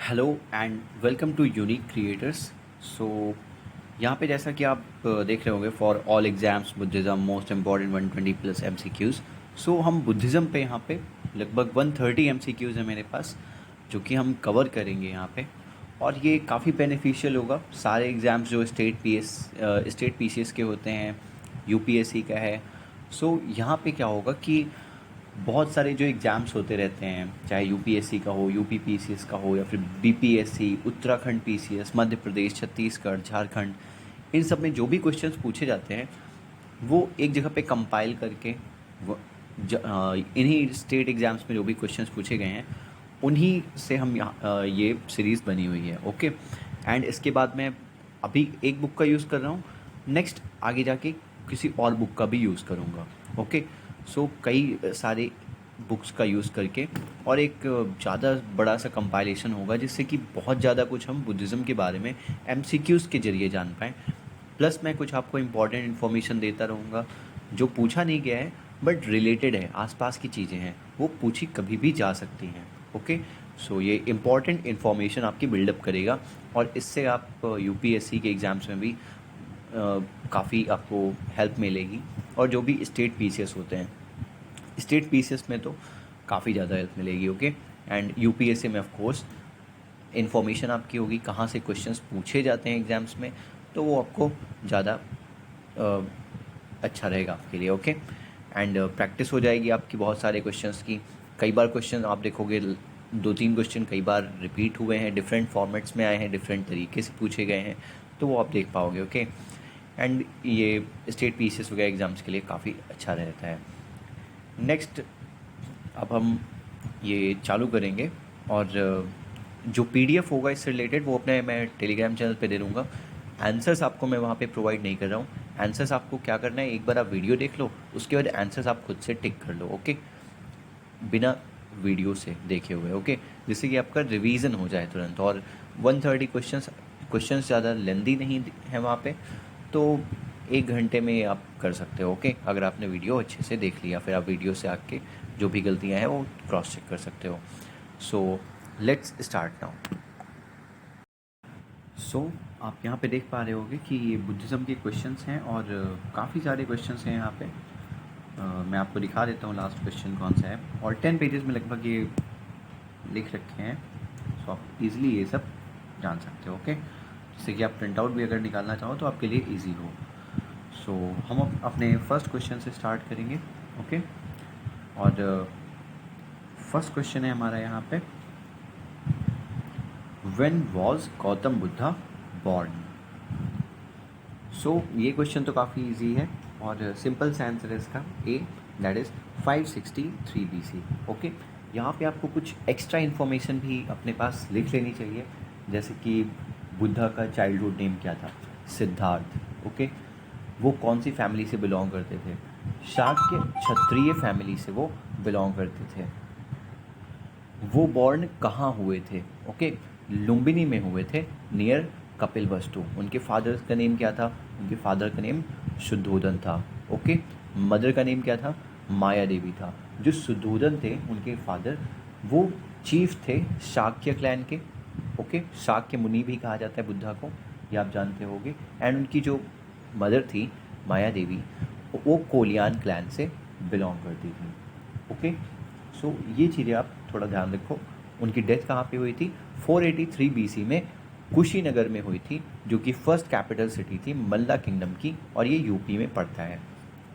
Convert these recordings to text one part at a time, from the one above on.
Hello and welcome to unique creators. So यहाँ पे जैसा कि आप देख रहे होंगे, for all exams Buddhism most important 120 plus MCQs। So हम बुद्धिज़्म पे यहाँ पे लगभग 130 MCQs है मेरे पास, जो कि हम कवर करेंगे यहाँ पे। और ये काफ़ी बेनिफिशियल होगा। सारे एग्ज़ाम्स जो स्टेट PCS के होते हैं, UPSC का है। सो यहाँ पे क्या होगा कि बहुत सारे जो एग्ज़ाम्स होते रहते हैं, चाहे UPSC का हो, UP PCS का हो, या फिर BPSC, उत्तराखंड PCS, मध्य प्रदेश, छत्तीसगढ़, झारखंड, इन सब में जो भी क्वेश्चंस पूछे जाते हैं वो एक जगह पे कंपाइल करके इन्हीं स्टेट एग्ज़ाम्स में जो भी क्वेश्चंस पूछे गए हैं उन्हीं से हम ये सीरीज़ बनी हुई है। ओके। एंड इसके बाद मैं अभी एक बुक का यूज़ कर रहा हूँ, नेक्स्ट आगे जाके किसी और बुक का भी यूज़ करूँगा। ओके। सो कई सारे बुक्स का यूज़ करके और एक ज़्यादा बड़ा सा कंपाइलेशन होगा, जिससे कि बहुत ज़्यादा कुछ हम बुद्धिज़्म के बारे में MCQs के ज़रिए जान पाएँ। प्लस मैं कुछ आपको इम्पॉर्टेंट इन्फॉर्मेशन देता रहूँगा जो पूछा नहीं गया है बट रिलेटेड है, आसपास की चीज़ें हैं, वो पूछी कभी भी जा सकती हैं। ओके। सो ये इम्पॉर्टेंट इन्फॉर्मेशन आपकी बिल्डअप करेगा और इससे आप UPSC के एग्ज़ाम्स में भी काफ़ी आपको हेल्प मिलेगी। और जो भी स्टेट PCS होते हैं, स्टेट PCS में तो काफ़ी ज़्यादा हेल्प मिलेगी। ओके। एंड UPSC में ऑफ कोर्स इन्फॉर्मेशन आपकी होगी कहाँ से क्वेश्चंस पूछे जाते हैं एग्ज़ाम्स में, तो वो आपको ज़्यादा अच्छा रहेगा आपके लिए। ओके। एंड प्रैक्टिस हो जाएगी आपकी बहुत सारे क्वेश्चंस की। कई बार क्वेश्चन आप देखोगे, 2-3 क्वेश्चन कई बार रिपीट हुए हैं, डिफरेंट फॉर्मेट्स में आए हैं, डिफरेंट तरीके से पूछे गए हैं, तो वो आप देख पाओगे। ओके। एंड ये स्टेट PCS वगैरह एग्ज़ाम्स के लिए काफ़ी अच्छा रहता है। नेक्स्ट अब हम ये चालू करेंगे और जो PDF होगा इससे रिलेटेड वो अपने मैं टेलीग्राम चैनल पे दे दूँगा। आंसर्स आपको मैं वहाँ पे प्रोवाइड नहीं कर रहा हूँ। आंसर्स आपको क्या करना है, एक बार आप वीडियो देख लो, उसके बाद आंसर्स आप खुद से टिक कर लो। ओके। बिना वीडियो से देखे हुए। ओके। जिससे कि आपका रिवीजन हो जाए तुरंत। और 130 क्वेश्चंस ज़्यादा लेंदी नहीं है वहाँ पे, तो 1 घंटे में आप कर सकते हो। ओके। अगर आपने वीडियो अच्छे से देख लिया, फिर आप वीडियो से आके जो भी गलतियाँ हैं वो क्रॉस चेक कर सकते हो। So let's start now. So आप यहाँ पे देख पा रहे होगे कि ये बुद्धिज़्म के क्वेश्चंस हैं और काफ़ी सारे क्वेश्चंस हैं यहाँ पे। मैं आपको दिखा देता हूँ लास्ट क्वेश्चन कौन सा है, और 10 पेजेस में लगभग ये लिख रखे हैं। सो आप इजीली ये सब जान सकते हो। ओके। जिससे कि आप प्रिंट आउट भी अगर निकालना चाहो तो आपके लिए इजी हो। सो हम अपने फर्स्ट क्वेश्चन से स्टार्ट करेंगे। ओके। और फर्स्ट क्वेश्चन है हमारा यहाँ पे, when was Gautam Buddha born. So ये क्वेश्चन तो काफ़ी इजी है और सिंपल सा आंसर है इसका ए, दैट इज़ 563 BC। ओके। यहाँ पे आपको कुछ एक्स्ट्रा इन्फॉर्मेशन भी अपने पास लिख लेनी चाहिए, जैसे कि बुद्धा का चाइल्डहुड नेम क्या था, सिद्धार्थ। ओके। वो कौन सी फैमिली से बिलोंग करते थे, शाक्य क्षत्रिय फैमिली से वो बिलोंग करते थे। वो बॉर्न कहाँ हुए थे, ओके, लुम्बिनी में हुए थे, नियर कपिलवस्तु। उनके फादर का नेम क्या था, उनके फादर का नेम शुद्धोदन था। ओके। मदर का नेम क्या था, माया देवी था। जो शुद्धोदन थे उनके फादर, वो चीफ थे शाक्य क्लैन के। ओके। शाक्य मुनि भी कहा जाता है बुद्धा को, ये आप जानते होंगे। एंड उनकी जो मदर थी माया देवी, वो कोलियान क्लैन से बिलोंग करती थी। ओके। सो ये चीज़ें आप थोड़ा ध्यान रखो। उनकी डेथ कहाँ पे हुई थी, 483 BC में कुशीनगर में हुई थी, जो कि फर्स्ट कैपिटल सिटी थी मल्ला किंगडम की, और ये UP में पड़ता है।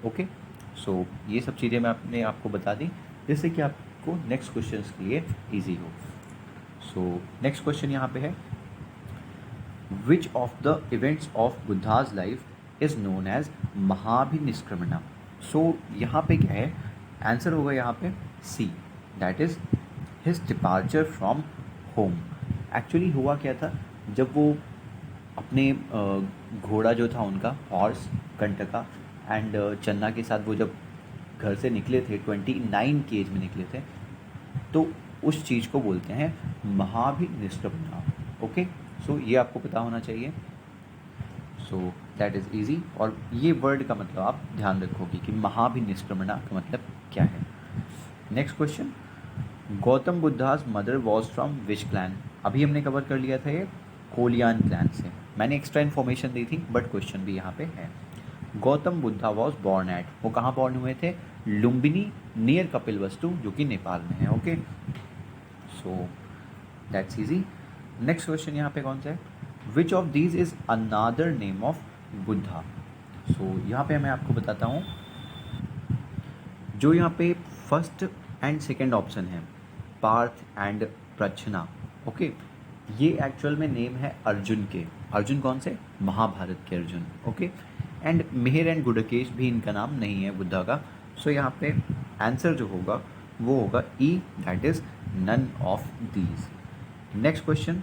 ओके। सो ये सब चीज़ें मैं आपने आपको बता दी, जिससे कि आपको नेक्स्ट क्वेश्चन के लिए ईजी हो। सो नेक्स्ट क्वेश्चन यहाँ पे है, which of the events of Buddha's life is known as Mahabhinishkramana. So यहाँ पे क्या है, आंसर होगा यहाँ पे C, that is his departure from home. Actually हुआ क्या था, जब वो अपने घोड़ा जो था उनका, हॉर्स कंटका एंड चन्ना के साथ वो जब घर से निकले थे, 29 की एज में निकले थे, तो उस चीज़ को बोलते हैं महाभिनिष्क्रमणा। ओके। सो ये आपको पता होना चाहिए। So that is easy. और ये वर्ड का मतलब आप ध्यान रखोगे कि महाभिनिष्क्रमणा का मतलब क्या है। Next question, Gautam Buddha's mother was from which clan. अभी हमने कवर कर लिया था ये कोलियान क्लैन से, मैंने एक्स्ट्रा इन्फॉर्मेशन दी थी बट क्वेश्चन भी यहाँ पे है। Gautam Buddha was born at, वो कहाँ बॉर्न हुए थे? लुम्बिनी नियर कपिलवस्तु, जो कि नेपाल में है। Okay, so that's easy. Next question यहाँ पे कौन सा है? Which of these is another name of Buddha? So यहाँ पे मैं आपको बताता हूँ, जो यहाँ पे फर्स्ट एंड सेकेंड ऑप्शन है पार्थ एंड प्रच्छना, ओके, ये एक्चुअल में नेम है अर्जुन के। अर्जुन कौन से? महाभारत के Arjun. Okay, and Mihir and Gudakesh भी इनका नाम नहीं है बुद्धा का। सो यहाँ पे आंसर जो होगा वो होगा E, that is none of these. Next question,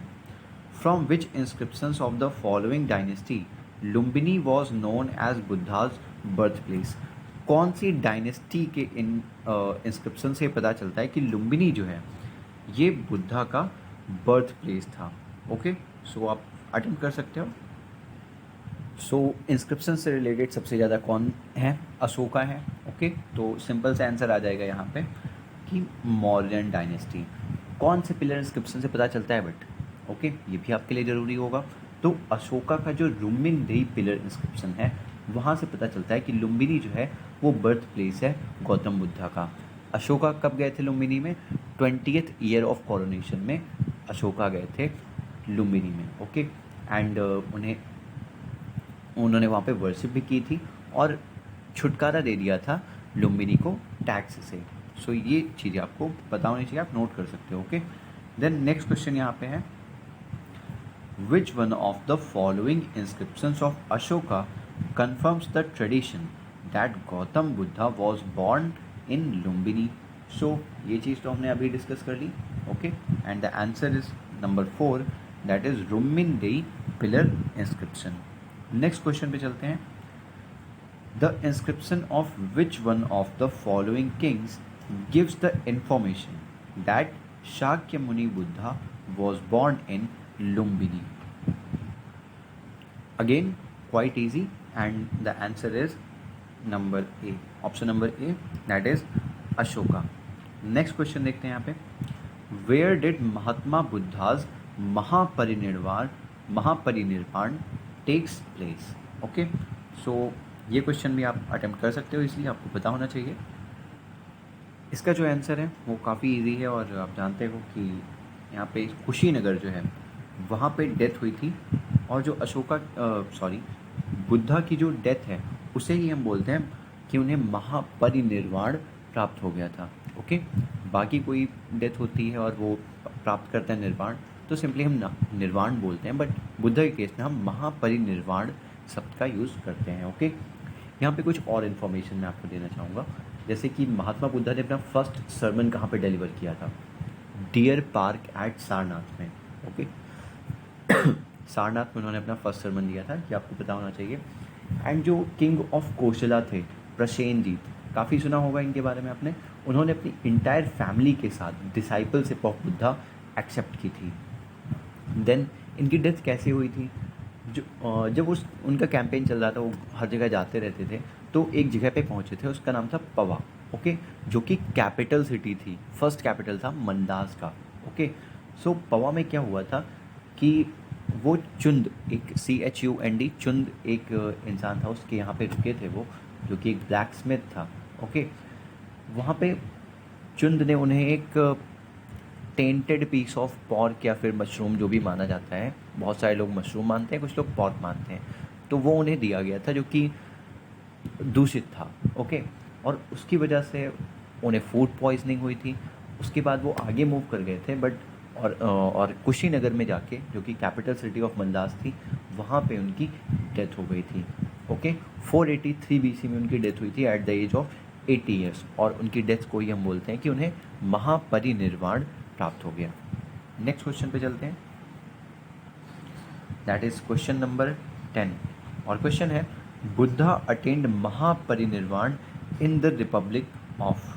from which inscriptions of the following dynasty Lumbini was known as Buddha's birth place? कौन सी डायनेस्टी के इन इंस्क्रिप्शन से पता चलता है कि लुम्बिनी जो है ये बुद्धा का बर्थ प्लेस था? ओके, सो आप अटेम्प्ट कर सकते हो। सो इंस्क्रिप्शन से रिलेटेड सबसे ज़्यादा कौन है? अशोका है। ओके, तो सिंपल सा आंसर आ जाएगा यहाँ पे कि मौर्यन डायनेस्टी। कौन से पिलर इंस्क्रिप्शन से पता चलता है बट? ओके, ये भी आपके लिए ज़रूरी होगा। तो अशोका का जो रुमिनदेई पिलर इंस्क्रिप्शन है वहाँ से पता चलता है कि लुम्बिनी जो है वो बर्थ प्लेस है गौतम बुद्धा का। अशोका कब गए थे लुम्बिनी में? 20th ईयर ऑफ कोरोनेशन में अशोका गए थे लुम्बिनी में। ओके, एंड उन्होंने वहाँ पे वर्शिप भी की थी और छुटकारा दे दिया था लुम्बिनी को टैक्स से। सो ये चीज़ें आपको पता होनी चाहिए, आप नोट कर सकते हो। ओके, देन नेक्स्ट क्वेश्चन यहाँ पे है, which one of the following inscriptions of Ashoka confirms the tradition that Gautam Buddha was born in Lumbini? So ये चीज़ तो हमने अभी डिस्कस कर ली। Okay, and the answer is number 4, that is Rummindei pillar inscription. Next question पे चलते हैं। The inscription of which one of the following kings gives the information that Shakya Muni Buddha was born in Lumbini? Again, quite easy, and the answer is number A, option number A, that is Ashoka. Next question देखते हैं यहाँ पे, where did Mahatma Buddha's Mahaparinirvan takes place? Okay, so ये question भी आप attempt कर सकते हो, इसलिए आपको पता होना चाहिए। इसका जो आंसर है वो काफ़ी इजी है और आप जानते हो कि यहाँ पे कुशीनगर जो है वहाँ पे डेथ हुई थी, और जो अशोका बुद्धा की जो डेथ है उसे ही हम बोलते हैं कि उन्हें महापरिनिर्वाण प्राप्त हो गया था। ओके, बाकी कोई डेथ होती है और वो प्राप्त करता है निर्वाण तो सिंपली हम निर्वाण बोलते हैं, बट बुद्धा के केस में हम महापरिनिर्वाण शब्द का यूज़ करते हैं। ओके, यहाँ पे कुछ और इन्फॉर्मेशन मैं आपको देना चाहूँगा, जैसे कि महात्मा बुद्धा ने अपना फर्स्ट सर्मन कहाँ पे डिलीवर किया था? डियर पार्क एट सारनाथ में। ओके, सारनाथ में उन्होंने अपना फर्स्ट सर्मन दिया था, ये आपको पता होना चाहिए। एंड जो किंग ऑफ कोशला थे प्रसेनजीत, काफ़ी सुना होगा इनके बारे में आपने, उन्होंने अपनी इंटायर फैमिली के साथ डिसाइपलशिप ऑफ बुद्धा एक्सेप्ट की थी। देन इनकी डेथ कैसे हुई थी? जब उनका कैंपेन चल रहा था, वो हर जगह जाते रहते थे, तो एक जगह पे पहुंचे थे, उसका नाम था पवा। ओके, जो कि कैपिटल सिटी थी, फर्स्ट कैपिटल था मंदास का। ओके, सो पवा में क्या हुआ था कि वो चुंद, एक CHUND, चुंद एक इंसान था, उसके यहाँ पे रुके थे वो, जो कि एक ब्लैक स्मिथ था। ओके, वहाँ पे चुंद ने उन्हें एक टेंटेड पीस ऑफ पॉर्क या फिर मशरूम, जो भी माना जाता है, बहुत सारे लोग मशरूम मानते हैं, कुछ लोग पॉर्क मानते हैं, तो वो उन्हें दिया गया था जो कि दूषित था। ओके, और उसकी वजह से उन्हें फूड पॉइजनिंग हुई थी। उसके बाद वो आगे मूव कर गए थे, बट और कुशीनगर में जाके, जो कि कैपिटल सिटी ऑफ मंदास थी, वहाँ पे उनकी डेथ हो गई थी। ओके, 483 BC में उनकी डेथ हुई थी at the age of 80 years, और उनकी डेथ को ही हम बोलते हैं कि उन्हें महापरिनिर्वाण प्राप्त हो गया। नेक्स्ट क्वेश्चन पे चलते हैं, दैट इज क्वेश्चन नंबर 10, और क्वेश्चन है, Buddha attend Mahaparinirvana in the republic of.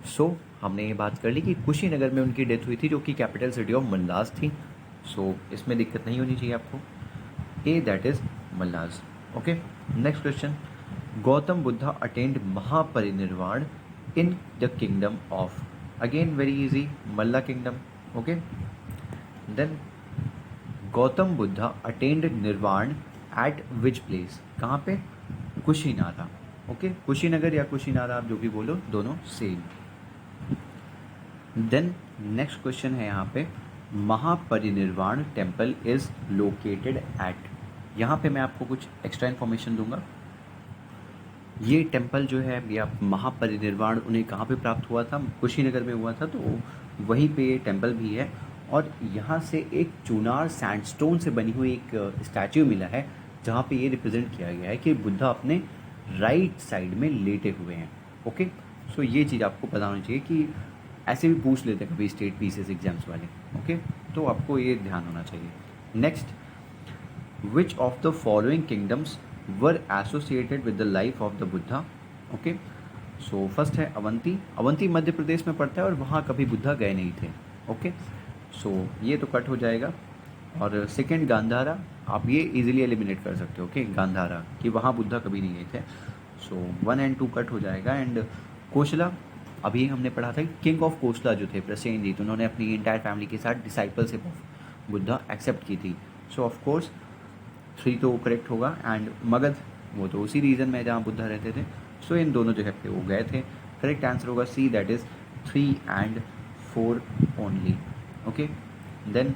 So हमने ये बात कर ली कि कुशीनगर में उनकी डेथ हुई थी, जो कि कैपिटल सिटी ऑफ मल्लास थी। सो इसमें दिक्कत नहीं होनी चाहिए आपको, A, that is Mallas. Okay, next question, Gautam Buddha attend Mahaparinirvana in the kingdom of. Again very easy, Malla kingdom. Okay, then Gautam Buddha attend nirvana at which place, कहाँ पे? कुशीनारा। ओके, कुशीनगर या कुशीनारा आप जो भी बोलो, दोनों सेम। देन नेक्स्ट क्वेश्चन है यहाँ पे, महापरिनिर्वाण टेम्पल इज लोकेटेड एट। यहाँ पे मैं आपको कुछ एक्स्ट्रा इन्फॉर्मेशन दूंगा। ये टेम्पल जो है या महापरिनिर्वाण उन्हें कहाँ पे प्राप्त हुआ था? कुशीनगर में हुआ था, तो वहीं पे ये टेम्पल भी है। और यहाँ से एक चुनार सैंडस्टोन से बनी हुई एक स्टैच्यू मिला है, जहाँ पे ये रिप्रेजेंट किया गया है कि बुद्धा अपने राइट साइड में लेटे हुए हैं। ओके, सो ये चीज़ आपको पता होनी चाहिए कि ऐसे भी पूछ लेते हैं कभी स्टेट पीसीएस एग्जाम्स वाले। ओके, तो आपको ये ध्यान होना चाहिए। Next, which of the following kingdoms were associated with the life of the Buddha? Okay, so first है अवंती। अवंती मध्य प्रदेश में पड़ता है और वहाँ कभी बुद्धा गए नहीं थे। ओके, सो ये तो कट हो जाएगा। और सेकेंड गांधारा, आप ये इजीली एलिमिनेट कर सकते हो। ओके, गांधारा कि वहाँ बुद्धा कभी नहीं गए थे, सो 1 और 2 कट हो जाएगा। एंड कोशला, अभी हमने पढ़ा था किंग ऑफ कोशला जो थे प्रसेनजीत, उन्होंने अपनी इंटायर फैमिली के साथ डिसाइपलशिप ऑफ बुद्धा एक्सेप्ट की थी। सो ऑफ कोर्स 3 तो करेक्ट होगा। एंड मगध, वो तो उसी रीजन में जहाँ बुद्धा रहते थे। सो इन दोनों जगह पे वो गए थे। करेक्ट आंसर होगा C, that is 3 and 4 only. Okay, then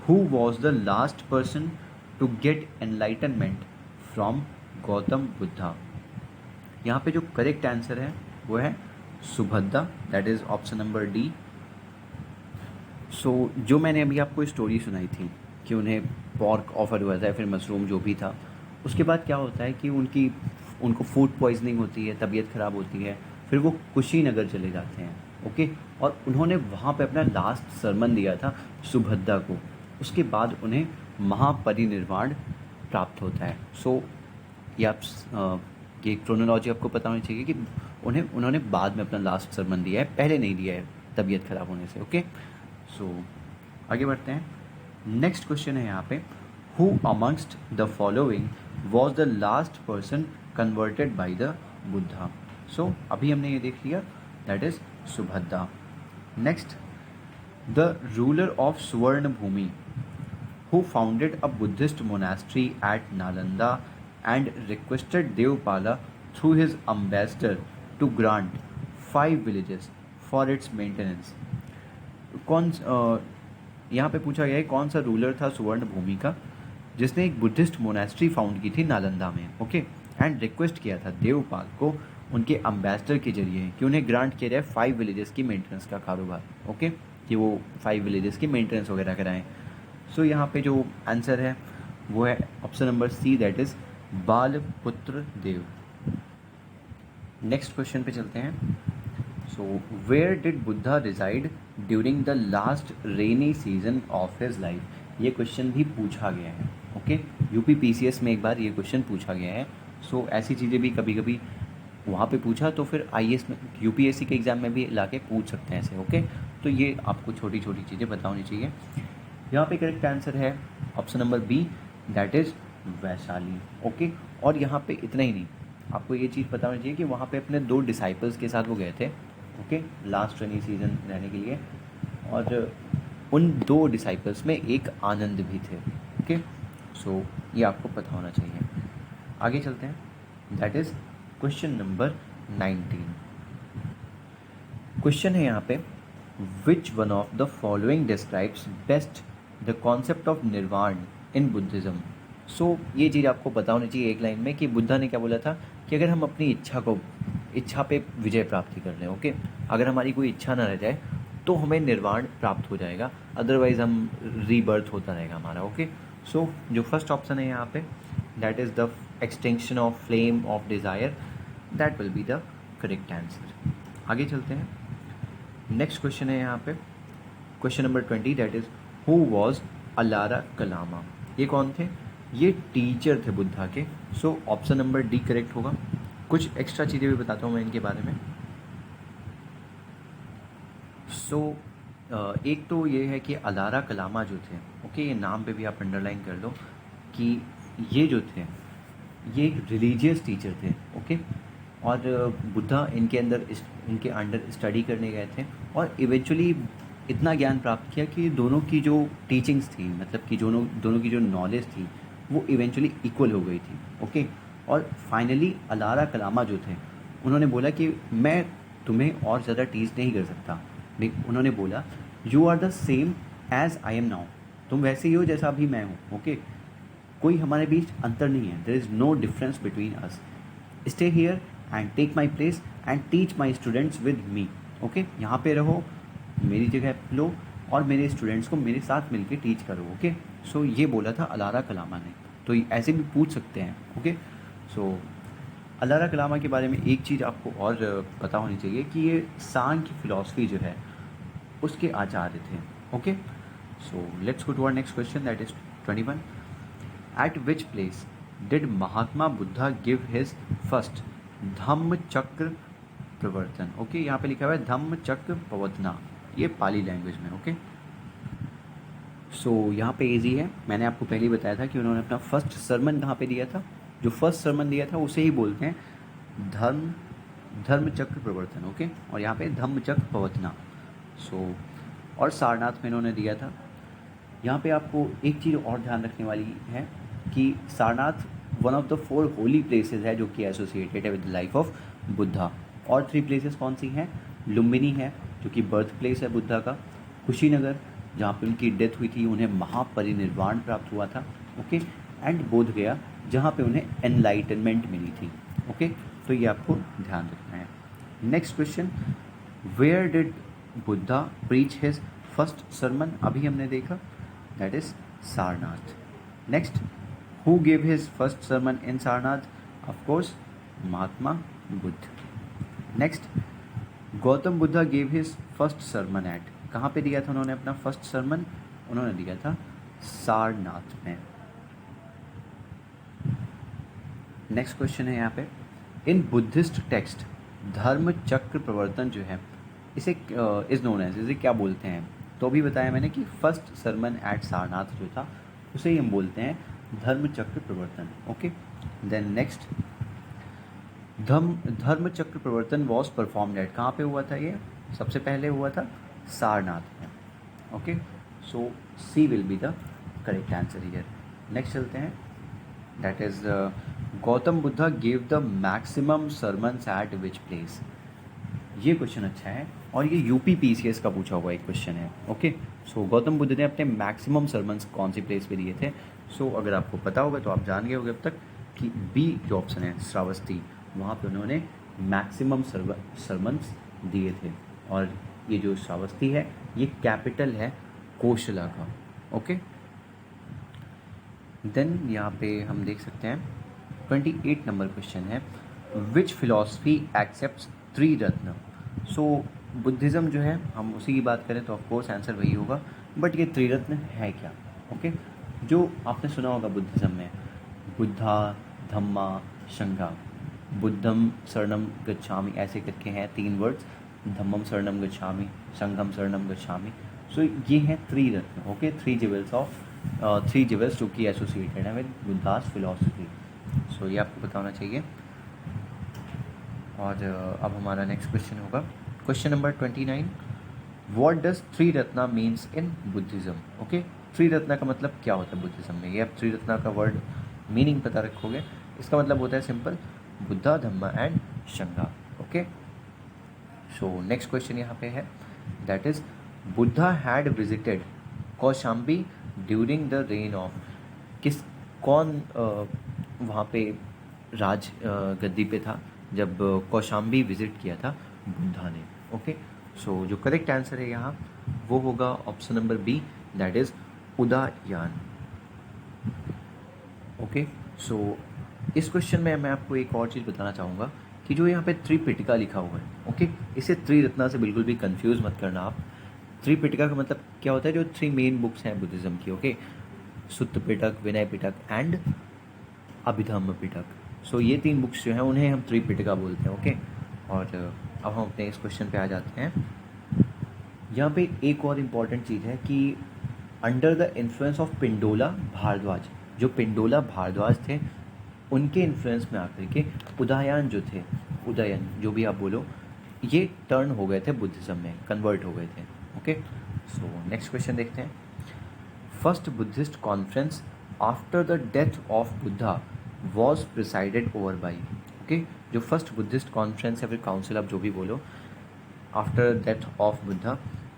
who was the last person to get enlightenment from Gautam Buddha? यहाँ पे जो करेक्ट आंसर है वो है Subhadra, that is option number D. So जो मैंने अभी आपको स्टोरी सुनाई थी कि उन्हें पॉर्क ऑफर हुआ था या फिर मशरूम जो भी था, उसके बाद क्या होता है कि उनको फूड पॉइजनिंग होती है, तबीयत ख़राब होती है, फिर वो कुशीनगर चले जाते हैं। ओके, और उन्होंने वहाँ पे अपना लास्ट सरमन दिया था सुभद्रा को। उसके बाद उन्हें महापरिनिर्वाण प्राप्त होता है। सो ये आप ये क्रोनोलॉजी आपको पता होनी चाहिए कि उन्होंने बाद में अपना लास्ट सरमन दिया है, पहले नहीं दिया है तबीयत ख़राब होने से। ओके, सो आगे बढ़ते हैं। नेक्स्ट क्वेश्चन है यहाँ पे, who amongst the following was the last person converted by the Buddha? So अभी हमने ये देख लिया, that is Subhadra. Next, the ruler of Suvarna Bhumi who founded a Buddhist monastery at Nalanda and requested Devapala through his ambassador to grant 5 villages for its maintenance. कौन यहाँ पे पूछा गया है कौन सा रूलर था सुवर्ण भूमि का जिसने एक बुद्धिस्ट मोनेस्ट्री फाउंड की थी नालंदा में। ओके, एंड रिक्वेस्ट किया था देवपाल को उनके अम्बेसडर के जरिए कि उन्हें ग्रांट किया जाए 5 विलेजेस की मेंटेनेंस का कारोबार। ओके, कि वो 5 विलेजेस की मेंटेनेंस वगैरह कराएं। सो यहाँ पे जो आंसर है वो है option number C, that is Balaputradeva. Next question पे चलते हैं। So where did Buddha reside during the last rainy season of his life? ये क्वेश्चन भी पूछा गया है। ओके, यूपी पीसीएस में एक बार ये क्वेश्चन पूछा गया है। सो ऐसी चीज़ें भी कभी कभी वहाँ पे पूछा तो फिर आईएएस में, यूपीएससी के एग्ज़ाम में भी लाके पूछ सकते हैं ऐसे। ओके, तो ये आपको छोटी छोटी चीज़ें पता होनी चाहिए। यहाँ पे करेक्ट आंसर है option number B, that is Vaishali. Okay, और यहाँ पे इतना ही नहीं, आपको ये चीज़ पता होनी चाहिए कि वहाँ पे अपने 2 डिसाइपल्स के साथ वो गए थे। ओके, लास्ट रेनी सीजन रहने के लिए, और उन 2 डिसाइपल्स में एक आनंद भी थे। ओके, सो ये आपको पता होना चाहिए। आगे चलते हैं, that is question number 19। Question है यहाँ पे, विच one of the following describes best the concept of निर्वाण इन बुद्धिज़्म? सो ये चीज़ आपको पता होनी चाहिए एक लाइन में कि बुद्धा ने क्या बोला था कि अगर हम अपनी इच्छा पे विजय प्राप्ति कर लें। ओके, अगर हमारी कोई इच्छा ना रह जाए तो हमें निर्वाण प्राप्त हो जाएगा, अदरवाइज हम रीबर्थ होता रहेगा हमारा। ओके, सो जो फर्स्ट ऑप्शन है यहाँ पे, that is the extension of flame of desire, that will be the correct answer. आगे चलते हैं। नेक्स्ट क्वेश्चन है यहाँ पे, question number 20, that is who was Alara Kalama? ये कौन थे? ये टीचर थे बुद्धा के। So option number D correct होगा। कुछ एक्स्ट्रा चीज़ें भी बताता हूँ मैं इनके बारे में। सो एक तो ये है कि अलारा कलामा जो थे, ओके, ये नाम पे भी आप अंडरलाइन कर लो कि ये जो थे ये एक रिलीजियस टीचर थे। ओके, और बुद्धा इनके अंडर स्टडी करने गए थे और इवेंचुअली इतना ज्ञान प्राप्त किया कि दोनों की जो टीचिंग्स थी, मतलब कि दोनों दोनों की जो नॉलेज थी वो इवेंचुअली इक्वल हो गई थी। ओके, और फाइनली अलारा कलामा जो थे उन्होंने बोला कि मैं तुम्हें और ज़्यादा टीच नहीं कर सकता। उन्होंने बोला you are the same age I am now, तुम वैसे ही हो जैसा अभी मैं हूँ। ओके, कोई हमारे बीच अंतर नहीं है, there is no difference between us. Stay here and take my place and teach my students with me. Okay, यहाँ पे रहो, मेरी जगह लो और मेरे स्टूडेंट्स को मेरे साथ मिलकर टीच करो। ओके, सो ये बोला था अलारा कलामा ने। तो ऐसे भी पूछ सकते हैं। ओके, सो अलारा कलामा के बारे में एक चीज़ आपको और पता होनी चाहिए कि ये सांख्य फिलॉसफी जो है उसके आचार्य थे। Okay, so let's go to our next question, that is 21। At which place did Mahatma Buddha give his first dhamma chakra pravartan? Okay, यहाँ पे लिखा हुआ है धम्म चक्र प्रवर्तना, ये पाली लैंग्वेज में। ओके, सो यहाँ पे इजी है, मैंने आपको पहले ही बताया था कि उन्होंने अपना फर्स्ट सरमन कहाँ पे दिया था। जो फर्स्ट सरमन दिया था उसे ही बोलते हैं धर्म चक्र प्रवर्तन। ओके, और यहाँ पे धम्म चक्र प्रवर्तना। सो और सारनाथ में इन्होंने दिया था। यहाँ पे आपको एक चीज़ और ध्यान रखने वाली है कि Sarnath one of the 4 Holi places है जो कि एसोसिएटेड है with the life of Buddha. और 3 प्लेसेस कौन सी हैं? लुम्बिनी है जो कि बर्थ प्लेस है बुद्धा का, कुशीनगर जहाँ पे उनकी डेथ हुई थी, उन्हें महापरिनिर्वाण प्राप्त हुआ था। ओके, एंड बोध गया जहाँ पे उन्हें एनलाइटनमेंट मिली थी। ओके, तो ये आपको ध्यान रखना है। Next question, where did Buddha preach his first sermon? अभी हमने देखा, that is Sarnath. Next, who gave his first sermon in Sarnath? Of course Mahatma Buddha. Next, Gautam Buddha gave his first sermon at? कहाँ पे दिया था उन्होंने अपना फर्स्ट सरमन? उन्होंने दिया था सारनाथ में। नेक्स्ट क्वेश्चन है यहाँ पे, इन बुद्धिस्ट टेक्स्ट धर्म चक्र प्रवर्तन जो है इसे इज नोन एज, इसे क्या बोलते हैं? तो अभी बताया मैंने कि फर्स्ट सरमन एट सारनाथ जो था उसे ही हम बोलते हैं धर्म चक्र प्रवर्तन। ओके, देन नेक्स्ट, धर्म चक्र प्रवर्तन वॉज परफॉर्म्ड एट? कहाँ पे हुआ था ये? सबसे पहले हुआ था सारनाथ में। Okay, so C will be the correct answer here. Next चलते हैं, that is Gautam Buddha gave the maximum sermons at which place? ये क्वेश्चन अच्छा है और ये यूपी पीसीएस का पूछा हुआ एक क्वेश्चन है। ओके, सो गौतम बुद्ध ने अपने मैक्सिमम सरमन्स कौन सी प्लेस पे दिए थे? सो अगर आपको पता होगा तो आप जान गए होंगे अब तक कि बी जो ऑप्शन है श्रावस्ती, वहाँ पे उन्होंने मैक्सिमम सरमन्स दिए थे। और ये जो श्रावस्ती है ये कैपिटल है कोशला का। ओके, देन यहाँ पे हम देख सकते हैं 28 नंबर क्वेश्चन है, विच फिलॉसफी एक्सेप्ट्स त्रिरत्न? सो बुद्धिज़्म जो है, हम उसी की बात करें तो ऑफकोर्स आंसर वही होगा, बट ये त्रिरत्न है क्या? ओके, जो आपने सुना होगा बुद्धिज़्म में बुद्धा, धम्मा, संघा। बुद्धम शरणम गच्छामि ऐसे करके हैं 3 वर्ड्स, धम्मम शरणम गच्छामि, संघम शरणम गच्छामि। सो ये हैं त्रिरत्न। ओके, 3 जेवल्स जो कि एसोसिएटेड है विद बुद्धास फिलॉसफी। सो ये आपको पता होना चाहिए। और अब हमारा नेक्स्ट क्वेश्चन होगा question number 29, what does Triratna means in Buddhism? Okay, Triratna का मतलब क्या होता है बुद्धिज़्म में? ये आप त्रिरत्ना का वर्ड मीनिंग पता रखोगे, इसका मतलब होता है सिंपल, बुद्धा, धम्मा एंड संघा। ओके, सो नेक्स्ट क्वेश्चन यहाँ पे है, that is Buddha had visited Kaushambi during the reign of? कौन वहाँ पे राज गद्दी पे था जब कौशाम्बी विजिट किया था बुद्धा ने? ओके, सो जो करेक्ट आंसर है यहाँ वो होगा option number B, that is Udayan. Okay, so इस क्वेश्चन में मैं आपको एक और चीज़ बताना चाहूँगा कि जो यहाँ पे त्रिपिटका लिखा हुआ है, ओके, इसे त्रिरत्ना से बिल्कुल भी कंफ्यूज मत करना आप। त्रिपिटका का मतलब क्या होता है? जो 3 मेन बुक्स हैं बुद्धिज़्म की। Okay, Sutta Pitaka, Vinaya Pitaka and Abhidhamma Pitaka. So ये 3 बुक्स जो हैं उन्हें हम त्रिपिटका बोलते हैं। ओके, और अब हम अपने इस क्वेश्चन पे आ जाते हैं। यहाँ पे एक और इम्पॉर्टेंट चीज़ है कि under the influence of Pindola Bharadwaj, जो पिंडोला भारद्वाज थे उनके इन्फ्लुएंस में आकर के उदयन जो थे, उदयन जो भी आप बोलो, ये टर्न हो गए थे बुद्धिज़्म में, कन्वर्ट हो गए थे। ओके, सो नेक्स्ट क्वेश्चन देखते हैं। First Buddhist conference after the death of Buddha was presided over by. Okay, जो फर्स्ट बुद्धिस्ट कॉन्फ्रेंस या फिर काउंसिल, आप जो भी बोलो, after death of Buddha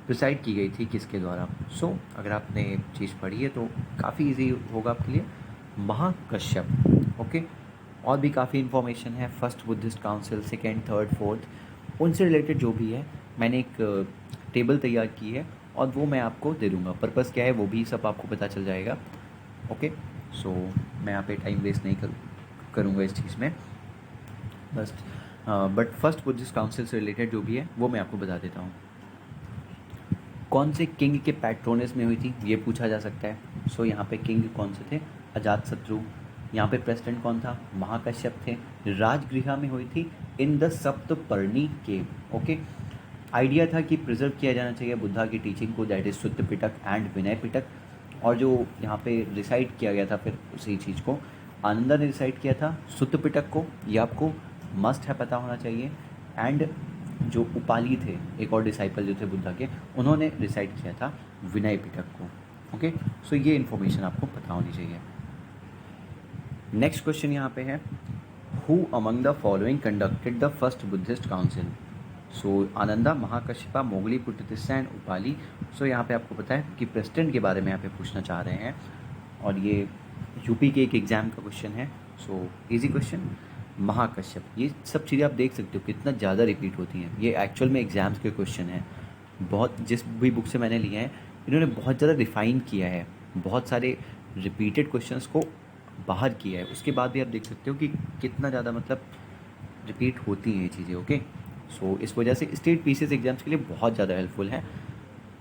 preside की गई थी किसके द्वारा? सो अगर आपने चीज़ पढ़ी है तो काफ़ी इजी होगा आपके लिए, महाकश्यप। ओके, और भी काफ़ी इन्फॉर्मेशन है first Buddhist council, second, third, fourth, उनसे रिलेटेड जो भी है मैंने एक टेबल तैयार की है और वो मैं आपको दे दूँगा। पर्पज़ क्या है वो भी सब आपको पता चल जाएगा। ओके, सो मैं यहाँ पे टाइम वेस्ट नहीं करूँगा इस चीज़ में, बस बट फर्स्ट बुद्धिस्ट काउंसिल से रिलेटेड जो भी है वो मैं आपको बता देता हूँ। कौन से किंग के पैट्रोनेस में हुई थी ये पूछा जा सकता है। सो यहाँ पे किंग कौन से थे? अजातशत्रु। यहाँ पे प्रेसिडेंट कौन था? महाकश्यप थे। राजगृह में हुई थी in the Saptaparni cave. Okay, idea था कि प्रिजर्व किया जाना चाहिए बुद्धा की टीचिंग को, that is Sutta Pitaka and Vinaya Pitaka. और जो यहाँ पे रिसाइट किया गया था फिर उसी चीज़ को आनंदा ने रिसाइट किया था सुत्त पिटक को, ये आपको मस्ट है पता होना चाहिए। एंड जो उपाली थे, एक और डिसाइपल जो थे बुद्धा के, उन्होंने रिसाइट किया था विनय पिटक को। ओके, सो ये इन्फॉर्मेशन आपको पता होनी चाहिए। नेक्स्ट क्वेश्चन यहाँ पे है, who among the following conducted the first Buddhist council? So Ananda, Mahakashyapa, Mogali, Puttitissa and Upali. So यहाँ पे आपको पता है कि प्रेसिडेंट के बारे में यहाँ पे पूछना चाह रहे हैं और ये यूपी के एक एग्ज़ाम का क्वेश्चन है। So easy question, Mahakashyapa. ये सब चीज़ें आप देख सकते हो कितना ज़्यादा रिपीट होती हैं, ये एक्चुअल में एग्ज़ाम्स के क्वेश्चन हैं। बहुत, जिस भी बुक से मैंने लिए हैं इन्होंने बहुत ज़्यादा रिफ़ाइन किया है, बहुत सारे रिपीटेड क्वेश्चंस को बाहर किया है, उसके बाद भी आप देख सकते हो कि कितना ज़्यादा मतलब रिपीट होती हैं ये चीज़ें। ओके, सो इस वजह से स्टेट पीसीएस एग्ज़ाम्स के लिए बहुत ज़्यादा हेल्पफुल है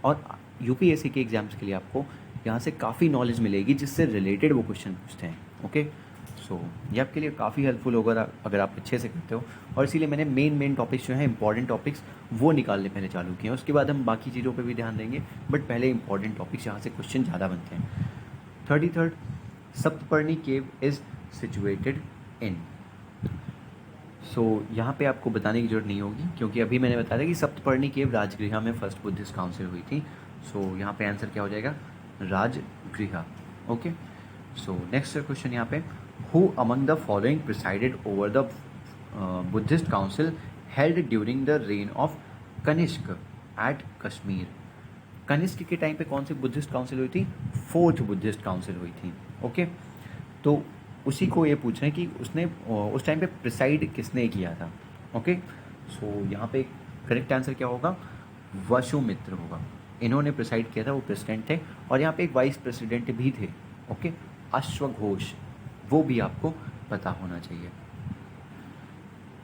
और यूपीएससी के एग्ज़ाम्स के लिए आपको यहाँ से काफ़ी नॉलेज मिलेगी जिससे रिलेटेड वो क्वेश्चन पूछते हैं। ओके, सो ये आपके लिए काफ़ी हेल्पफुल होगा अगर आप अच्छे से करते हो, और इसीलिए मैंने मेन टॉपिक्स जो हैं, इंपॉर्टेंट टॉपिक्स, वो निकालने पहले चालू किए हैं। उसके बाद हम बाकी चीज़ों पे भी ध्यान देंगे, बट पहले इंपॉर्टेंट टॉपिक्स जहाँ से क्वेश्चन ज़्यादा बनते हैं। 33rd, Saptaparni cave is situated in. सो यहाँ पे आपको बताने की जरूरत नहीं होगी क्योंकि अभी मैंने बताया कि सप्तपर्णी केव राजगृह में फर्स्ट बुद्धिस्ट काउंसिल हुई थी। सो यहाँ पे आंसर क्या हो जाएगा? Rajgriha. Okay, so next question यहाँ पे, who among the following presided over the Buddhist council held during the reign of Kanishka at Kashmir? Kanishka के टाइम पे कौन सी बुद्धिस्ट काउंसिल हुई थी? फोर्थ बुद्धिस्ट काउंसिल हुई थी। ओके, तो उसी को ये पूछ रहे हैं कि उसने उस टाइम पे प्रिसाइड किसने किया था। ओके, सो यहाँ पे करेक्ट आंसर क्या होगा? वसुमित्र होगा। इन्होंने प्रिसाइड किया था, वो प्रेसिडेंट थे, और यहाँ पे एक वाइस प्रेसिडेंट भी थे। ओके, अश्वघोष, वो भी आपको पता होना चाहिए।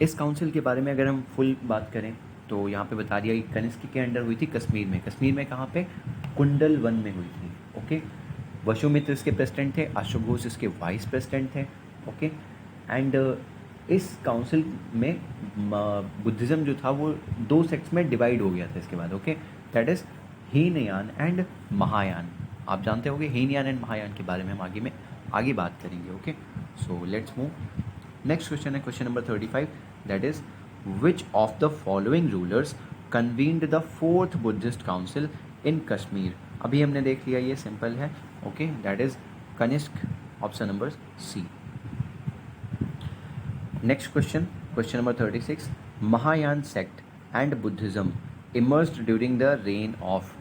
इस काउंसिल के बारे में अगर हम फुल बात करें तो यहाँ पे बता दिया कि कनिष्क के अंडर हुई थी कश्मीर में। कश्मीर में कहाँ पे? कुंडल वन में हुई थी। ओके, वसुमित्र इसके प्रेसिडेंट थे, अश्वघोष इसके वाइस प्रेसिडेंट थे। ओके, एंड इस काउंसिल में बुद्धिज़्म जो था वो दो सेक्ट्स में डिवाइड हो गया था इसके बाद। Okay, that is Hinayana and Mahayana. आप जानते होंगे हीनयान एंड महायान के बारे में हम आगे बात करेंगे। Okay, so let's move. Next question है question number 35, that is which of the following rulers convened the fourth Buddhist council in Kashmir? अभी हमने देख लिया, ये सिंपल है। Okay, that is Kanishka, option number C. Next question, question number 36, Mahayana sect and Buddhism emerged during the reign of.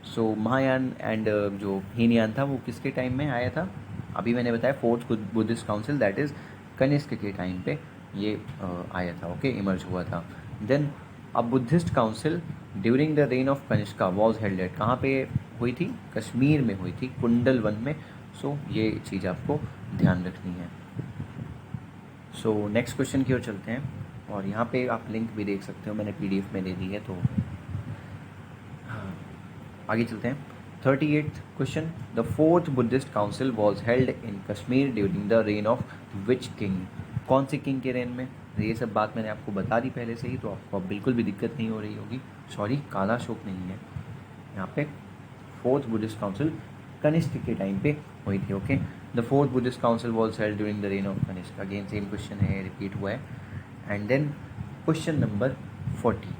So Mahayana and जो हीनयान था वो किसके टाइम में आया था? अभी मैंने बताया fourth Buddhist council, that is Kanishka के टाइम पे ये आया था। ओके, इमर्ज हुआ था। Then a Buddhist council during the reign of Kanishka was held at, कहाँ पे हुई थी? कश्मीर में हुई थी, कुंडल वन में। सो ये चीज़ आपको ध्यान रखनी है। सो नेक्स्ट क्वेश्चन की ओर चलते हैं, और यहाँ पे आप लिंक भी देख सकते हो, मैंने PDF में दे दी है, तो हाँ, आगे चलते हैं। 38th question, the fourth Buddhist council was held in Kashmir during the reign of which king? कौन से किंग के रेन में? ये सब बात मैंने आपको बता दी पहले से ही, तो आपको अब बिल्कुल भी दिक्कत नहीं हो रही होगी। सॉरी, काला शोक नहीं है यहाँ पे। फोर्थ बुद्धिस्ट काउंसिल कनिष्क के टाइम पे हुई थी। Okay, the fourth Buddhist council was held during the reign of Kanishka. Again same question है, रिपीट हुआ है। And then question number 40,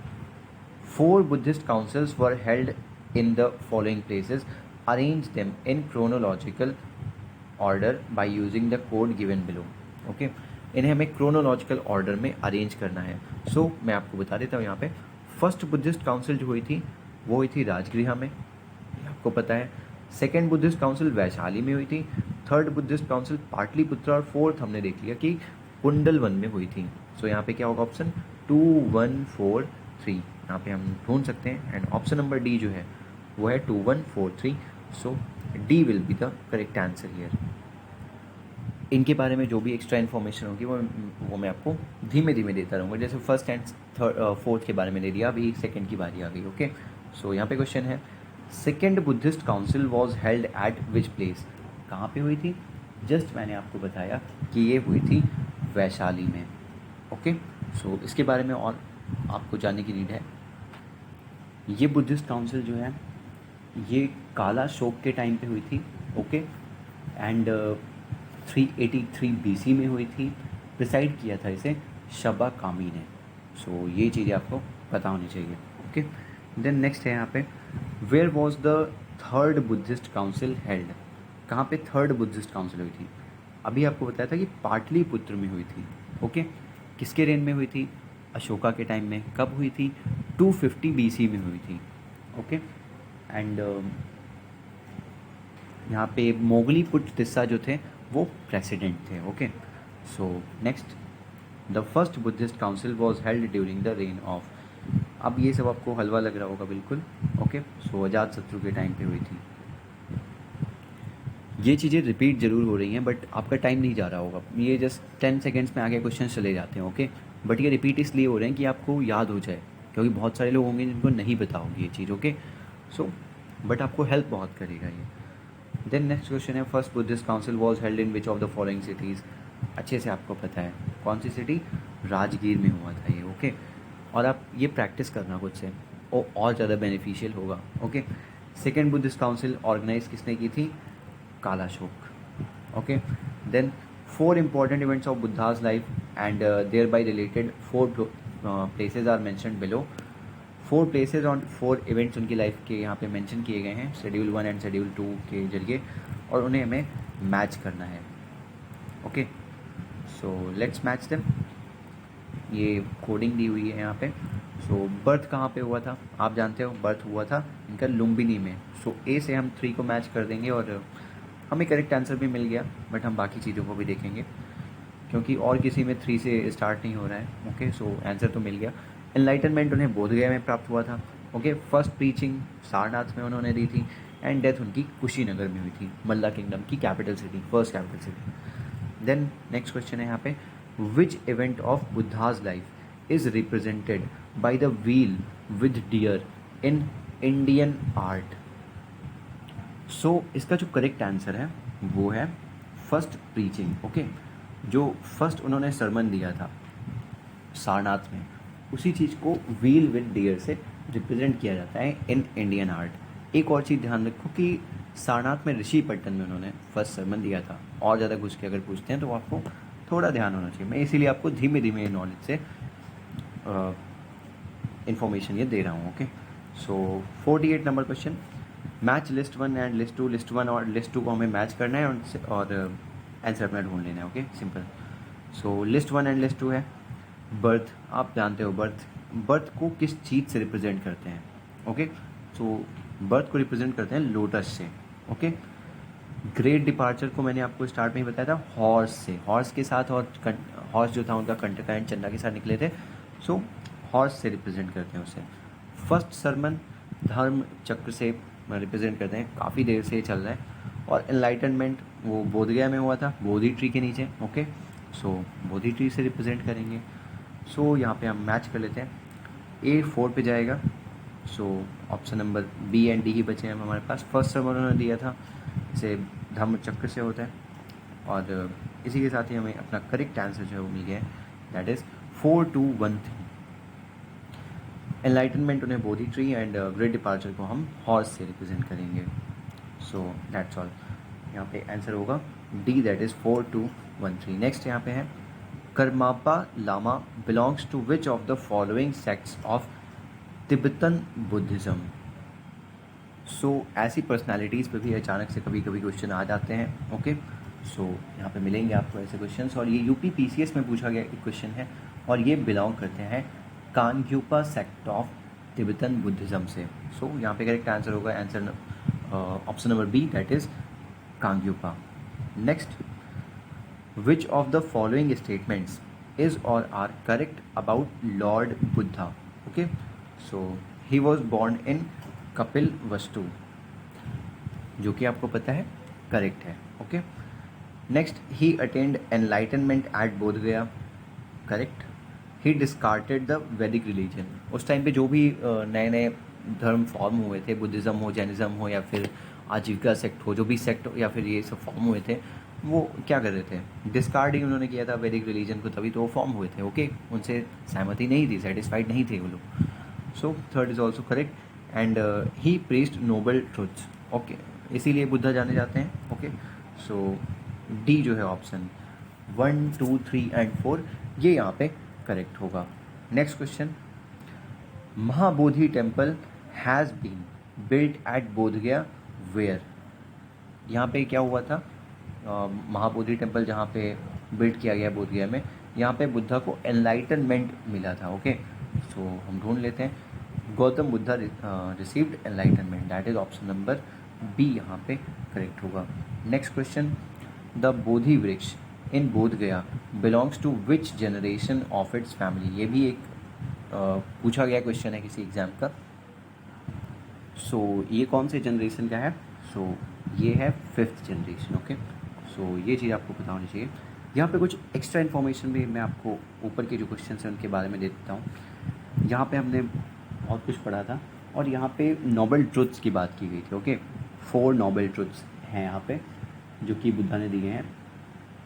4 Buddhist councils were held in the following places, arrange them in chronological order by using the code given below. Okay, इन्हें हमें chronological order में arrange करना है. सो मैं आपको बता देता हूँ यहाँ पे. फर्स्ट बुद्धिस्ट काउंसिल जो हुई थी वो हुई थी राजगृह में, ये आपको पता है. सेकेंड बुद्धिस्ट काउंसिल वैशाली में हुई थी. थर्ड बुद्धिस्ट काउंसिल पाटलिपुत्र, और फोर्थ हमने देख लिया कि कुंडलवन में हुई थी. सो यहाँ पे क्या होगा ऑप्शन 2 1 4 3 यहाँ पे हम ढूंढ सकते हैं. एंड ऑप्शन नंबर डी जो है वो है 2 1 4 3. सो D will be the correct answer here. इनके बारे में जो भी एक्स्ट्रा इन्फॉर्मेशन होगी वो मैं आपको धीमे धीमे देता रहूँगा. जैसे फर्स्ट एंड फोर्थ के बारे में दे दिया, अभी सेकंड की बारी आ गई. ओके, सो यहाँ पे क्वेश्चन है, second Buddhist council was held eight which place. कहाँ पे हुई थी? जस्ट मैंने आपको बताया कि ये हुई थी वैशाली में. ओके, सो इसके बारे में और आपको जानने की नीड है. ये बुद्धिस्ट काउंसिल जो है ये काला शोक के टाइम पे हुई थी. ओके, एंड 383 BC में हुई थी. प्रिसाइड किया था इसे शबा कामी ने. सो ये चीज़ें आपको पता होनी चाहिए. ओके, देन नेक्स्ट है यहाँ पे, where was the third Buddhist council held. कहाँ पे थर्ड बुद्धिस्ट काउंसिल हुई थी? अभी आपको बताया था कि पाटलिपुत्र में हुई थी. ओके, किसके रेन में हुई थी? अशोका के टाइम में. कब हुई थी? 250 BC में हुई थी. ओके, एंड यहाँ पे मोगलीपुत्र तिस्सा जो थे वो प्रेसिडेंट थे. Okay, so next, the first Buddhist council was held during the reign of. अब ये सब आपको हलवा लग रहा होगा बिल्कुल. ओके, सो अजात शत्रु के टाइम पे हुई थी. ये चीज़ें रिपीट जरूर हो रही हैं बट आपका टाइम नहीं जा रहा होगा. ये जस्ट 10 सेकेंड्स में आगे क्वेश्चन चले जाते हैं. ओके, बट ये रिपीट इसलिए हो रहे हैं कि आपको याद हो जाए, क्योंकि बहुत सारे लोग होंगे जिनको नहीं पता होगी ये चीज़. ओके, सो बट आपको हेल्प बहुत करेगा ये. देन नेक्स्ट क्वेश्चन है, first Buddhist council was held in which of the following cities. अच्छे से आपको पता है कौन सी सिटी? राजगीर में हुआ था ये. ओके, और आप ये प्रैक्टिस करना खुद से और ज़्यादा बेनिफिशियल होगा. Okay, second Buddhist council organise किसने की थी? Kalashoka. Okay, then 4 important events of Buddha's life and thereby related 4 places are mentioned below. 4 places और 4 events उनकी लाइफ के यहाँ पे मेंशन किए गए हैं शेड्यूल 1 एंड शेड्यूल 2 के जरिए, और उन्हें हमें मैच करना है. Okay, so let's match them. ये कोडिंग दी हुई है यहाँ पे. सो बर्थ कहाँ पे हुआ था? आप जानते हो बर्थ हुआ था इनका लुम्बिनी में. सो ए से हम 3 को मैच कर देंगे और हमें करेक्ट आंसर भी मिल गया. बट हम बाकी चीज़ों को भी देखेंगे क्योंकि और किसी में 3 से स्टार्ट नहीं हो रहा है. ओके, सो आंसर तो मिल गया. एनलाइटनमेंट उन्हें बोधगया में प्राप्त हुआ था. ओके, फर्स्ट प्रीचिंग सारनाथ में उन्होंने दी थी. एंड डेथ उनकी कुशीनगर में हुई थी, मल्ला किंगडम की capital city, first capital city. Then next question है यहाँ पे, which event of Buddha's life is represented by the wheel with deer in Indian art. So इसका जो करेक्ट आंसर है वो है फर्स्ट प्रीचिंग. ओके, जो फर्स्ट उन्होंने सरमन दिया था सारनाथ में, उसी चीज़ को व्हील विद डियर से रिप्रेजेंट किया जाता है इन इंडियन आर्ट. एक और चीज़ ध्यान रखो कि सारनाथ में ऋषिपट्टन में उन्होंने फर्स्ट सरमन दिया था. और ज़्यादा घुस के अगर पूछते हैं तो आपको थोड़ा ध्यान होना चाहिए. मैं इसीलिए आपको धीमे धीमे नॉलेज से इन्फॉर्मेशन ये दे रहा हूँ. Okay, so 48 number question, match list 1 and list 2. List 1 और लिस्ट 2 को हमें मैच करना है और आंसर अपना ढूंढ लेना है. Okay, simple. So list 1 and list 2 है बर्थ. आप जानते हो बर्थ को किस चीज़ से रिप्रेजेंट करते हैं? ओके, सो बर्थ को रिप्रेजेंट करते हैं लोटस से. ओके, ग्रेट डिपार्चर को मैंने आपको स्टार्ट में ही बताया था हॉर्स से, हॉर्स के साथ, और हॉर्स जो था उनका कंटका एंड चंदा के साथ निकले थे. सो हॉर्स से रिप्रेजेंट करते हैं उसे. फर्स्ट सरमन धर्म चक्र से रिप्रेजेंट करते हैं, काफ़ी देर से चल रहा है. और एनलाइटनमेंट वो बोधगया में हुआ था, बोधि ट्री के नीचे. ओके, सो बोधि ट्री से रिप्रेजेंट करेंगे. सो यहाँ पे हम मैच कर लेते हैं. ए 4 पे जाएगा. So option number B and D ही बचे हैं हमारे पास. फर्स्ट सरमन उन्होंने दिया था, इसे धर्म चक्र से होता है. और इसी के साथ ही हमें अपना करेक्ट आंसर जो है वो मिल गया है, दैट इज़ 4 2 1 3. एनलाइटनमेंट उन्हें बोधि ट्री एंड ग्रेट डिपार्चर को हम हॉर्स से रिप्रेजेंट करेंगे. So that's all. यहाँ पे आंसर होगा डी, दैट इज़ 4 2 1 3. नेक्स्ट यहाँ पे है, Karmapa Lama belongs to which of the following sects of Tibetan Buddhism. So ऐसी पर्सनालिटीज़ पे भी अचानक से कभी कभी क्वेश्चन आ जाते हैं। ओके, सो यहाँ पे मिलेंगे आपको ऐसे क्वेश्चंस, और ये यूपी पीसीएस में पूछा गया एक क्वेश्चन है, और ये बिलोंग करते हैं Kagyupa sect of Tibetan Buddhism से। सो यहाँ पे करेक्ट आंसर होगा answer option number B, that is Kagyupa. Next, which of the following statements is और are correct about lord Buddha? Okay, so he was born in Kapilavastu, जो कि आपको पता है करेक्ट है। Okay, next, he attained enlightenment at Bodh Gaya, correct. He discarded the Vedic religion, उस time पे जो भी नए नए धर्म फॉर्म हुए थे, बुद्धिज़्म हो, जैनिज़्म हो, या फिर आजीविका सेक्ट हो, जो भी सेक्ट या फिर ये सब फॉर्म हुए थे, वो क्या कर रहे थे, डिस्कार्डिंग उन्होंने किया था वैदिक रिलीजन को, तभी तो वो फॉर्म हुए थे। ओके, उनसे सहमति नहीं थी, सेटिस्फाइड नहीं थे वो लोग। So third is also correct. And he pressed noble truths, okay, इसीलिए बुद्धा जाने जाते हैं। ओके, सो डी जो है ऑप्शन 1, 2, 3 एंड 4 ये यहाँ पे करेक्ट होगा। Next question, Mahabodhi temple has been built at Bodh Gaya where? यहाँ पे क्या हुआ था, महाबोधि टेम्पल जहाँ पे बिल्ड किया गया बोध गया में, यहाँ पे बुद्धा को एनलाइटनमेंट मिला था। ओके, सो हम ढूंढ लेते हैं, Gautam Buddha received enlightenment, that is option number B यहाँ पे करेक्ट होगा। नेक्स्ट क्वेश्चन, द बोधि वृक्ष in Bodh Gaya belongs to which generation of its family? ये भी एक पूछा गया क्वेश्चन है किसी एग्जाम का। सो ये कौन से जनरेशन का है? सो ये है 5th जनरेशन। ओके, सो ये चीज़ आपको पता होनी चाहिए। यहाँ पे कुछ एक्स्ट्रा इन्फॉर्मेशन भी मैं आपको ऊपर के जो क्वेश्चन हैं उनके बारे में दे देता हूँ। यहाँ पे हमने बहुत कुछ पढ़ा था, और यहाँ पे नोबल ट्रुथ्स की बात की गई थी। ओके, 4 नोबल ट्रुथ्स हैं यहाँ पे जो कि बुद्धा ने दिए हैं,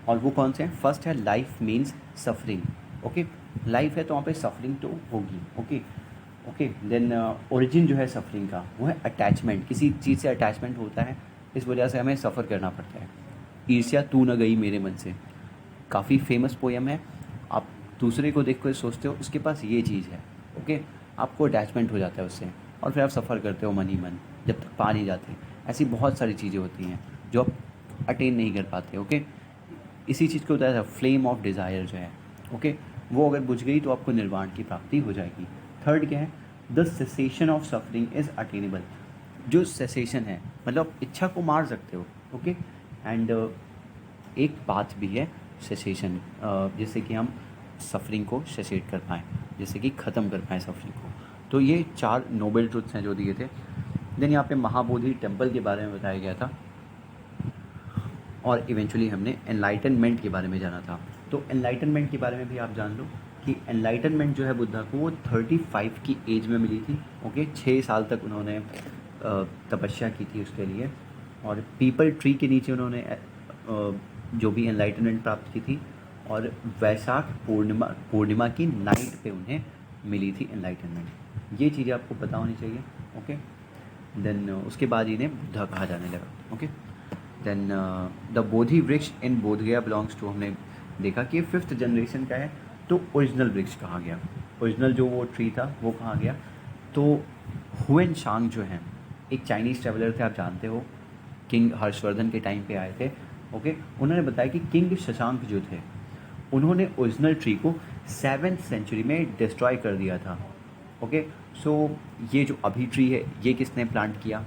और वो कौन से हैं? फर्स्ट है life means suffering. Okay, life है तो वहाँ पे सफरिंग तो होगी। ओके ओके, देन ओरिजिन जो है सफरिंग का वो है अटैचमेंट, किसी चीज़ से अटैचमेंट होता है, इस वजह से हमें सफ़र करना पड़ता है। ईर्ष्या तू न गई मेरे मन से, काफ़ी फेमस पोयम है। आप दूसरे को देख कर सोचते हो उसके पास ये चीज़ है, ओके, आपको अटैचमेंट हो जाता है उससे, और फिर आप सफ़र करते हो मन ही मन, जब तक पा नहीं जाते। ऐसी बहुत सारी चीज़ें होती हैं जो आप अटेन नहीं कर पाते। ओके, इसी चीज़ को बताया था फ्लेम ऑफ डिज़ायर जो है, ओके, वो अगर बुझ गई तो आपको निर्वाण की प्राप्ति हो जाएगी। थर्ड क्या है? The cessation of suffering is attainable, जो सेसेशन है मतलब इच्छा को मार सकते हो। ओके, एंड एक बात भी है सेसेशन, जिससे कि हम सफरिंग को सेसेट कर पाएँ, जिससे कि ख़त्म कर पाएँ सफरिंग को। तो ये 4 नोबल ट्रुथ्स हैं जो दिए थे। देन यहाँ पे महाबोधि टेम्पल के बारे में बताया गया था, और इवेंचुअली हमने एनलाइटनमेंट के बारे में जाना था। तो एनलाइटनमेंट के बारे में भी आप जान लो कि एनलाइटनमेंट जो है बुद्धा को वो 35 की एज में मिली थी। ओके, 6 साल तक उन्होंने तपस्या की थी उसके लिए, और पीपल ट्री के नीचे उन्होंने जो भी एनलाइटनमेंट प्राप्त की थी, और वैशाख पूर्णिमा की नाइट पे उन्हें मिली थी एनलाइटनमेंट। ये चीज़ें आपको पता होनी चाहिए। ओके, देन उसके बाद इन्हें बुद्धा कहा जाने लगा। ओके, देन द बोधि वृक्ष in Bodh Gaya belongs to, हमने देखा कि 5th जनरेशन का है, तो ओरिजिनल वृक्ष कहा गया, ओरिजिनल जो वो ट्री था वो कहा गया। तो हुएन शांग जो हैं एक चाइनीज़ ट्रेवलर थे, आप जानते हो, किंग हर्षवर्धन के टाइम पे आए थे। ओके, उन्होंने बताया कि किंग शशांक जो थे उन्होंने ओरिजिनल ट्री को 7th सेंचुरी में डिस्ट्रॉय कर दिया था। ओके, सो ये जो अभी ट्री है ये किसने प्लांट किया?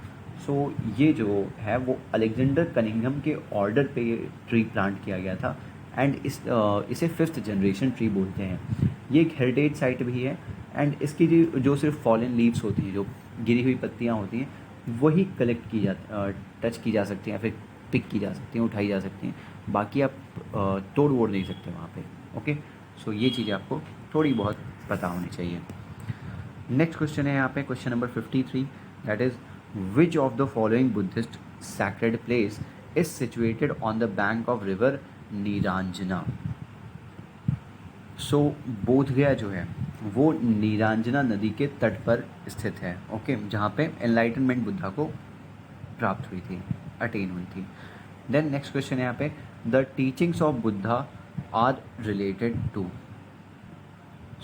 सो ये जो है वो अलेक्जेंडर कनिंघम के ऑर्डर पे ये ट्री प्लांट किया गया था, एंड इसे 5th जनरेशन ट्री बोलते हैं। ये एक हेरिटेज साइट भी है, एंड इसकी जो सिर्फ फॉलन लीव्स होती हैं, जो गिरी हुई पत्तियाँ होती हैं, वही कलेक्ट की टच की जा सकती हैं, फिर पिक की जा सकती हैं, उठाई जा सकती हैं, बाकी आप तोड़ वोड़ नहीं सकते वहाँ पे। ओके, सो ये चीज़ें आपको थोड़ी बहुत पता होनी चाहिए। नेक्स्ट क्वेश्चन है यहाँ पे question number 53, that is which of the following Buddhist sacred place is situated on the bank of river Niranjana? So Bodh Gaya जो है वो नीरांजना नदी के तट पर स्थित है। ओके, जहाँ पे एनलाइटनमेंट बुद्धा को प्राप्त हुई थी, अटेन हुई थी। देन नेक्स्ट क्वेश्चन है यहाँ पे, the teachings of Buddha are related to.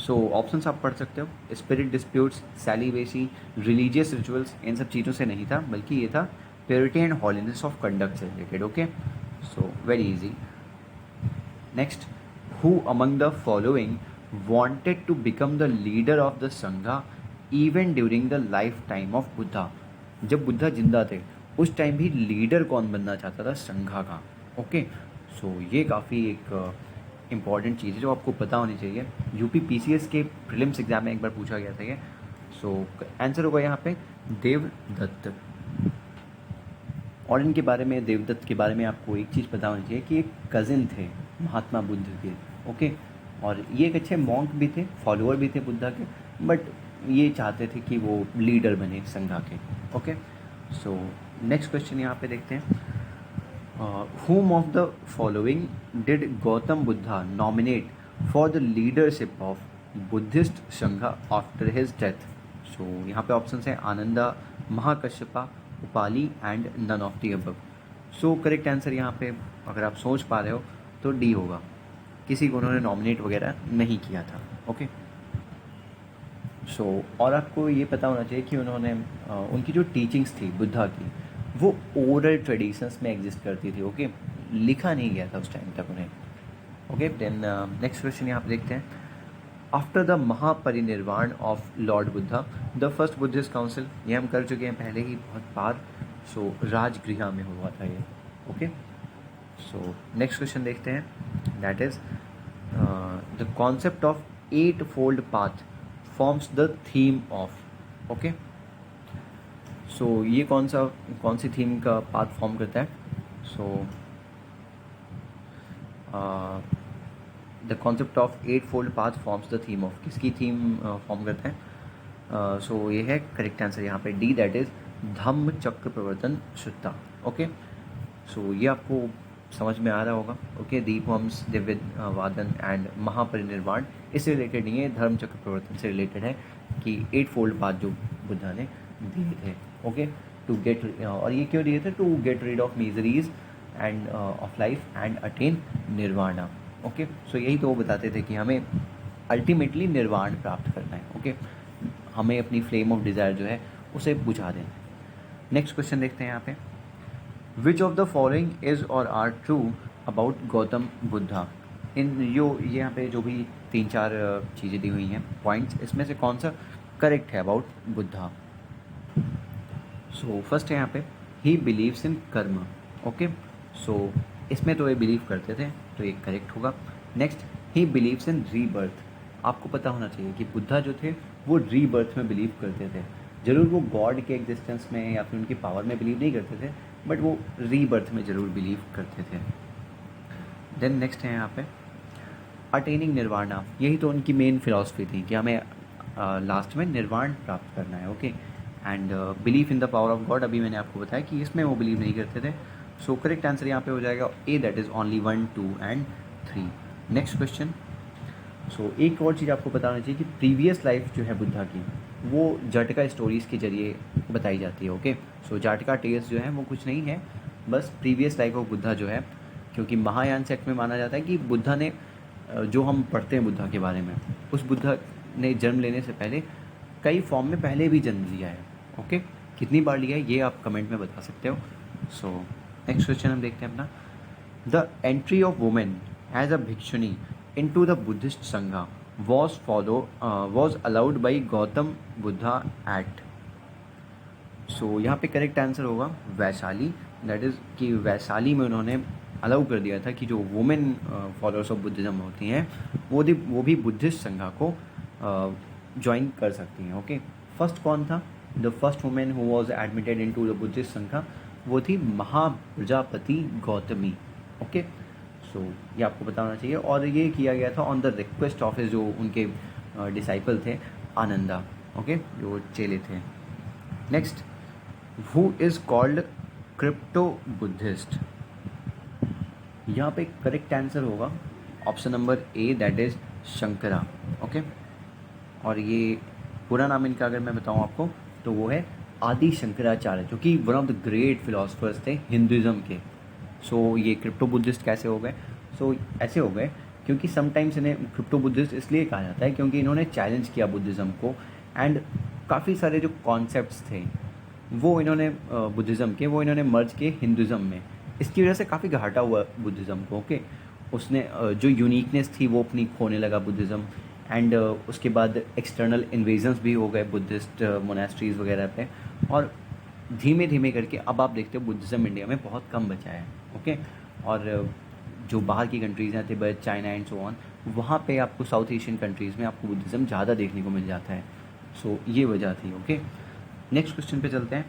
So options आप पढ़ सकते हो, spirit disputes, celibacy, religious rituals, इन सब चीज़ों से नहीं था, बल्कि ये था purity and holiness of conduct से related. Okay, so very easy. Next, who among the following wanted to become the leader of the संघा even during the life time of Buddha. जब बुद्धा जिंदा थे उस टाइम भी लीडर कौन बनना चाहता था संघा का। ओके, सो ये काफ़ी एक इम्पॉर्टेंट चीज़ है जो आपको पता होनी चाहिए। यूपी पीसीएस के प्रीलिम्स एग्जाम में एक बार पूछा गया था ये। सो आंसर होगा यहाँ पे देवदत्त। और इनके बारे में, देवदत्त के बारे में आपको एक चीज़ पता होनी चाहिए कि एक कज़िन थे महात्मा बुद्ध के। ओके, और ये एक अच्छे मॉन्क भी थे, फॉलोअर भी थे बुद्धा के, बट ये चाहते थे कि वो लीडर बने संघा के। ओके, सो नेक्स्ट क्वेश्चन यहाँ पे देखते हैं। whom of the following did Gautam Buddha nominate for the leadership of Buddhist संघा after his death? सो यहाँ पे ऑप्शन है Ananda, Mahakashyapa, Upali and none of the above. So correct answer यहाँ पे अगर आप सोच पा रहे हो तो डी होगा, किसी को उन्होंने नॉमिनेट वगैरह नहीं किया था। ओके, सो और आपको ये पता होना चाहिए कि उन्होंने उनकी जो टीचिंग्स थी बुद्धा की वो ओरल ट्रेडिशंस में एग्जिस्ट करती थी। ओके, लिखा नहीं गया था उस टाइम तक उन्हें। ओके, देन नेक्स्ट क्वेश्चन यहाँ पे देखते हैं। After the Mahaparinirvan of Lord Buddha the first Buddhist council, ये हम कर चुके हैं पहले ही बहुत बार। सो राजगृह में हुआ था ये। ओके, सो नेक्स्ट क्वेश्चन देखते हैं, that is the concept of eightfold path forms the theme of. Okay, so ये कौन सी थीम का पाथ फॉर्म करता है? So the concept of eightfold path forms the theme of, किसकी theme form करता है? सो ये है करेक्ट आंसर यहाँ पे डी, दैट इज धम्म चक्र प्रवर्तन शुत्ता। ओके, सो ये आपको समझ में आ रहा होगा। ओके, दीपवंश, दिव्य वादन एंड महापरिनिर्वाण इससे रिलेटेड नहीं है, धर्म चक्र प्रवर्तन से रिलेटेड है कि एट फोल्ड पाथ जो बुद्धा ने दिए थे। ओके, टू गेट, और ये क्यों दिए थे? To get rid of miseries and of life and attain nirvana. Okay, so यही तो वो बताते थे कि हमें अल्टीमेटली निर्वाण प्राप्त करना है। ओके, हमें अपनी फ्लेम ऑफ डिज़ायर जो है उसे बुझा देना है। नेक्स्ट क्वेश्चन देखते हैं यहाँ पे। Which of the following is और are true about Gautam Buddha? इन ये यहाँ पे जो भी 3-4 चीज़ें दी हुई हैं पॉइंट्स, इसमें से कौन सा करेक्ट है अबाउट बुद्धा? सो फर्स्ट है यहाँ पे ही बिलीव्स इन कर्म। ओके, सो इसमें तो ये बिलीव करते थे तो ये करेक्ट होगा। Next, he believes in rebirth. आपको पता होना चाहिए कि बुद्धा जो थे वो रीबर्थ में बिलीव करते थे। ज़रूर वो गॉड के एग्जिस्टेंस में या फिर उनकी पावर में बिलीव नहीं करते थे, बट वो रीबर्थ में ज़रूर बिलीव करते थे। देन नेक्स्ट है यहाँ पे अटेनिंग निर्वाणा। यही तो उनकी मेन फिलॉसफी थी कि हमें लास्ट में निर्वाण प्राप्त करना है। Okay, and believe in the power of God, अभी मैंने आपको बताया कि इसमें वो बिलीव नहीं करते थे। सो करेक्ट आंसर यहाँ पे हो जाएगा A, that is only 1, 2 and 3। Next question. So एक और चीज़ आपको बताना चाहिए कि प्रीवियस लाइफ जो है बुद्धा की वो जाटका स्टोरीज़ के जरिए बताई जाती है। ओके, सो जाटका टेल्स जो है वो कुछ नहीं है, बस प्रीवियस लाइफ ऑफ बुद्धा जो है, क्योंकि महायान सेक्ट में माना जाता है कि बुद्धा ने जो हम पढ़ते हैं बुद्धा के बारे में, उस बुद्धा ने जन्म लेने से पहले कई फॉर्म में पहले भी जन्म लिया है। ओके, कितनी बार लिया है ये आप कमेंट में बता सकते हो। सो नेक्स्ट क्वेश्चन हम देखते हैं अपना। The entry of women as a bhikshuni into the Buddhist Sangha was allowed by Gautam Buddha at। So यहाँ पे करेक्ट आंसर होगा वैशाली, दैट इज़ कि वैशाली में उन्होंने अलाउ कर दिया था कि जो वुमेन फॉलोअर्स ऑफ बुद्धिज़्म होती हैं वो भी बुद्धिस्ट संघा को ज्वाइन कर सकती हैं। ओके, फर्स्ट कौन था? The first women who was admitted into the Buddhist संघा वो थी महाप्रजापति गौतमी। ओके, सो ये आपको पता होना चाहिए, और ये किया गया था ऑन द रिक्वेस्ट ऑफ जो उनके डिसाइपल थे आनंदा। ओके, जो चेले थे। Next, who is called crypto Buddhist? यहाँ पे करेक्ट आंसर होगा option number A, that is Shankara. Okay, और ये पूरा नाम इनका अगर मैं बताऊँ आपको तो वो है आदि शंकराचार्य, जो कि one of the great philosophers थे हिंदुज़म के। सो ये क्रिप्टो बुद्धिस्ट कैसे हो गए? सो ऐसे हो गए क्योंकि समटाइम्स इन्हें क्रिप्टो बुद्धिस्ट इसलिए कहा जाता है क्योंकि इन्होंने चैलेंज किया बुद्धिज़्म को, एंड काफ़ी सारे जो कॉन्सेप्ट्स थे वो इन्होंने बुद्धिज़्म के वो इन्होंने मर्ज किए हिंदुज़्म में। इसकी वजह से काफ़ी घाटा हुआ बुद्धिज़्म को। ओके, उसने जो यूनिकनेस थी वो अपनी खोने लगा बुद्धिज़्म, एंड उसके बाद एक्सटर्नल इन्वेजन्स भी हो गए बुद्धिस्ट मोनेस्ट्रीज़ वगैरह पे, और धीमे धीमे करके अब आप देखते हो बुद्धिज़्म इंडिया में बहुत कम बचा है। ओके, और जो बाहर की कंट्रीज़ हैं, Tibet, China and so on, वहाँ पे आपको साउथ एशियन कंट्रीज़ में आपको बुद्धिज़्म ज़्यादा देखने को मिल जाता है। सो ये वजह थी। ओके, नेक्स्ट क्वेश्चन पे चलते हैं।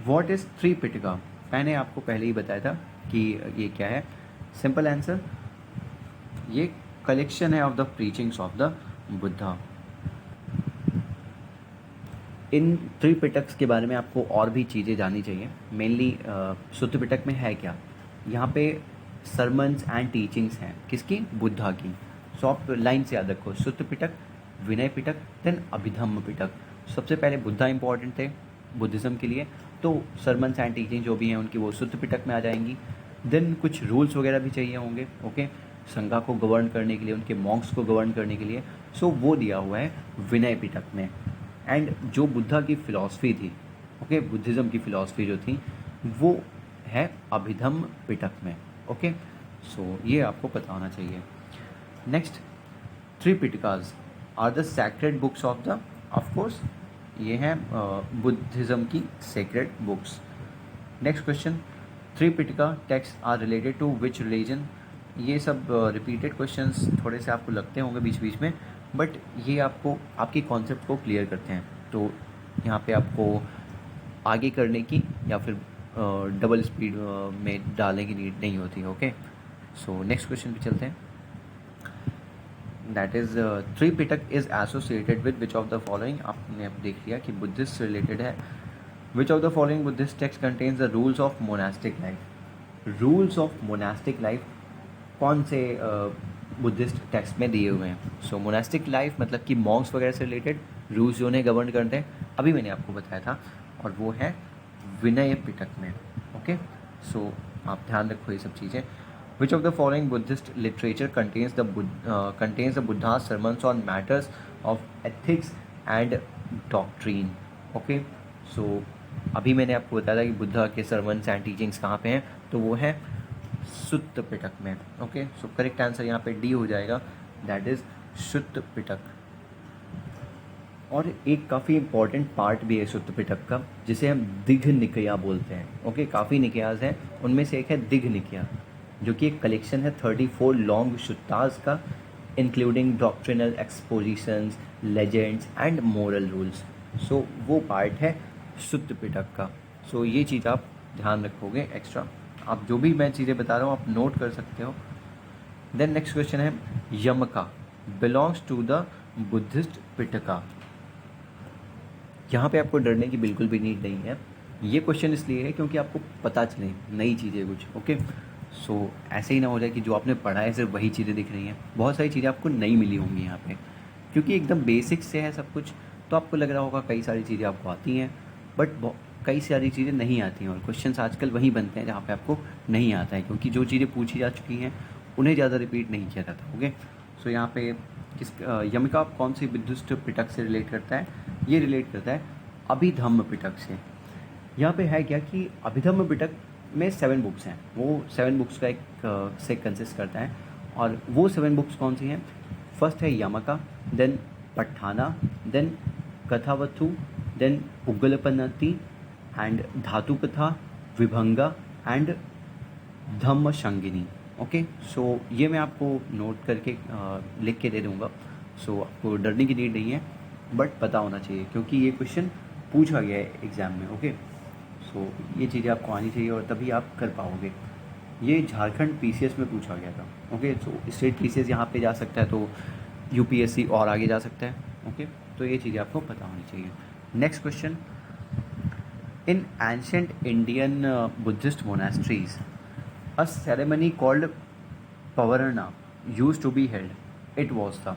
What is Tripitaka? मैंने आपको पहले ही बताया था कि ये क्या है। सिंपल आंसर, ये कलेक्शन है of the preachings of the Buddha. इन त्रिपिटक्स के बारे में आपको और भी चीज़ें जाननी चाहिए। मेनली सुत्त पिटक में है क्या, यहाँ पे सरमन्स एंड टीचिंग्स हैं किसकी, बुद्धा की। सो आप लाइन से याद रखो, सुत्त पिटक, विनय पिटक, देन अभिधम्म पिटक। सबसे पहले बुद्धा इंपॉर्टेंट थे बुद्धिज़्म के लिए, तो सरमन्स एंड टीचिंग जो भी हैं उनकी वो सुत्त पिटक में आ जाएंगी। देन कुछ रूल्स वगैरह भी चाहिए होंगे। ओके, संघा को गवर्न करने के लिए, उनके मॉन्क्स को गवर्न करने के लिए, सो वो दिया हुआ है विनय पिटक में। एंड जो बुद्धा की फ़िलॉसफी थी, ओके, बुद्धिज़्म की फ़िलॉसफी जो थी वो है अभिधम्म पिटक में। ओके, सो ये आपको पता होना चाहिए। Next, Tripitakas are the sacred books of the, of course ये हैं बुद्धिज़्म की sacred books. Next question, Tripitaka text are related to which religion? ये सब रिपीटेड क्वेश्चंस थोड़े से आपको लगते होंगे बीच बीच में, बट ये आपको आपकी कॉन्सेप्ट को क्लियर करते हैं। तो यहाँ पे आपको आगे करने की या फिर डबल स्पीड में डालने की नीड नहीं होती। ओके, सो नेक्स्ट क्वेश्चन पे चलते हैं। That is Tripitaka is associated with which of the following? आपने अब देख लिया कि बुद्धिस्ट से रिलेटेड है। Which of the following Buddhist text contains the rules of monastic life? Rules of monastic life कौन से बुद्धिस्ट टेक्स्ट में दिए हुए हैं? सो मोनास्टिक लाइफ मतलब कि मॉन्क्स वगैरह से रिलेटेड रूल्स जो उन्हें गवर्न करते हैं, अभी मैंने आपको बताया था, और वो है विनय पिटक में। ओके, सो आप ध्यान रखो ये सब चीज़ें। Which of the following Buddhist literature contains the Buddha sermons on matters of ethics and doctrine? Okay, so अभी मैंने आपको बताया था कि बुद्धा के sermons एंड टीचिंग्स कहाँ पे हैं, तो वो है सुत्त पिटक में। ओके, सो करेक्ट आंसर यहाँ पे डी हो जाएगा, दैट इज सुत्त पिटक। और एक काफ़ी इंपॉर्टेंट पार्ट भी है सुत्त पिटक का, जिसे हम दिघ निकया बोलते हैं। ओके, काफ़ी निकयाज हैं, उनमें से एक है दिघ निकया, जो कि एक कलेक्शन है 34 लॉन्ग सुत्ताज का, including doctrinal expositions, legends and moral rules. So वो पार्ट है सुत्त पिटक का। सो ये चीज़ आप ध्यान रखोगे एक्स्ट्रा। आप जो भी मैं चीज़ें बता रहा हूँ आप नोट कर सकते हो। देन नेक्स्ट क्वेश्चन है, Yamaka belongs to the Buddhist Pitaka? यहाँ पे आपको डरने की बिल्कुल भी नीड नहीं है। ये क्वेश्चन इसलिए है क्योंकि आपको पता चले नई चीज़ें कुछ। ओके, सो ऐसे ही ना हो जाए कि जो आपने पढ़ा है सिर्फ वही चीज़ें दिख रही हैं। बहुत सारी चीज़ें आपको नई मिली होंगी यहाँ पे, क्योंकि एकदम बेसिक्स से है सब कुछ। तो आपको लग रहा होगा कई सारी चीज़ें आपको आती हैं, बट कई सारी चीज़ें नहीं आती हैं, और क्वेश्चंस आजकल वहीं बनते हैं जहाँ पे आपको नहीं आता है, क्योंकि जो चीज़ें पूछी जा चुकी हैं उन्हें ज़्यादा रिपीट नहीं किया जाता। ओके, सो यहाँ पे किस यमिका कौन सी बुद्धिस्ट पिटक से रिलेट करता है? ये रिलेट करता है अभिधम्म पिटक से। यहाँ पे है क्या कि अभिधम्म पिटक में 7 बुक्स हैं, वो 7 बुक्स का एक से कंसिस्ट करता है, और वो 7 बुक्स कौन सी हैं? फर्स्ट है यमका, then पट्ठाना, then Kathavatthu, then उग्गलपन्नति and धातु कथा, विभंगा and Dhamma Sangini. Okay, so ये मैं आपको नोट करके लिख के दे दूँगा। सो आपको डरने की नीड नहीं है, बट पता होना चाहिए क्योंकि ये क्वेश्चन पूछा गया है एग्ज़ाम में। ओके, सो ये चीज़ें आपको आनी चाहिए और तभी आप कर पाओगे। ये झारखंड पीसीएस में पूछा गया था। ओके, सो स्टेट पीसीएस यहाँ पे जा सकता है, तो यूपीएससी और आगे जा सकता है। ओके, तो ये चीज़ें आपको पता होनी चाहिए। Next question, in ancient Indian Buddhist monasteries a ceremony called Pavarana use to be held, it was the.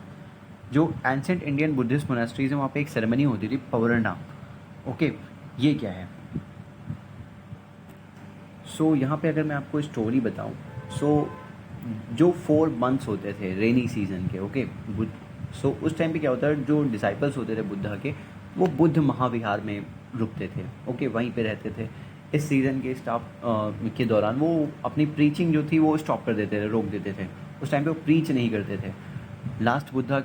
जो एंशिएंट इंडियन बुद्धिस्ट मोनास्ट्रीज है वहाँ पे एक सेरेमनी होती थी पवरना। ओके, ये क्या है? सो यहाँ पे अगर मैं आपको स्टोरी बताऊँ, सो जो 4 मंथ्स होते थे रेनी सीजन के, ओके। सो उस टाइम पे क्या होता है, जो डिसाइपल्स होते थे बुद्धा के, वो बुद्ध महाविहार में रुकते थे, ओके, वहीं पे रहते थे। इस सीज़न के के दौरान वो अपनी प्रीचिंग जो थी वो स्टॉप कर देते थे, रोक देते थे। उस टाइम पे वो प्रीच नहीं करते थे। लास्ट बुद्धा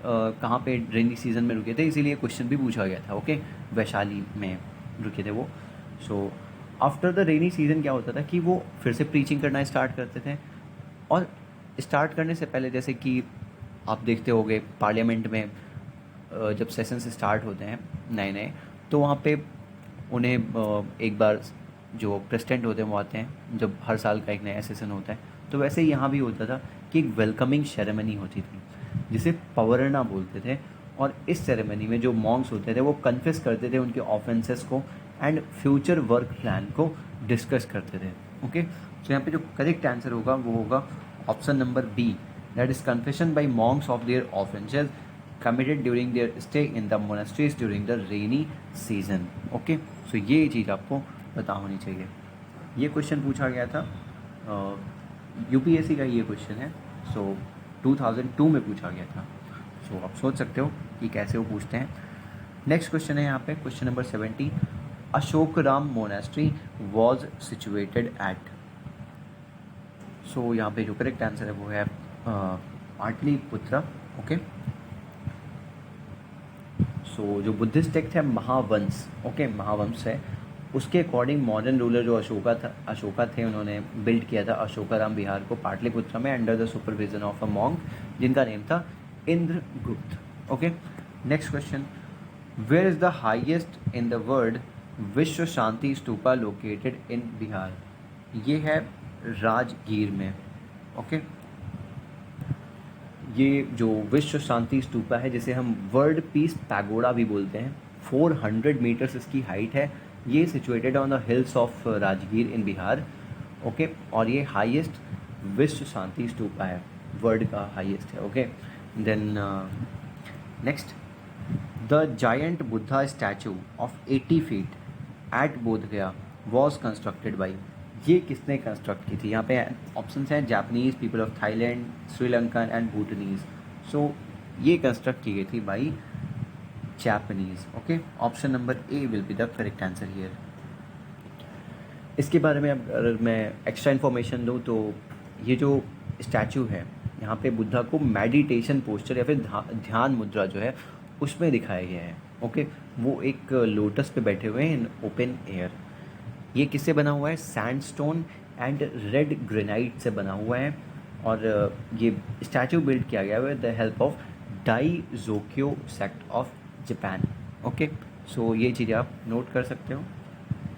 कहाँ पे रेनी सीजन में रुके थे, इसीलिए क्वेश्चन भी पूछा गया था, ओके। वैशाली में रुके थे वो। So after the rainy season क्या होता था कि वो फिर से प्रीचिंग करना स्टार्ट करते थे। और स्टार्ट करने से पहले, जैसे कि आप देखते होंगे पार्लियामेंट में जब सेशंस स्टार्ट होते हैं नए नए, तो वहाँ पे उन्हें एक बार जो प्रेसिडेंट होते हैं वो आते हैं, जब हर साल का एक नया सेशन होता है। तो वैसे ही यहाँ भी होता था कि एक वेलकमिंग सेरेमनी होती थी जिसे पवरना बोलते थे। और इस सेरेमनी में जो मॉन्क्स होते थे वो कन्फेस करते थे उनके ऑफेंसेस को एंड फ्यूचर वर्क प्लान को डिस्कस करते थे, ओके। तो यहाँ पे जो करेक्ट आंसर होगा वो होगा option number B, that is confession by monks of their offences committed during their stay in the monasteries during the rainy season, okay. So ये चीज़ आपको पता होनी चाहिए। ये क्वेश्चन पूछा गया था यूपीएससी का, ये क्वेश्चन है। सो 2002 में पूछा गया था। सो आप सोच सकते हो कि कैसे वो पूछते हैं। नेक्स्ट क्वेश्चन है यहाँ पे question number 70, Ashokaram monastery was situated at. So यहाँ पे जो करेक्ट आंसर है वो है पाटलिपुत्र, ओके। सो जो बुद्धिस्ट टेक्स्ट है महावंश, ओके, महावंश है, उसके अकॉर्डिंग मॉडर्न रूलर जो अशोका थे, उन्होंने बिल्ड किया था अशोकाराम विहार को पाटलिपुत्र में under the supervision of a monk जिनका नेम था Indragupta, okay. Next question, where is the highest in the world Vishwa Shanti stupa located in Bihar. ये है राजगीर में, ओके। ये जो विश्व शांति स्तूपा है, जिसे हम वर्ल्ड पीस पैगोडा भी बोलते हैं, 400 मीटर्स इसकी हाइट है। ये situated on the hills of Rajgir in Bihar, okay. और ये हाईएस्ट विश्व शांति स्तूपा है, वर्ल्ड का हाईएस्ट है, okay. Then next, the giant Buddha statue of 80 feet eight Bodhgaya was constructed by. ये किसने कंस्ट्रक्ट की थी? यहाँ पे ऑप्शंस हैं Japanese, people of Thailand, Sri Lankan and भूटानीज। सो ये कंस्ट्रक्ट की गई थी by Japanese, okay. Option number A will be the correct answer here. इसके बारे में अगर मैं एक्स्ट्रा इन्फॉर्मेशन दूँ तो ये जो स्टैचू है यहाँ पे बुद्धा को मेडिटेशन पोस्चर या फिर ध्यान मुद्रा जो है उसमें दिखाया गया है, ओके। वो एक लोटस पे बैठे हुए हैं इन ओपन एयर। ये किससे बना हुआ है? सैंडस्टोन एंड रेड ग्रेनाइट से बना हुआ है। और ये स्टैचू बिल्ड किया गया है with the help of Daijokyo sect of Japan, okay. So ये चीज़ आप नोट कर सकते हो,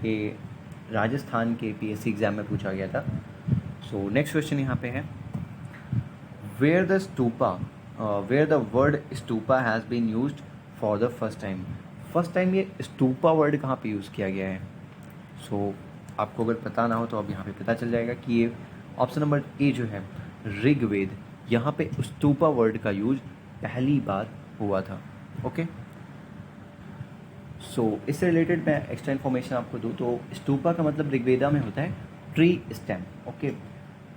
ये राजस्थान के पीएससी एग्ज़ाम में पूछा गया था। सो नेक्स्ट क्वेश्चन यहाँ पे है, where the word stupa has been used for the first time. First time ये स्तूपा वर्ड कहाँ पे यूज़ किया गया है? सो आपको अगर पता ना हो तो अब यहाँ पे पता चल जाएगा कि ये ऑप्शन नंबर ए जो है ऋग्वेद, यहाँ पे स्तूपा वर्ड का यूज पहली बार हुआ था, ओके। सो इससे रिलेटेड मैं एक्स्ट्रा इन्फॉर्मेशन आपको दूँ तो स्तूपा का मतलब ऋग्वेदा में होता है ट्री स्टेम, ओके।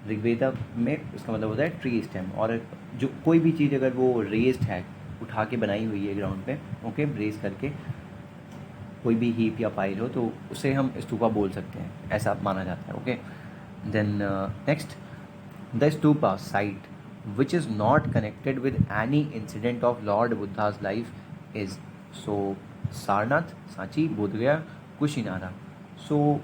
ऋग्वेदा में इसका मतलब होता है ट्री स्टेम। और जो कोई भी चीज़ अगर वो रेस्ड है, उठा के बनाई हुई है ग्राउंड पे, ओके, रेस करके, कोई भी हीप या पाइल हो तो उसे हम स्तूपा बोल सकते हैं, ऐसा माना जाता है, okay. Then next, the stupa site which is not connected with any incident of lord Buddha's life is. So Sarnath, Sanchi, Bodhgaya, Kushinara. So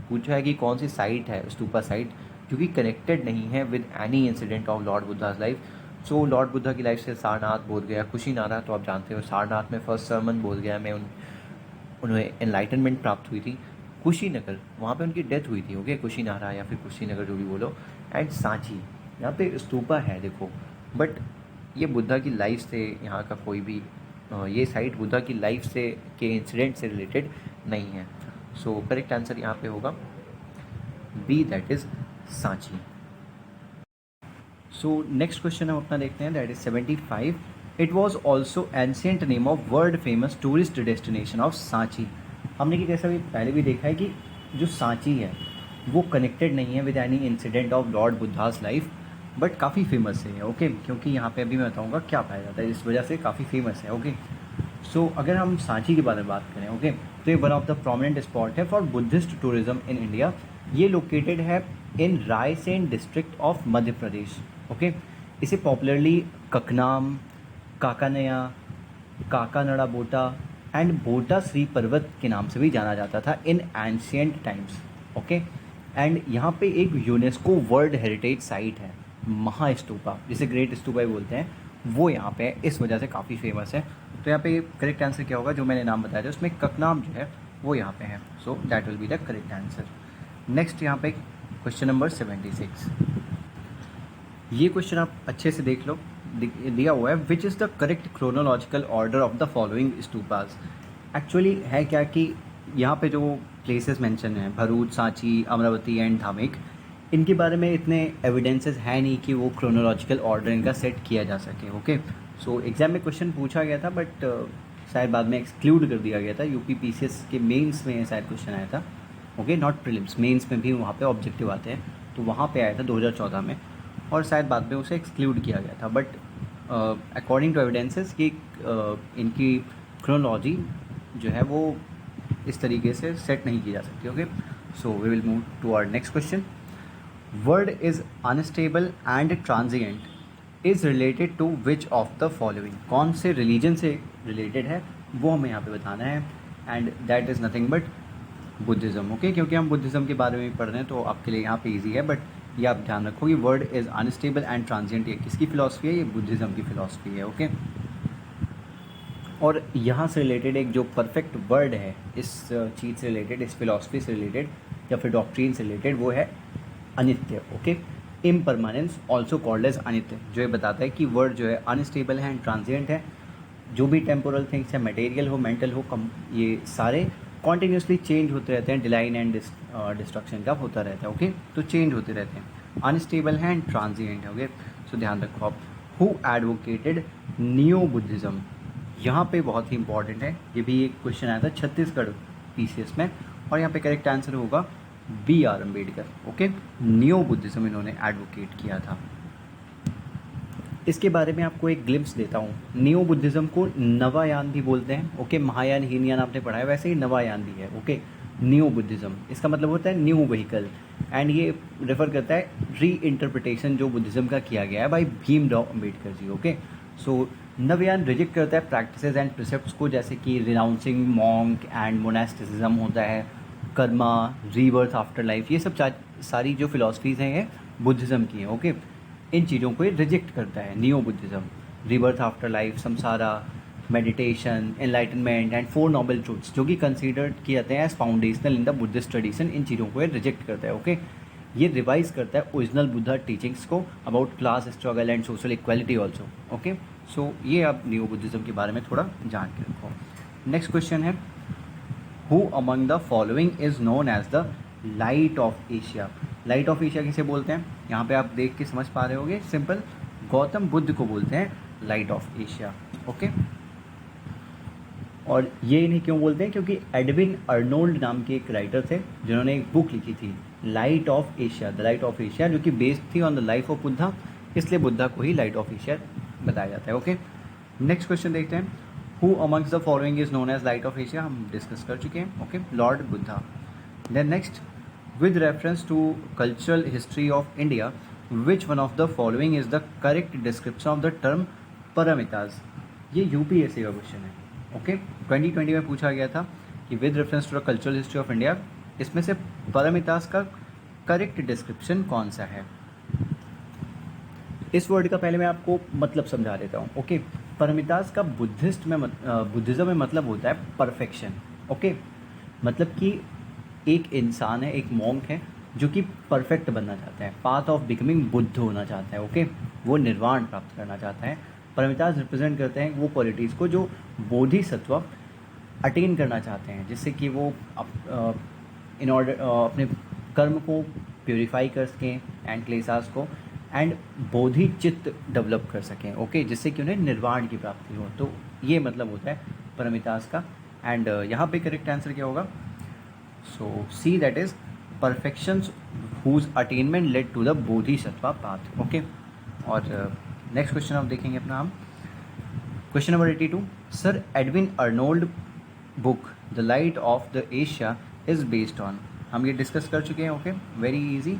पूछा है कि कौन सी साइट है स्तूपा साइट जो कि कनेक्टेड नहीं है with any incident of lord Buddha's life. So Lord Buddha की लाइफ से सारनाथ, बोधगया, कुशीनारा। तो आप जानते हो सारनाथ में फर्स्ट सर्मन, बोधगया में उन्हें एनलाइटनमेंट प्राप्त हुई थी। कुशीनगर, वहाँ पे उनकी डेथ हुई थी, ओके, कुशीनारा या फिर कुशीनगर जो भी बोलो। एंड सांची, यहाँ पे स्तूपा है देखो, बट ये बुद्धा की लाइफ से यहाँ का कोई भी ये साइट बुद्धा की लाइफ से के इंसिडेंट से रिलेटेड नहीं है। सो करेक्ट आंसर यहाँ पे होगा B, that is Sanchi. So next question हम अपना देखते हैं, that is 75। It was also ancient name of world famous tourist destination of Sanchi. हमने कि जैसा भी पहले भी देखा है कि जो सांची है वो कनेक्टेड नहीं है with any incident of Lord Buddhas life, but काफ़ी फेमस है ओके, क्योंकि यहाँ पे अभी मैं बताऊँगा क्या पाया जाता है, इस वजह से काफ़ी फेमस है ओके। सो अगर हम सांची के बारे में बात करें ओके, तो ये one of the prominent spot है for Buddhist tourism in India. ये लोकेटेड है in Raisen district of Madhya Pradesh okay. इसे पॉपुलरली ककनाम, काकानया, काकानड़ा बोटा एंड बोटा श्री पर्वत के नाम से भी जाना जाता था in ancient times okay. And यहाँ पे एक यूनेस्को वर्ल्ड हेरिटेज साइट है, महास्तूपा, जिसे ग्रेट स्तूपा भी बोलते हैं, वो यहाँ पे है, इस वजह से काफ़ी फेमस है। तो यहाँ पे करेक्ट आंसर क्या होगा, जो मैंने नाम बताया था उसमें ककनाम जो है वो यहाँ पे है, सो that will be the correct answer. Next यहाँ पे क्वेश्चन नंबर 76, ये क्वेश्चन आप अच्छे से देख लो, दिया हुआ है which is the correct chronological order of the following stupas. Actually है क्या कि यहाँ पे जो प्लेसेस मेंशन हैं, भरूच, सांची, अमरावती एंड धामेक, इनके बारे में इतने एविडेंसेस है नहीं कि वो क्रोनोलॉजिकल ऑर्डर इनका सेट किया जा सके ओके। सो एग्जाम में क्वेश्चन पूछा गया था बट शायद बाद में एक्सक्लूड कर दिया गया था, यूपी पीसीएस के मेंस में शायद क्वेश्चन आया था ओके, नॉट प्रीलिम्स, मेंस में भी वहाँ पे ऑब्जेक्टिव आते हैं, तो वहाँ पे आया था 2014 में, और शायद बाद में उसे एक्सक्लूड किया गया था। बट अकॉर्डिंग टू एविडेंसेस कि इनकी क्रोनोलॉजी जो है वो इस तरीके से सेट नहीं की जा सकती okay. So we will move to our next question. Word is unstable and transient is related to which of the following. कौन से रिलीजन से रिलेटेड है वो हमें यहाँ पे बताना है, and that is nothing but Buddhism okay, क्योंकि हम बुद्धिज़्म के बारे में पढ़ रहे हैं तो आपके लिए यहाँ पे ईजी है। बट ये आप ध्यान रखो कि word is unstable and transient, ये किसकी फिलॉसफी है, ये बुद्धिज़्म की फिलॉसफी है ओके। और यहाँ से रिलेटेड एक जो परफेक्ट वर्ड है इस चीज़ से रिलेटेड, इस फिलॉसफी से रिलेटेड या फिर डॉक्ट्रीन से रिलेटेड, वो है अनित्य okay. Impermanence also called as अनित्य, जो ये बताता है कि वर्ड जो है अनस्टेबल है एंड ट्रांजिएंट है। जो भी टेम्पोरल थिंग्स है, मटेरियल हो, मेंटल हो, ये सारे कॉन्टीन्यूसली चेंज होते रहते हैं, डिलाइन एंड डिस्ट्रक्शन का होता रहता है ओके, तो चेंज होते रहते हैं, अनस्टेबल है एंड ट्रांजिएंट है ओके। सो ध्यान रखो आप। हु एडवोकेटेड नियो बुद्धिज़्म, यहाँ पे बहुत ही इंपॉर्टेंट है, ये भी एक क्वेश्चन आया था छत्तीसगढ़ पीसीएस में, और यहाँ पे करेक्ट आंसर होगा BR Ambedkar okay. Neo Buddhism इन्होंने एडवोकेट किया था। इसके बारे में आपको एक ग्लिम्स देता हूँ। नियो बुद्धिज़्म को नवायान भी बोलते हैं ओके, महायान हीनयान आपने पढ़ा है, वैसे ही नवायान भी है ओके। न्यू बुद्धिज़्म इसका मतलब होता है न्यू व्हीकल, एंड ये रेफर करता है री इंटरप्रिटेशन जो बुद्धिज़्म का किया गया है by Bhimrao Ambedkar ji okay. So Navayana reject करता है प्रैक्टिसेस एंड प्रिसेप्ट्स को, जैसे कि रिनाउंसिंग मॉन्क एंड मोनास्टिसिज्म होता है, कर्मा, रीबर्थ आफ्टर लाइफ, ये सब सारी जो फिलॉसफीज़ हैं ये बुद्धिज़्म की हैं ओके। इन चीज़ों को ये रिजेक्ट करता है neo Buddhism, rebirth after life, samsara, meditation, enlightenment and 4 noble truths जो कि कंसीडर्ड किए जाते हैं as foundational in the Buddhist tradition, इन चीज़ों को ये रिजेक्ट करता है ओके। ये रिवाइज करता है ओरिजिनल बुद्धा टीचिंग्स को about class struggle and social equality also okay. So ये आप नियो बुद्धिज़्म के बारे में थोड़ा जान के रखो। नेक्स्ट क्वेश्चन है, who among the following is known as the light of Asia. Light of Asia किसे बोलते हैं, यहाँ पे आप देख के समझ पा रहे होगे, सिंपल, गौतम बुद्ध को बोलते हैं लाइट ऑफ एशिया ओके। और ये इन्हें क्यों बोलते हैं, क्योंकि एडविन अर्नोल्ड नाम के एक राइटर थे जिन्होंने एक बुक लिखी थी light of Asia, the light of Asia, जो कि बेस्ड थी on the life of Buddha, इसलिए बुद्धा को ही लाइट ऑफ एशिया बताया जाता है ओके। नेक्स्ट क्वेश्चन देखते हैं, who amongst the following is known as light of Asia, हम डिस्कस कर चुके हैं okay, lord Buddha. Then next, with reference to cultural history of India which one of the following is the correct description of the term paramitas. ये UPSC का question है okay, 2020 में पूछा गया था कि with reference to the cultural history of India, इसमें से परमितास का करेक्ट डिस्क्रिप्शन कौन सा है। इस वर्ड का पहले मैं आपको मतलब समझा देता हूँ ओके। परमितास का बुद्धिज़्म में मतलब होता है परफेक्शन ओके, मतलब कि एक इंसान है, एक मॉन्क है जो कि परफेक्ट बनना चाहता है, पाथ ऑफ बिकमिंग बुद्ध होना चाहता है ओके, वो निर्वाण प्राप्त करना चाहता है। परमितास रिप्रेजेंट करते हैं वो क्वालिटीज़ को जो बोधिसत्व अटेन करना चाहते हैं, जिससे कि वो इन ऑर्डर अपने कर्म को प्योरीफाई कर सकें एंड क्लेशास को, एंड बोधि चित्त डेवलप कर सकें ओके, जिससे कि उन्हें निर्वाण की प्राप्ति हो। तो ये मतलब होता है परमितास का, एंड यहाँ पे करेक्ट आंसर क्या होगा, so C that is perfections whose attainment led to the Bodhisattva path okay. और नेक्स्ट क्वेश्चन आप देखेंगे अपना हम question number 82। Sir Edwin Arnold book the light of the Asia is based on, हम ये डिस्कस कर चुके हैं। Okay, very easy,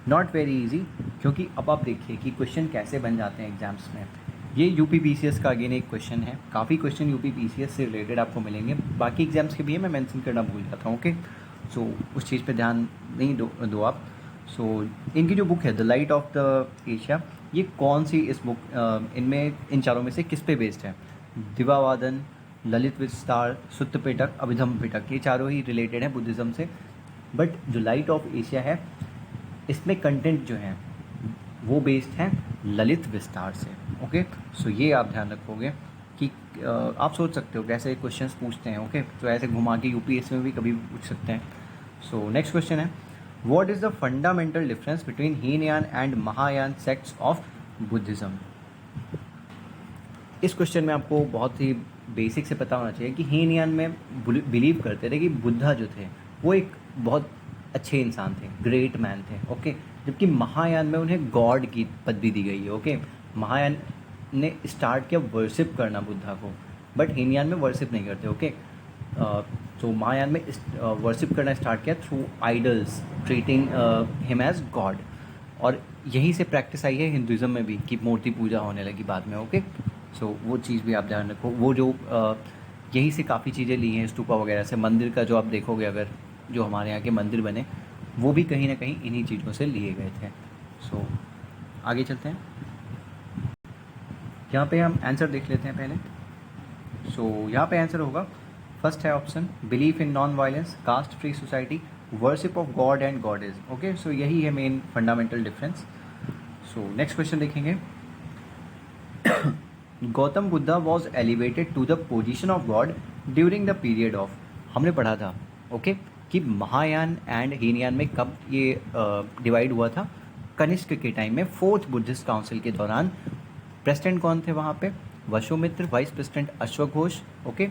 not very easy, क्योंकि अब आप देखिए कि क्वेश्चन कैसे बन जाते हैं एग्जाम्स में। ये यूपी पीसीएस का अगेन एक क्वेश्चन है, काफ़ी क्वेश्चन यूपी पीसीएस से रिलेटेड आपको मिलेंगे, बाकी एग्जाम्स के भी है, मैं मेंशन करना भूल जाता हूँ। ओके, सो उस चीज़ पे ध्यान नहीं दो आप। सो इनकी जो बुक है the light of the Asia, ये कौन सी इस बुक इनमें इन चारों में से किस पे बेस्ड है? दिवावादन, ललित विस्तार, सुत्त पिटक, अभिधम पिटक, ये चारों ही रिलेटेड हैं बुद्धिज़्म से। बट जो लाइट ऑफ एशिया है इसमें कंटेंट जो है वो बेस्ड है ललित विस्तार से। ओके, सो ये आप ध्यान रखोगे कि आप सोच सकते हो कैसे क्वेश्चंस पूछते हैं। ओके, तो ऐसे घुमा के यूपीएससी में भी कभी पूछ सकते हैं। सो नेक्स्ट क्वेश्चन है what is the fundamental difference between Hinayana and Mahayana sects of Buddhism? इस क्वेश्चन में आपको बहुत ही बेसिक से पता होना चाहिए कि हीनयान में बिलीव करते थे कि बुद्धा जो थे वो एक बहुत अच्छे इंसान थे, ग्रेट मैन थे। ओके, जबकि महायान में उन्हें गॉड की पदवी दी गई है। ओके, महायान ने स्टार्ट किया वर्शिप करना बुद्धा को, बट हीनयान में वर्शिप नहीं करते। ओके, तो महायान में वर्शिप करना स्टार्ट किया through idols, treating him as god, और यहीं से प्रैक्टिस आई है हिंदुज़म में भी कि मूर्ति पूजा होने लगी बाद में। ओके, सो वो चीज़ भी आप ध्यान रखो। वो जो यहीं से काफ़ी चीज़ें ली हैं स्तूपा वगैरह से, मंदिर का जो आप देखोगे अगर जो हमारे यहाँ के मंदिर बने वो भी कहीं ना कहीं इन्हीं चीज़ों से लिए गए थे। सो आगे चलते हैं, यहाँ पे हम आंसर देख लेते हैं पहले। सो यहाँ पे आंसर होगा फर्स्ट है option, belief in non violence, caste free society, worship of god and goddess. Okay, so यही है main fundamental difference. So next question देखेंगे Gautam Buddha was elevated to the position of god during the period of, हमने पढ़ा था okay कि Mahayana and Hinayana में कब ये डिवाइड हुआ था? कनिष्क के टाइम में, फोर्थ बुद्धिस्ट काउंसिल के दौरान। प्रेसिडेंट कौन थे वहाँ पे? वशुमित्र, वाइस प्रेसिडेंट अश्वघोष। ओके,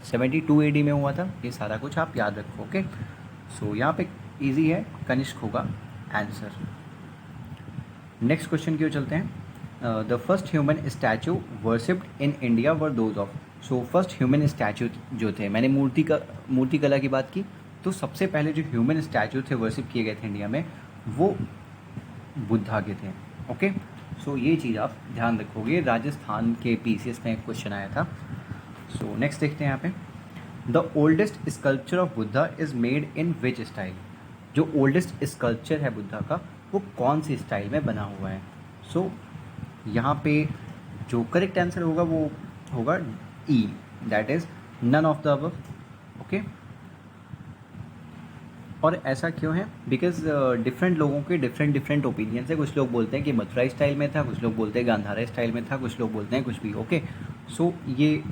72 AD में हुआ था। ये सारा कुछ आप याद रखो। ओके, सो यहाँ पे इजी है, कनिष्क होगा आंसर। नेक्स्ट क्वेश्चन की ओर चलते हैं। The first human statue worshipped in India were those of, so first human statue जो थे, मैंने मूर्ति कला की बात की, तो सबसे पहले जो ह्यूमन स्टैचू थे वर्शिप किए गए थे इंडिया में वो बुद्धा के थे। ओके, सो ये चीज़ आप ध्यान रखोगे, राजस्थान के पीसीएस में क्वेश्चन आया था। सो नेक्स्ट देखते हैं यहाँ पे, the oldest sculpture of Buddha is made in which style, जो ओल्डेस्ट स्कल्पचर है बुद्धा का वो कौन सी स्टाइल में बना हुआ है? सो यहाँ पे जो करेक्ट आंसर होगा वो होगा E, that is none of the above. Okay, और ऐसा क्यों है? बिकॉज डिफरेंट लोगों के डिफरेंट ओपिनियंस है। कुछ लोग बोलते हैं कि मथुराई स्टाइल में था, कुछ लोग बोलते हैं गांधारा स्टाइल में था, कुछ लोग बोलते हैं कुछ भी। ओके, सो ये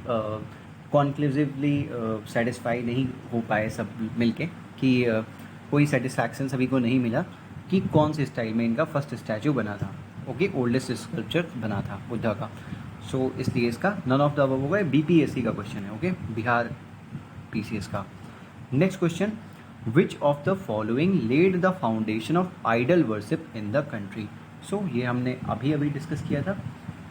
कॉन्क्लूसिवली सेटिस्फाई नहीं हो पाए सब मिलके कि कोई सेटिस्फैक्शन सभी को नहीं मिला कि कौन से स्टाइल में इनका फर्स्ट स्टैचू बना था। ओके, ओल्डेस्ट स्कल्पचर बना था बुद्धा का। सो इसलिए इसका नन ऑफ द अबव होगा। बीपीएससी का क्वेश्चन है। ओके, बिहार पीसीएस का। Next question, which of the following led the foundation of idol worship in the country? So ये हमने अभी डिस्कस किया था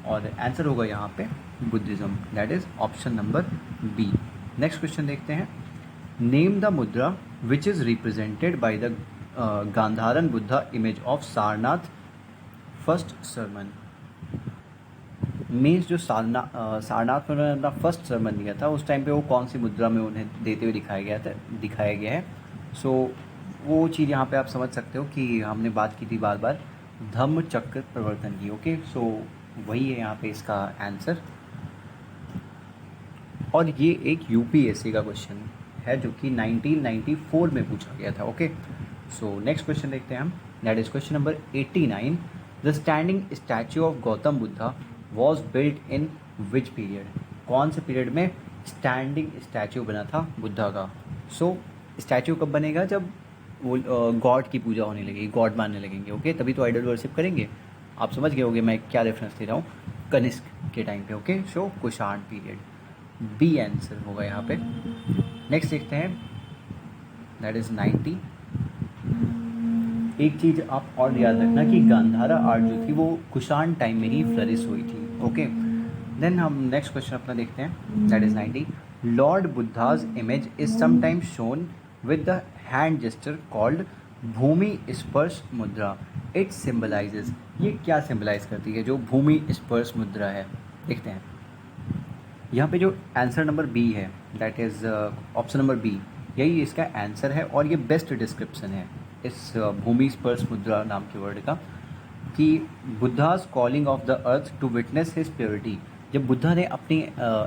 और आंसर होगा यहाँ पे Buddhism, that is option number B. Next question देखते हैं, name the mudra which is represented by the Gandharan Buddha image of Sarnath first sermon. Means जो सारनाथ में उन्होंने अपना फर्स्ट सरमन दिया था उस टाइम पे वो कौन सी मुद्रा में उन्हें देते हुए दिखाया गया है? सो वो चीज़ यहाँ पे आप समझ सकते हो कि हमने बात की थी बार बार धम्म चक्र प्रवर्तन की। ओके, सो वही है यहाँ पे इसका आंसर, और ये एक यूपीएससी का क्वेश्चन है जो कि 1994 में पूछा गया था। ओके, सो नेक्स्ट क्वेश्चन देखते हैं हम, that is question number 89। The standing statue of Gautam Buddha was built in which period? कौन से पीरियड में स्टैंडिंग स्टैचू बना था बुद्धा का? सो स्टैचू कब बनेगा? जब वो गॉड की पूजा होने लगेगी, गॉड मानने लगेंगे। ओके, तभी तो आइडल वर्शिप करेंगे। आप समझ गए होगे मैं क्या रेफरेंस दे रहा हूँ, कनिष्क के टाइम पे। ओके, सो कुषाण पीरियड, बी आंसर होगा यहाँ पे। नेक्स्ट देखते हैं, दैट इज 90। एक चीज़ आप और याद रखना कि गांधारा आर्ट जो थी वो कुषाण टाइम में ही फ्लरिश हुई थी। ओके, देन हम नेक्स्ट क्वेश्चन अपना देखते हैं, that is 90। Lord Buddha's image is sometimes shown with the hand gesture called Bhumi Sparsha mudra. It symbolises, ये क्या सिंबलाइज करती है जो भूमि स्पर्श मुद्रा है? देखते हैं यहाँ पे जो आंसर नंबर बी है, that is option number B, यही इसका आंसर है और ये बेस्ट डिस्क्रिप्शन है इस भूमि स्पर्श मुद्रा नाम के वर्ड का, कि Buddha's calling of the earth to witness his purity. जब बुद्धा ने अपनी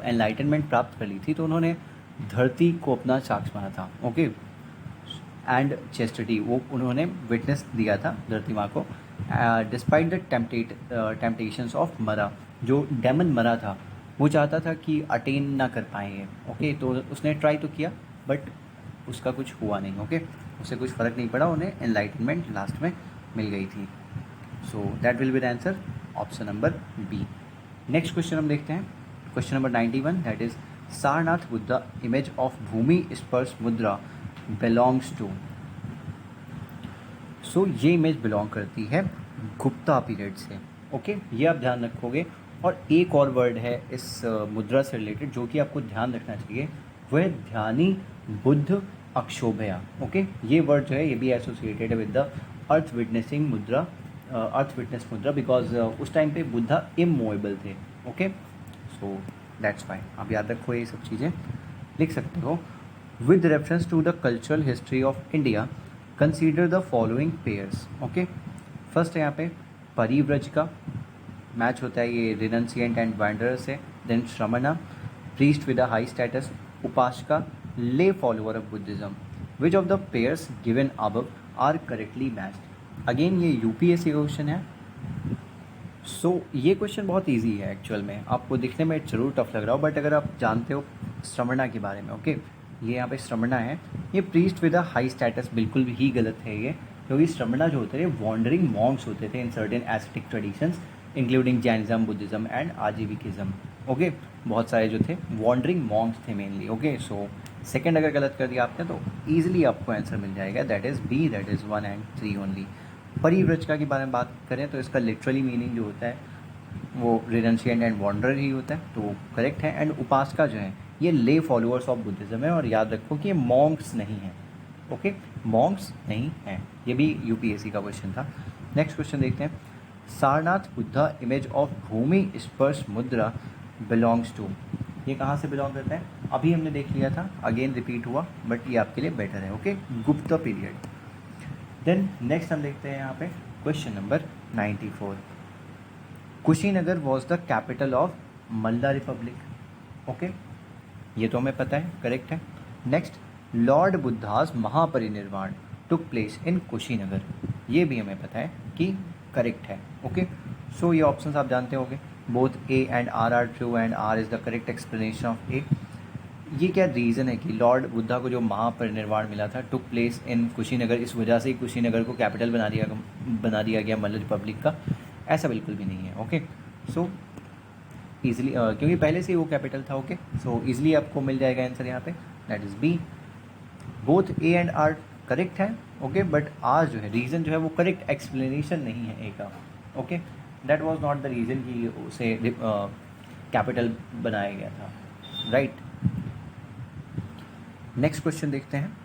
एनलाइटनमेंट प्राप्त कर ली थी तो उन्होंने धरती को अपना साक्ष माना था। ओके, एंड चेस्टिटी, वो उन्होंने विटनेस दिया था धरती माँ को, डिस्पाइट द टेम्पटेशंस ऑफ मरा। जो डेमन मरा था वो चाहता था कि अटेन ना कर पाएंगे। ओके, तो उसने ट्राई तो किया बट उसका कुछ हुआ नहीं। ओके, उससे कुछ फ़र्क नहीं पड़ा, उन्हें एनलाइटनमेंट लास्ट में मिल गई थी। So that will be the answer, option number B. Next question हम देखते हैं, question number 91, that is Sarnath Buddha image of Bhumi Sparsha mudra belongs to. सो ये इमेज बिलोंग करती है गुप्ता पीरियड से। ओके, ये आप ध्यान रखोगे। और एक और वर्ड है इस मुद्रा से रिलेटेड जो कि आपको ध्यान रखना चाहिए, वह ध्यानी बुद्ध अक्षोभया। ओके, ये वर्ड जो है ये भी एसोसिएटेड है with the earth witnessing mudra, earth witness mudra, because उस टाइम पे बुद्धा इमूवेबल थे। ओके, सो दैट्स फाइन, आप याद रखो ये सब चीज़ें, लिख सकते हो। With reference to the cultural history of India consider the following pairs. Okay, first है यहाँ पे परिव्रज का मैच होता है, ये रिनंसिएंट एंड वैंडरर से। Then shramana, priest with a high status. Upasaka, lay follower of Buddhism. Which of the pairs given above are correctly matched. Again ये UPSC question है। सो ये क्वेश्चन बहुत इजी है एक्चुअल में, आपको दिखने में जरूर टफ लग रहा हो बट अगर आप जानते हो श्रमणा के बारे में। ओके, ये यहाँ पे श्रमणा है, ये priest with a high status बिल्कुल ही गलत है ये, क्योंकि श्रमणा जो होते थे वॉन्डरिंग मॉन्क्स होते थे in certain aesthetic traditions including Jainism, Buddhism and Ajivikism. Okay, बहुत सारे जो थे वॉन्डरिंग मॉन्क्स थे मेनली। ओके, सो सेकंड अगर गलत कर दिया आपने तो ईजिली आपको आंसर मिल जाएगा, that is B, that is 1 and 3 only. Parivrajaka के बारे में बात करें तो इसका लिटरली मीनिंग जो होता है वो रिनंशिएंट एंड वॉन्डरर ही होता है, तो करेक्ट है। एंड उपासका जो है ये ले फॉलोअर्स ऑफ बुद्धिज्म है, और याद रखो कि ये मॉन्क्स नहीं है। ओके, मॉन्क्स नहीं है, ये भी यूपीएससी का क्वेश्चन था। नेक्स्ट क्वेश्चन देखते हैं, Sarnath Buddha image of Bhumi Sparsha mudra belongs to. ये कहाँ से बिलोंग करता है? अभी हमने देख लिया था, अगेन रिपीट हुआ बट ये आपके लिए बेटर है। Okay, Gupta period. Then next हम देखते हैं यहाँ पे question number 94। Kushinagar was the capital of Malla republic. Okay, ये तो हमें पता है, करेक्ट है। Next, lord Buddha's Mahaparinirvana took place in Kushinagar, ये भी हमें पता है कि करेक्ट है। ओके, सो ये ऑप्शंस आप जानते होंगे, both A and R R true and R is the correct explanation of A. ये क्या रीज़न है कि लॉर्ड बुद्धा को जो महापरिनिर्वाण मिला था टुक प्लेस इन कुशीनगर, इस वजह से ही कुशीनगर को कैपिटल बना दिया गया मल्ल रिपब्लिक का? ऐसा बिल्कुल भी नहीं है। ओके, सो ईजिली क्योंकि पहले से ही वो कैपिटल था। ओके, सो ईजिली आपको मिल जाएगा आंसर यहाँ पे, that is B. Both A and R correct है। ओके, बट आर जो है रीज़न जो है वो करेक्ट एक्सप्लेनेशन नहीं है ए का। Okay, that was not the reason कि उसे कैपिटल बनाया गया था, राइट। नेक्स्ट क्वेश्चन देखते हैं,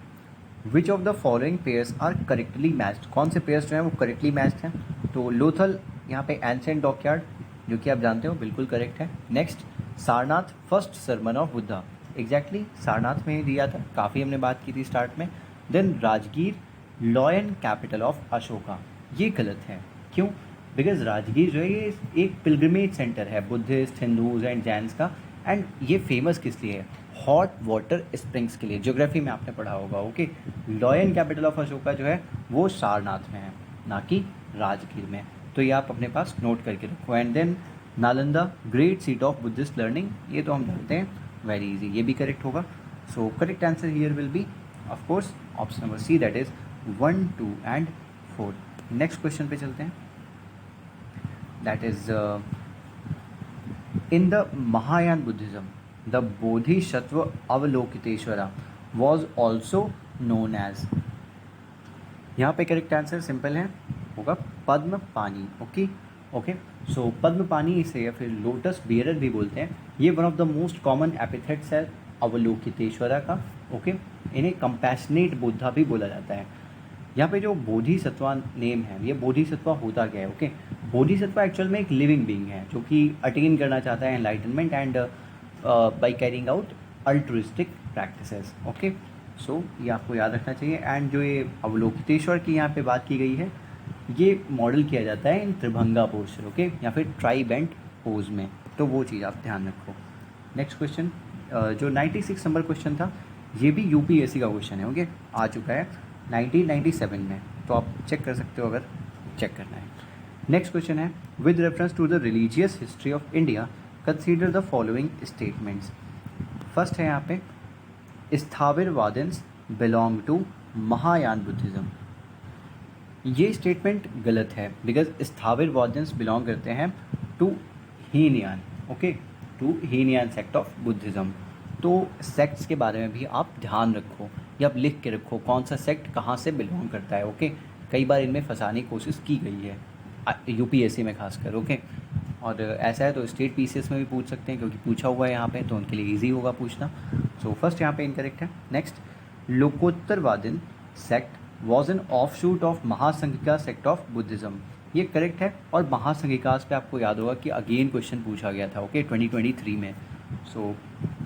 which of the following pairs are correctly matched. कौन से पेयर्स जो हैं वो करेक्टली मैच्ड हैं? तो लोथल यहाँ पे एंशिएंट डॉकयार्ड, जो कि आप जानते हो बिल्कुल करेक्ट है। Next, Sarnath first Sarman of Buddha, exactly Sarnath में ही दिया था, काफ़ी हमने बात की थी स्टार्ट में। Then Rajgir lion capital of Ashoka, ये गलत है। क्यों? बिकॉज राजगीर जो है ये एक पिलग्रिमेज सेंटर है बुद्धिस्ट, हिंदूज एंड जैन्स का, एंड ये फेमस किस लिए है? हॉट वाटर स्प्रिंग्स के लिए, ज्योग्राफी में आपने पढ़ा होगा। Okay, lion capital of Ashoka जो है वो सारनाथ में है, ना कि राजगीर में, तो ये आप अपने पास नोट करके रखो। And then Nalanda great seat of Buddhist learning, ये तो हम जानते हैं, वेरी इजी, ये भी करेक्ट होगा। So correct answer here will be of course option number C, that is 1, 2 and 4। Next question पे चलते हैं, that is in the Mahayana Buddhism the Bodhisattva Avalokiteshvara was also known as। यहाँ पे करेक्ट आंसर सिंपल है, होगा पद्म पानी। ओके ओके, सो पद्म पानी इसे या फिर लोटस बियरर भी बोलते हैं। ये one of the most common epithets है अवलोकितेश्वरा का। ओके, इन्हें कंपैशनेट बुद्धा भी बोला जाता है। यहाँ पे जो बोधिसत्वा नेम है, ये बोधिसत्वा होता क्या है? ओके, बोधिसत्वा एक्चुअल में एक लिविंग बीइंग है जो कि अटेन करना चाहता है enlightenment and by carrying out altruistic practices. Okay, so ये आपको याद रखना चाहिए। एंड जो ये अवलोकितेश्वर की यहाँ पे बात की गई है, ये मॉडल किया जाता है इन त्रिभंगा पोस्चर, ओके, या फिर ट्राई बेंट पोज में, तो वो चीज़ आप ध्यान रखो। नेक्स्ट क्वेश्चन, जो 96 नंबर क्वेश्चन था, ये भी यूपीएससी का क्वेश्चन है। ओके, आ चुका है 1997 में, तो आप चेक कर सकते हो अगर चेक करना है। नेक्स्ट क्वेश्चन है, with reference to the religious history of India consider the following statements. First है यहाँ पे, Sthaviravadins belong to Mahayana Buddhism. ये स्टेटमेंट गलत है, बिकॉज स्थाविरवादन्स बिलोंग करते हैं to Hinayana. Okay, to Hinayana sect of Buddhism. तो सेक्ट्स के बारे में भी आप ध्यान रखो, या आप लिख के रखो कौन सा सेक्ट कहाँ से बिलोंग करता है। ओके, कई बार इनमें फंसाने की कोशिश की गई है यूपीएससी में खासकर। ओके, और ऐसा है तो स्टेट पीसीएस में भी पूछ सकते हैं, क्योंकि पूछा हुआ है यहाँ पे, तो उनके लिए इजी होगा पूछना। सो फर्स्ट यहाँ पे इनकरेक्ट है। Next, Lokottaravadin sect was an offshoot of Mahasanghika sect of Buddhism. ये करेक्ट है, और महासंघिकास पे आपको याद होगा कि अगेन क्वेश्चन पूछा गया था। ओके, 2023 में। सो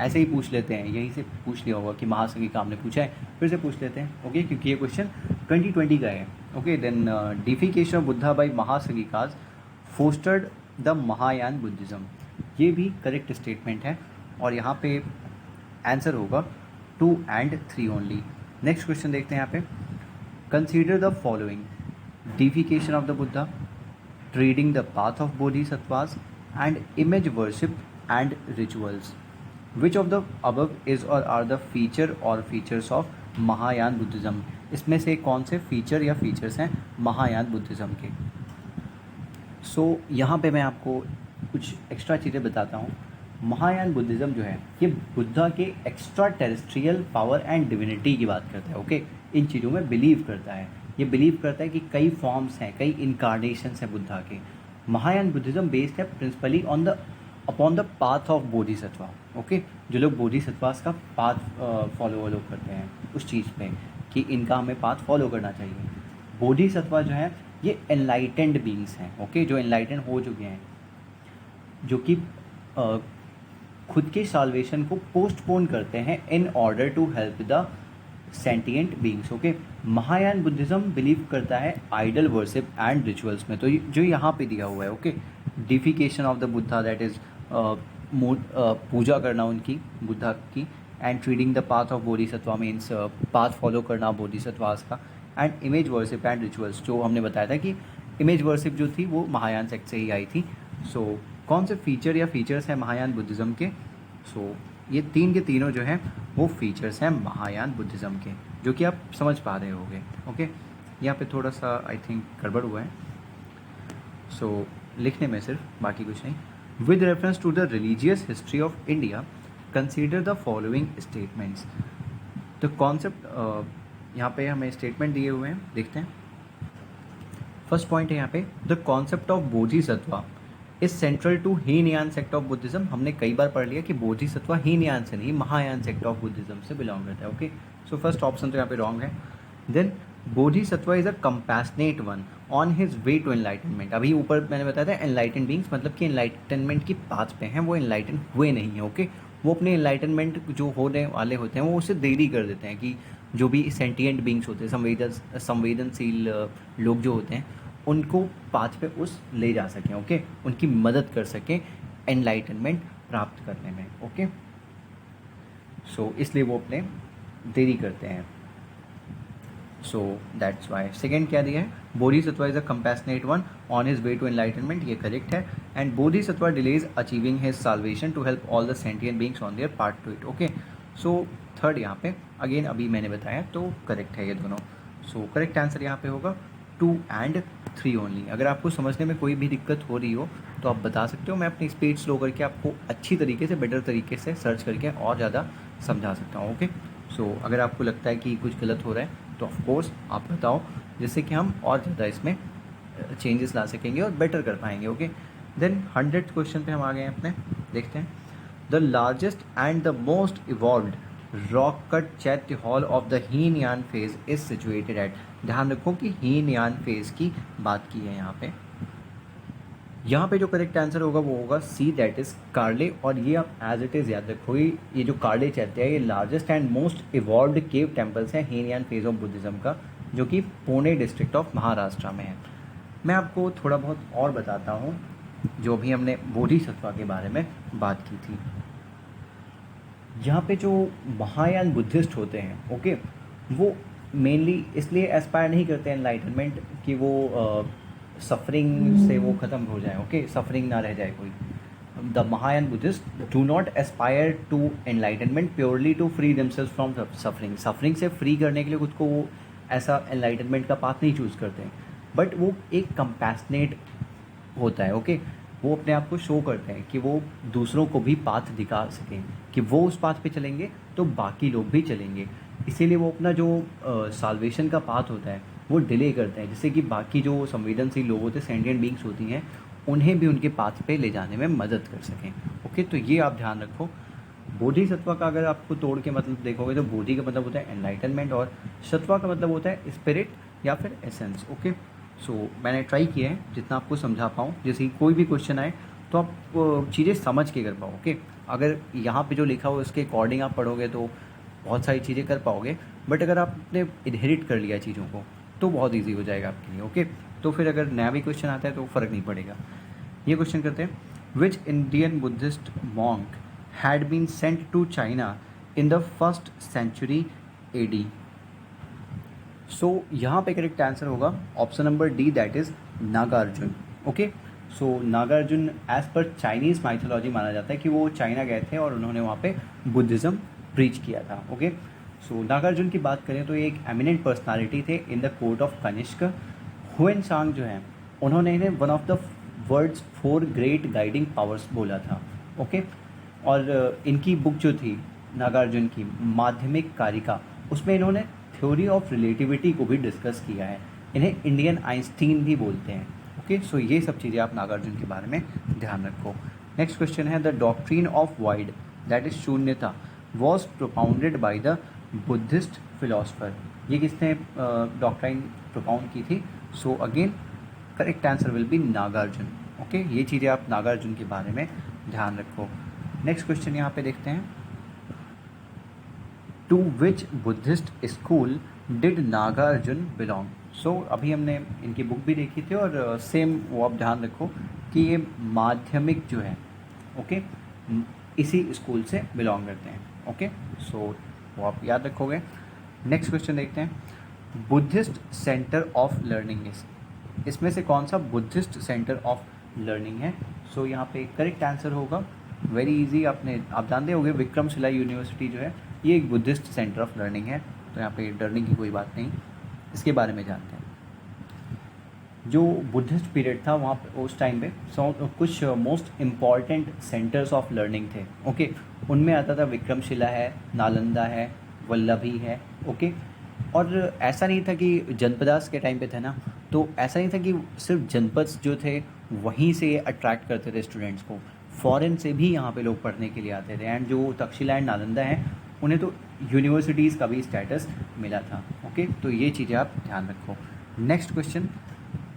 ऐसे ही पूछ लेते हैं, यहीं से पूछ लिया होगा कि महासंघिका हमने पूछा है, फिर से पूछ लेते हैं। ओके, क्योंकि ये क्वेश्चन 2020 का है। Okay, then deification of Buddha by Mahasanghikas fostered the Mahayana Buddhism. ये भी करेक्ट स्टेटमेंट है, और यहाँ पे आंसर होगा 2 and 3 ओनली। नेक्स्ट क्वेश्चन देखते हैं यहाँ पे, consider the following, deification of the Buddha, treading the path of Bodhisattvas and image worship and rituals. Which of the above is और are the feature or features of Mahayana Buddhism. इसमें से कौन से feature या फीचर्स हैं महायान बुद्धिज्म के? सो यहाँ पे मैं आपको कुछ एक्स्ट्रा चीज़ें बताता हूँ। महायान बुद्धिज़्म जो है, ये बुद्धा के extra terrestrial power and divinity की बात करता है। ओके, इन चीज़ों में बिलीव करता है। ये बिलीव करता है कि कई फॉर्म्स हैं, कई इनकारनेशंस हैं बुद्धा के। महायान बुद्धिज़्म बेस्ड है principally upon the path of Bodhisattva. Okay, जो लोग बोधिसत्वास का पाथ फॉलो करते हैं, उस चीज़ पे कि इनका हमें पाथ फॉलो करना चाहिए। बोधिसत्वा जो है, ये एनलाइटेंड बींग्स हैं। ओके, जो एनलाइटेंड हो चुके हैं, जो कि खुद के साल्वेशन को पोस्टपोन करते हैं in order to help the sentient beings. Okay, Mahayana Buddhism believe करता है आइडल वर्शिप एंड रिचुअल्स में। तो जो यहाँ पे दिया हुआ है, okay, deification of the Buddha, that is पूजा करना उनकी, बुद्धा की, and treading the path of Bodhisattva means path follow करना बोधिसत्वास का, and image worship and rituals, जो हमने बताया था कि इमेज वर्शिप जो थी वो महायान सेक्ट से ही आई थी। सो कौन से फीचर या फीचर्स हैं महायान बुद्धिज़्म के? सो ये तीन के तीनों जो हैं वो फीचर्स हैं महायान बुद्धिज़्म के, जो कि आप समझ पा रहे होंगे। ओके, यहाँ पे थोड़ा सा आई थिंक गड़बड़ हुआ है, सो लिखने में सिर्फ, बाकी कुछ नहीं। With reference to the religious history of India consider the following statements. तो कॉन्सेप्ट यहाँ पे हमें स्टेटमेंट दिए हुए हैं, देखते हैं। फर्स्ट पॉइंट है यहाँ पे, the concept of Bodhisattva is central to Hinayana sect of Buddhism. हमने कई बार पढ़ लिया कि बोधिसत्वा हीनयान से नहीं, महायान सेक्ट ऑफ बुद्धिज्म से बिलोंग करता है। ओके, सो फर्स्ट ऑप्शन तो यहाँ पे रॉन्ग है। Then Bodhisattva is a compassionate one on his way to enlightenment. अभी ऊपर मैंने बताया था एनलाइटन बींग्स, मतलब कि एनलाइटनमेंट की पाथ पे हैं, वो एनलाइटन हुए नहीं है। ओके, वो अपने एनलाइटनमेंट जो होने वाले होते हैं वो उससे देरी कर देते हैं, कि जो भी सेंटिएंट बींग्स होते हैं, संवेदनशील लोग जो होते हैं, उनको पाथ पे उस ले जा सकें। ओके, उनकी मदद कर सकें एनलाइटनमेंट प्राप्त करने में। ओके, सो इसलिए वो अपने देरी करते हैं। सो दैट्स वाई सेकेंड क्या दिया है, Bodhisattva is a compassionate one on his way to enlightenment, ये करेक्ट है। And Bodhisattva delays achieving his salvation to help all the sentient beings on their part to it. Okay, so third यहाँ पे again अभी मैंने बताया तो करेक्ट है ये दोनों। सो करेक्ट आंसर यहाँ पे होगा 2 and 3 ओनली। अगर आपको समझने में कोई भी दिक्कत हो रही हो तो आप बता सकते हो, मैं अपनी स्पीड स्लो करके आपको अच्छी तरीके से, बेटर तरीके से सर्च करके और ज़्यादा समझा सकता हूँ। ओके, सो अगर आपको लगता है कि कुछ गलत हो रहा है तो ऑफ कोर्स आप बताओ, जिससे कि हम और ज़्यादा इसमें चेंजेस ला सकेंगे और बेटर कर पाएंगे। ओके, देन 100th क्वेश्चन पे हम आ गए हैं अपने, देखते हैं। The largest and the most evolved rock cut chaitya hall of the Hinayana phase is situated at. ध्यान रखो कि हीनयान फेज की बात की है यहाँ पे जो करेक्ट आंसर होगा वो होगा सी, दैट इज कार्ले। और ये आप एज इट इज़ याद रखो, ये जो कार्ले चैत्य है ये largest and most evolved cave temples हैं हीनयान फेज ऑफ बुद्धिज्म का, जो कि पुणे डिस्ट्रिक्ट ऑफ महाराष्ट्र में है। मैं आपको थोड़ा बहुत और बताता हूँ, जो भी हमने बोधिसत्व के बारे में बात की थी। यहाँ पे जो महायान बुद्धिस्ट होते हैं, ओके, वो मेनली इसलिए एस्पायर नहीं करते हैं एनलाइटनमेंट कि वो सफरिंग से वो ख़त्म हो जाए, ओके, सफरिंग ना रह जाए कोई। The Mahayana Buddhist do not aspire to enlightenment purely to free themselves from suffering. Suffering से फ्री करने के लिए खुद को वो ऐसा एनलाइटनमेंट का पाथ नहीं चूज़ करते हैं, बट वो एक कंपैशनेट होता है, ओके। वो अपने आप को शो करते हैं कि वो दूसरों को भी पाथ दिखा सकें कि वो उस पाथ पे चलेंगे तो बाकी लोग भी चलेंगे। इसीलिए वो अपना जो साल्वेशन का पाथ होता है वो डिले करते हैं, जिससे कि बाकी जो संवेदनशील लोग होते हैं, सेंटिएंट बींग्स होती हैं, उन्हें भी उनके पाथ पे ले जाने में मदद कर सकें। ओके, तो ये आप ध्यान रखो। बोधिसत्व का अगर आपको तोड़ के मतलब देखोगे तो बोधि का मतलब होता है एनलाइटनमेंट और सत्वा का मतलब होता है स्पिरिट या फिर एसेंस। ओके, सो मैंने ट्राई किया है जितना आपको समझा पाऊँ। जैसे कोई भी क्वेश्चन आए तो आप चीज़ें समझ के कर पाओ। ओके, अगर यहाँ पे जो लिखा हो उसके अकॉर्डिंग आप पढ़ोगे तो बहुत सारी चीज़ें कर पाओगे, बट अगर आपने इनहेरिट कर लिया चीज़ों को तो बहुत ईजी हो जाएगा आपके लिए। ओके, तो फिर अगर नया भी क्वेश्चन आता है तो फ़र्क नहीं पड़ेगा। ये क्वेश्चन करते हैं, which Indian Buddhist monk had been sent to China in the 1st century AD। So यहाँ पे करेक्ट आंसर होगा option number D, that is Nagarjuna. Okay, so Nagarjuna as per Chinese mythology माना जाता है कि वो चाइना गए थे और उन्होंने वहाँ पे बुद्धिज़्म प्रीच किया था। ओके, सो नागार्जुन की बात करें तो ये एक एमिनेंट पर्सनालिटी थे in the court of Kanishka. Hiuen Tsang जो है उन्होंने इन्हें one of the world's 4 great guiding powers बोला था। ओके, और इनकी बुक जो थी नागार्जुन की माध्यमिक कारिका, उसमें इन्होंने थ्योरी ऑफ रिलेटिविटी को भी डिस्कस किया है। इन्हें इंडियन आइंस्टीन भी बोलते हैं। ओके, सो ये सब चीज़ें आप नागार्जुन के बारे में ध्यान रखो। नेक्स्ट क्वेश्चन है, the doctrine of void, that is shunyata, was propounded by the Buddhist philosopher. ये किसने डॉक्ट्राइन प्रोपाउंड की थी? So again correct answer will be Nagarjuna. Okay, ये चीज़ें आप नागार्जुन के बारे में ध्यान रखो। नेक्स्ट क्वेश्चन यहाँ पे देखते हैं, to which Buddhist school did Nagarjuna belong. सो अभी हमने इनकी बुक भी देखी थी और सेम वो आप ध्यान रखो कि ये माध्यमिक जो है, ओके, इसी स्कूल से बिलोंग करते हैं। ओके, सो वो आप याद रखोगे। नेक्स्ट क्वेश्चन देखते हैं, Buddhist centre of learning is, इसमें से कौन सा बुद्धिस्ट सेंटर ऑफ लर्निंग है? सो यहाँ पे करेक्ट आंसर होगा वेरी इजी, आप जानते होंगे विक्रमशिला यूनिवर्सिटी जो है ये एक बुद्धिस्ट सेंटर ऑफ लर्निंग है, तो यहाँ पे डरने की कोई बात नहीं। इसके बारे में जानते हैं, जो बुद्धिस्ट पीरियड था वहाँ पे उस टाइम पे कुछ most important centres of learning थे। ओके, उनमें आता था विक्रमशिला है, नालंदा है, वल्लभी है। ओके, और ऐसा नहीं था कि जनपदास के टाइम पे था ना, तो ऐसा नहीं था कि सिर्फ जनपद जो थे वहीं से अट्रैक्ट करते थे स्टूडेंट्स को, फॉरेन से भी यहाँ पे लोग पढ़ने के लिए आते थे। एंड जो तक्षशिला एंड नालंदा हैं उन्हें तो यूनिवर्सिटीज़ का भी स्टेटस मिला था। ओके, तो ये चीज़ें आप ध्यान रखो। Next question,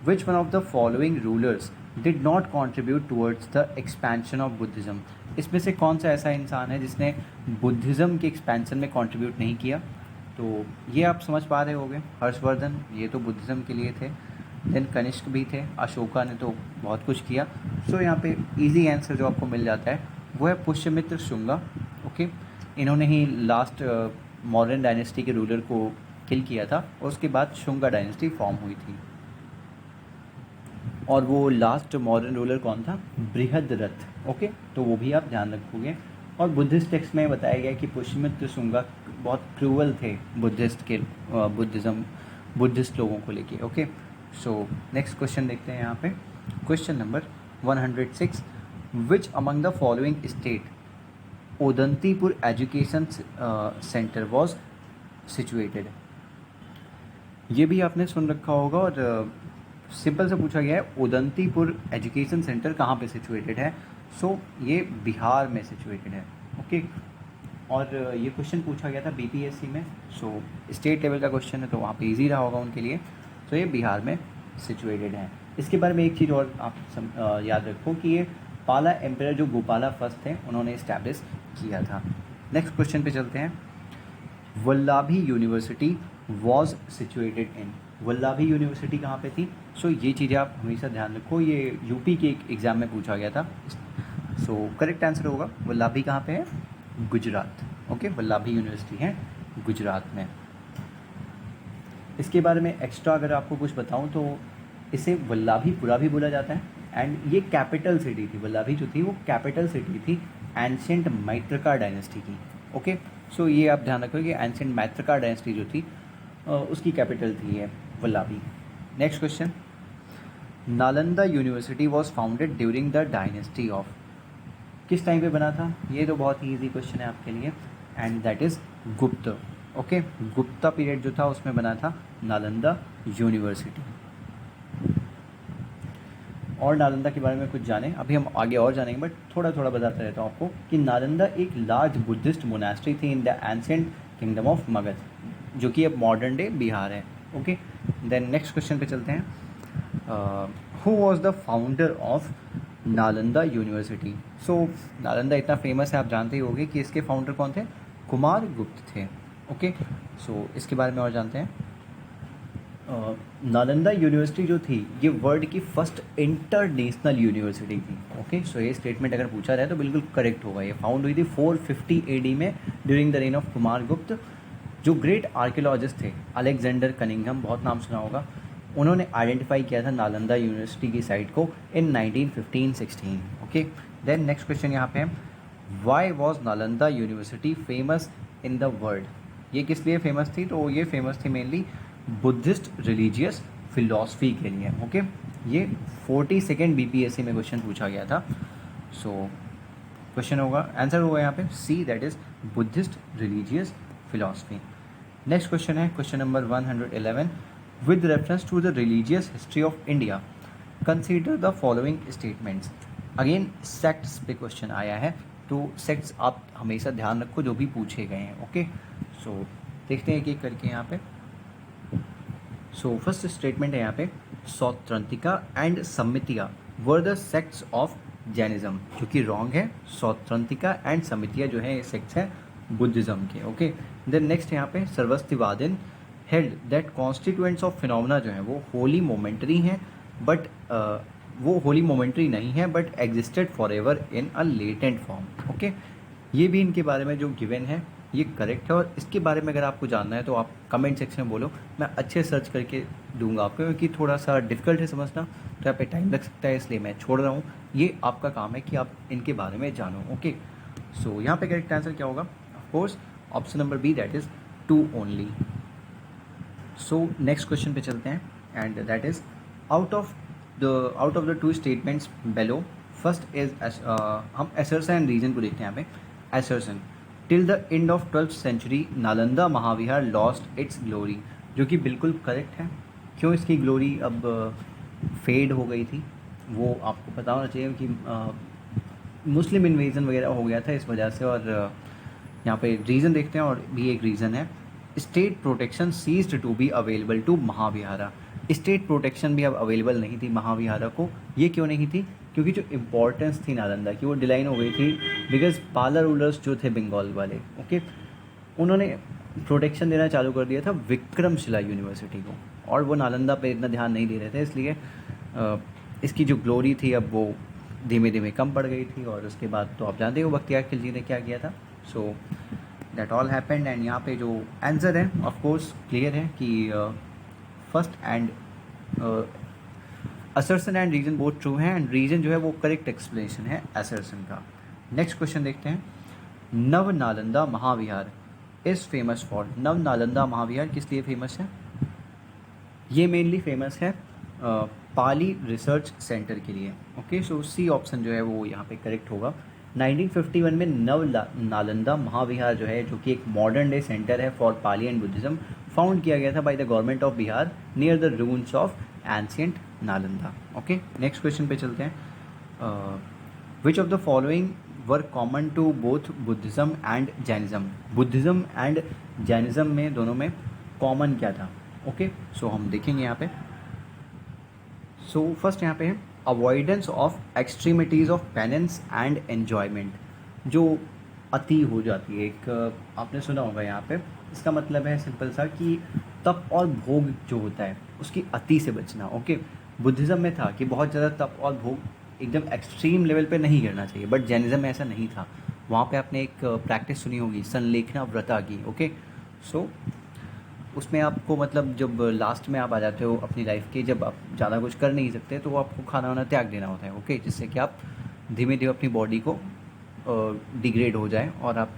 which one of the following rulers did not contribute towards the expansion of Buddhism. इसमें से कौन सा ऐसा इंसान है जिसने बुद्धिज़्म के एक्सपेंशन में कॉन्ट्रीब्यूट नहीं किया? तो ये आप समझ पा रहे होंगे, हर्षवर्धन, ये तो बुद्धिज़्म के लिए थे। देन कनिष्क भी थे, अशोका ने तो बहुत कुछ किया। सो यहाँ पे इजी आंसर जो आपको मिल जाता है वो है पुष्यमित्र शुंगा। ओके, इन्होंने ही लास्ट मॉडर्न डायनेस्टी के रूलर को किल किया था और उसके बाद शुंगा डायनेस्टी फॉर्म हुई थी। और वो लास्ट मॉडर्न रूलर कौन था? बृहद्रथ। ओके, तो वो भी आप ध्यान रखोगे। और बुद्धिस्ट टेक्स्ट में बताया गया कि पुष्यमित्र शुंगा बहुत क्रूअल थे बुद्धिस्ट लोगों को लेके। ओके, सो नेक्स्ट क्वेश्चन देखते हैं यहाँ पे, question number 106, which among the following state Udantipur education centre was situated. ये भी आपने सुन रखा होगा और सिंपल से पूछा गया है उदंतीपुर एजुकेशन सेंटर कहाँ पे सिचुएटेड है। सो ये बिहार में सिचुएटेड है। ओके, और ये क्वेश्चन पूछा गया था बीपीएससी में। सो स्टेट लेवल का क्वेश्चन है तो वहाँ पे इजी रहा होगा उनके लिए। तो ये बिहार में सिचुएटेड है। इसके बारे में एक चीज़ और आप याद रखो कि ये पाला एम्पायर जो गोपाला फर्स्ट थे उन्होंने इस्टेब्लिश किया था। नेक्स्ट क्वेश्चन पे चलते हैं। Vallabhi university was situated in. Vallabhi university कहाँ पे थी? सो ये चीज़ें आप हमेशा ध्यान रखो, ये यूपी के एक एग्ज़ाम में पूछा गया था। सो करेक्ट आंसर होगा वल्लभी कहाँ पे है? गुजरात। ओके, वल्लभी यूनिवर्सिटी है गुजरात में। इसके बारे में एक्स्ट्रा अगर आपको कुछ बताऊं तो इसे वल्लभीपुरा भी बोला जाता है एंड ये कैपिटल सिटी थी। वल्लभी जो थी वो कैपिटल सिटी थी एंशिएंट मैत्रका डायनेस्टी की। ओके, सो ये आप ध्यान रखो कि एंशिएंट मैत्रका डायनेस्टी जो थी उसकी कैपिटल थी ये Vallabhi. Next question. Nalanda university was founded during the dynasty of. किस टाइम पे बना था? ये तो बहुत ही ईजी क्वेश्चन है आपके लिए एंड दैट इज़ गुप्त। ओके, गुप्ता पीरियड जो था उसमें बना था नालंदा यूनिवर्सिटी। और नालंदा के बारे में कुछ जाने, अभी हम आगे और जानेंगे बट थोड़ा थोड़ा बताता रहता हूँ आपको कि नालंदा एक लार्ज बुद्धिस्ट मोनास्ट्री थी in the ancient kingdom of Magadh, जो कि अब मॉडर्न डे बिहार है। ओके, देन नेक्स्ट क्वेश्चन पे चलते हैं। Who was the founder of Nalanda university? So Nalanda इतना फेमस है आप जानते ही होंगे कि इसके फाउंडर कौन थे? कुमार गुप्त थे। ओके, सो इसके बारे में और जानते हैं। नालंदा यूनिवर्सिटी जो थी ये वर्ल्ड की फर्स्ट इंटरनेशनल यूनिवर्सिटी थी। ओके, सो ये स्टेटमेंट अगर पूछा जाए तो बिल्कुल करेक्ट होगा। ये फाउंड हुई थी 450 AD में during the reign of Kumar गुप्त। जो ग्रेट आर्कियोलॉजिस्ट थे अलेक्जेंडर कनिंघम, बहुत नाम सुना होगा, उन्होंने आइडेंटिफाई किया था नालंदा यूनिवर्सिटी की साइट को इन 1915-16। ओके, देन नेक्स्ट क्वेश्चन यहाँ पे है। Why was Nalanda university famous in the world? ये किस लिए फेमस थी? तो ये फेमस थी मेनली बुद्धिस्ट रिलीजियस फिलॉसफी के लिए। ओके, ये 42nd बीपीएससी में क्वेश्चन पूछा गया था। सो क्वेश्चन होगा, आंसर होगा यहाँ पे C, that is Buddhist religious philosophy. Next question है question number 111। With reference to the religious history of India consider the following statements. Again sects पे क्वेश्चन आया है, तो सेक्ट्स आप हमेशा ध्यान रखो जो भी पूछे गए हैं। ओके, सो देखते हैं एक करके यहाँ पे। सो फर्स्ट स्टेटमेंट है यहाँ पे, Sautrantika and Sammitiya were the sects of Jainism, जो कि रॉन्ग है। सौत्रंतिका एंड समितिया जो है सेक्ट्स हैं बुद्धिज्म के। ओके, देन नेक्स्ट यहाँ पे Sarvastivadin held that constituents of phenomena जो है वो होली मोमेंटरी हैं, बट वो होली मोमेंटरी नहीं है but existed for ever in a latent form. Okay, ये भी इनके बारे में जो गिवन है ये करेक्ट है। और इसके बारे में अगर आपको जानना है तो आप कमेंट सेक्शन में बोलो, मैं अच्छे सर्च करके दूंगा आपको, क्योंकि थोड़ा सा डिफिकल्ट है समझना तो यहाँ पे टाइम लग सकता है, इसलिए मैं छोड़ रहा हूँ। ये आपका काम है कि आप इनके बारे में जानो। ओके, सो यहाँ पे करेक्ट आंसर क्या होगा? Of course option number B, that is 2 only. So next question पे चलते हैं and that is out of the 2 statements below, first is हम असर्शन एंड रीजन को देखते हैं यहाँ पे। Assertion, till the end of 12th century Nalanda Mahavihara lost its glory, जो कि बिल्कुल करेक्ट है। क्यों इसकी ग्लोरी अब फेड हो गई थी वो आपको पता होना चाहिए कि मुस्लिम इन्वेजन वगैरह हो गया था इस वजह से। और यहाँ पे रीज़न देखते हैं, और भी एक रीज़न है, state protection ceased to be available to Mahavihara. State protection भी अब अवेलेबल नहीं थी महाविहारा को। ये क्यों नहीं थी? क्योंकि जो इम्पोर्टेंस थी नालंदा की वो डिलाइन हो गई थी, बिकॉज पाला रूलर्स जो थे बंगाल वाले, ओके, उन्होंने प्रोटेक्शन देना चालू कर दिया था विक्रमशिला यूनिवर्सिटी को, और वो नालंदा पे इतना ध्यान नहीं दे रहे थे, इसलिए इसकी जो ग्लोरी थी अब वो धीमे धीमे कम पड़ गई थी। और उसके बाद तो आप जानते हो बख्तियार खिलजी ने क्या किया था। So that all happened and यहाँ पे जो आंसर है ऑफ कोर्स क्लियर है कि first and assertion and reason both true हैं, एंड रीजन जो है वो करेक्ट एक्सप्लेनेशन है असर्शन का। नेक्स्ट क्वेश्चन देखते हैं। Nava Nalanda Mahavihara is famous for. Nava Nalanda महाविहार किस लिए फेमस है? ये मेनली फेमस है पाली रिसर्च सेंटर के लिए। ओके, सो सी ऑप्शन जो है वो यहाँ पे करेक्ट होगा। 1951 में नालंदा महाविहार जो है, जो कि एक मॉडर्न डे सेंटर है for Pali and Buddhism, found किया गया था by the government of Bihar near the ruins of ancient Nalanda. Okay, next question पे चलते हैं। Which of the following were common to both Buddhism and Jainism? Buddhism and Jainism में दोनों में कॉमन क्या था? ओके, सो हम देखेंगे यहाँ पे। सो फर्स्ट यहाँ पे है avoidance of extremities of penance and enjoyment. जो अति हो जाती है, एक आपने सुना होगा यहाँ पे, इसका मतलब है सिंपल सा कि तप और भोग जो होता है उसकी अति से बचना। ओके, बुद्धिज़्म में था कि बहुत ज़्यादा तप और भोग एकदम एक्सट्रीम लेवल पे नहीं करना चाहिए, बट जैनिज्म में ऐसा नहीं था। वहाँ पे आपने एक प्रैक्टिस सुनी होगी संलेखना व्रता की। ओके, सो उसमें आपको मतलब जब लास्ट में आप आ जाते हो अपनी लाइफ के, जब आप ज़्यादा कुछ कर नहीं सकते तो आपको खाना वाना त्याग देना होता है। ओके, जिससे कि आप धीमे धीमे अपनी बॉडी को डिग्रेड हो जाए और आप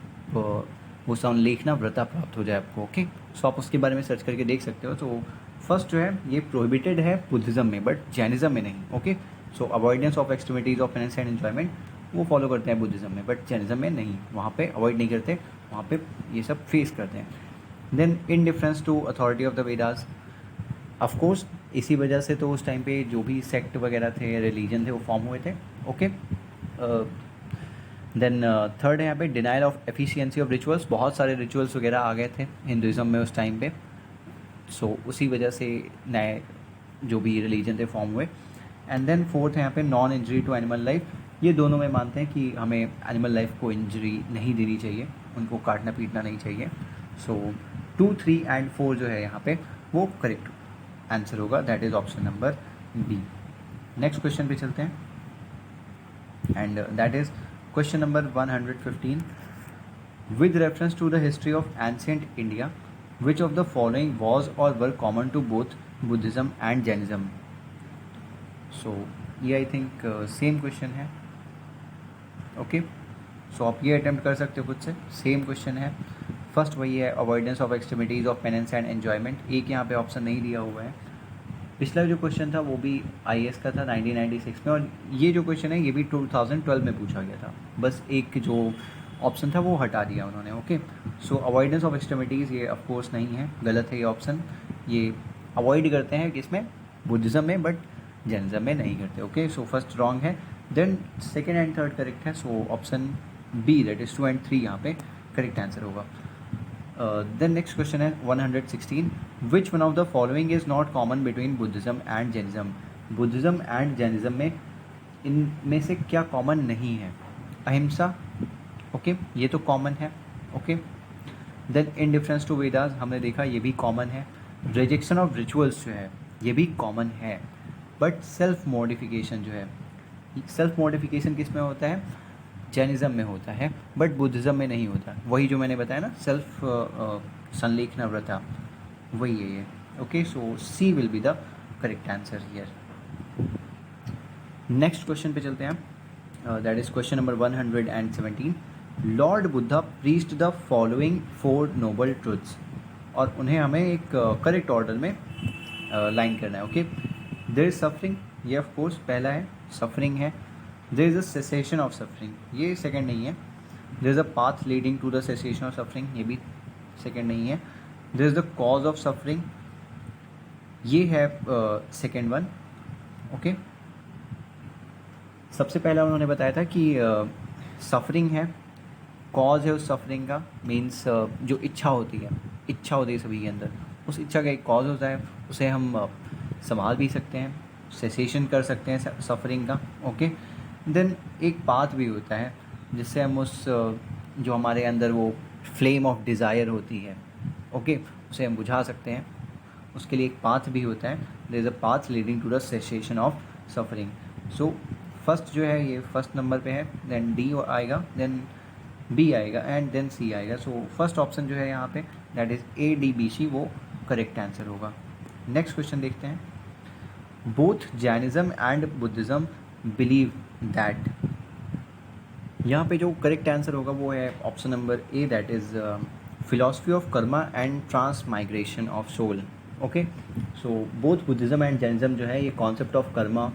वो संलेखना व्रता प्राप्त हो जाए आपको। ओके, सो आप उसके बारे में सर्च करके देख सकते हो। तो फर्स्ट जो है ये प्रोहिबिटेड है बुद्धिज़्म में, बट जैनिज्म में नहीं। Okay, so avoidance of extremities of penance and enjoyment वो फॉलो करते हैं बुद्धिज़्म में, बट जैनिज्म में नहीं। वहाँ पे अवॉइड नहीं करते, वहाँ पे ये सब फेस करते हैं। Then indifference to authority of the Vedas, of course इसी वजह से तो उस टाइम पे जो भी सेक्ट वगैरह थे, रिलीजन थे, वो फॉर्म हुए थे। ओके, देन थर्ड है यहाँ पे denial of efficiency of rituals. बहुत सारे रिचुअल्स वगैरह आ गए थे हिंदुज़म में उस टाइम पे, सो उसी वजह से नए जो भी रिलीजन थे फॉर्म हुए। एंड देन फोर्थ है यहाँ पे non injury to animal life. ये दोनों में मानते हैं कि हमें एनिमल लाइफ को इंजरी नहीं देनी चाहिए, उनको काटना पीटना नहीं चाहिए। सो 2, 3 एंड 4 जो है यहाँ पे वो करेक्ट आंसर होगा, that is option number B. Next question पे चलते हैं and that is question number 115। With reference to the history of ancient India which of the following was or were common to both Buddhism and Jainism? So ये I think same question है। Okay, so आप ये attempt कर सकते हो खुद से, same question है। फर्स्ट वही है avoidance of extremities of penance and enjoyment. एक यहाँ पे ऑप्शन नहीं दिया हुआ है। पिछला जो क्वेश्चन था वो भी IAS का था 1996 में, और ये जो क्वेश्चन है ये भी 2012 में पूछा गया था। बस एक जो ऑप्शन था वो हटा दिया उन्होंने। Okay, so avoidance of extremities ये ऑफकोर्स नहीं है, गलत है ये ऑप्शन। ये अवॉइड करते हैं किसमें? बुद्धिज़्म में, बट जैनिज्म में नहीं करते। ओके, सो फर्स्ट रॉन्ग है। Then second and third correct है, so option B that is 2 and 3 यहाँ पे करेक्ट आंसर होगा। देन नेक्स्ट क्वेश्चन है 116। Which one of the following is not common between Buddhism and Jainism? Buddhism and Jainism में इनमें से क्या common नहीं है? अहिंसा, ओके, ये तो कॉमन है। Okay, then indifference to Vedas हमने देखा ये भी कॉमन है। रिजेक्शन ऑफ रिचुअल्स जो है ये भी कॉमन है, बट सेल्फ मॉडिफिकेशन जो है, सेल्फ मॉडिफिकेशन किस में होता है? जैनिज्म में होता है, बट बुद्धिज्म में नहीं होता। वही जो मैंने बताया ना, सेल्फ संलेखना व्रता, वही है ये। Okay, so C will be the correct answer here. Next question पे चलते हैं, that is question number 117। Lord Buddha preached the following 4 noble truths, और उन्हें हमें एक करेक्ट ऑर्डर में लाइन करना है। ओके, देयर इज सफरिंग, ये ऑफ कोर्स पहला है, सफरिंग है। There is a cessation of suffering, ये सेकंड नहीं है। There is a path leading to the cessation of suffering, ये भी सेकंड नहीं है। There is the cause of suffering, ये है सेकंड वन। ओके, सबसे पहला उन्होंने बताया था कि सफरिंग है, कॉज है उस सफरिंग का, मीन्स जो इच्छा होती है सभी के अंदर, उस इच्छा का एक कॉज होता है, उसे हम संभाल भी सकते हैं, सेसेशन कर सकते हैं सफरिंग का। ओके, देन एक पाथ भी होता है जिससे हम उस जो हमारे अंदर वो फ्लेम ऑफ डिज़ायर होती है, ओके, उसे हम बुझा सकते हैं, उसके लिए एक पाथ भी होता है। There is a path leading to the cessation of suffering. So first जो है ये फर्स्ट नंबर पे है, देन डी आएगा, देन बी आएगा एंड देन सी आएगा। सो फर्स्ट ऑप्शन जो है यहाँ पे दैट इज़ ADBC, वो करेक्ट आंसर होगा। नेक्स्ट क्वेश्चन देखते हैं। Both Jainism and Buddhism believe that, यहाँ पे जो करेक्ट आंसर होगा वो है option number A, that is philosophy of karma and transmigration of soul. Okay, so both Buddhism and Jainism जो है ये कॉन्सेप्ट ऑफ कर्मा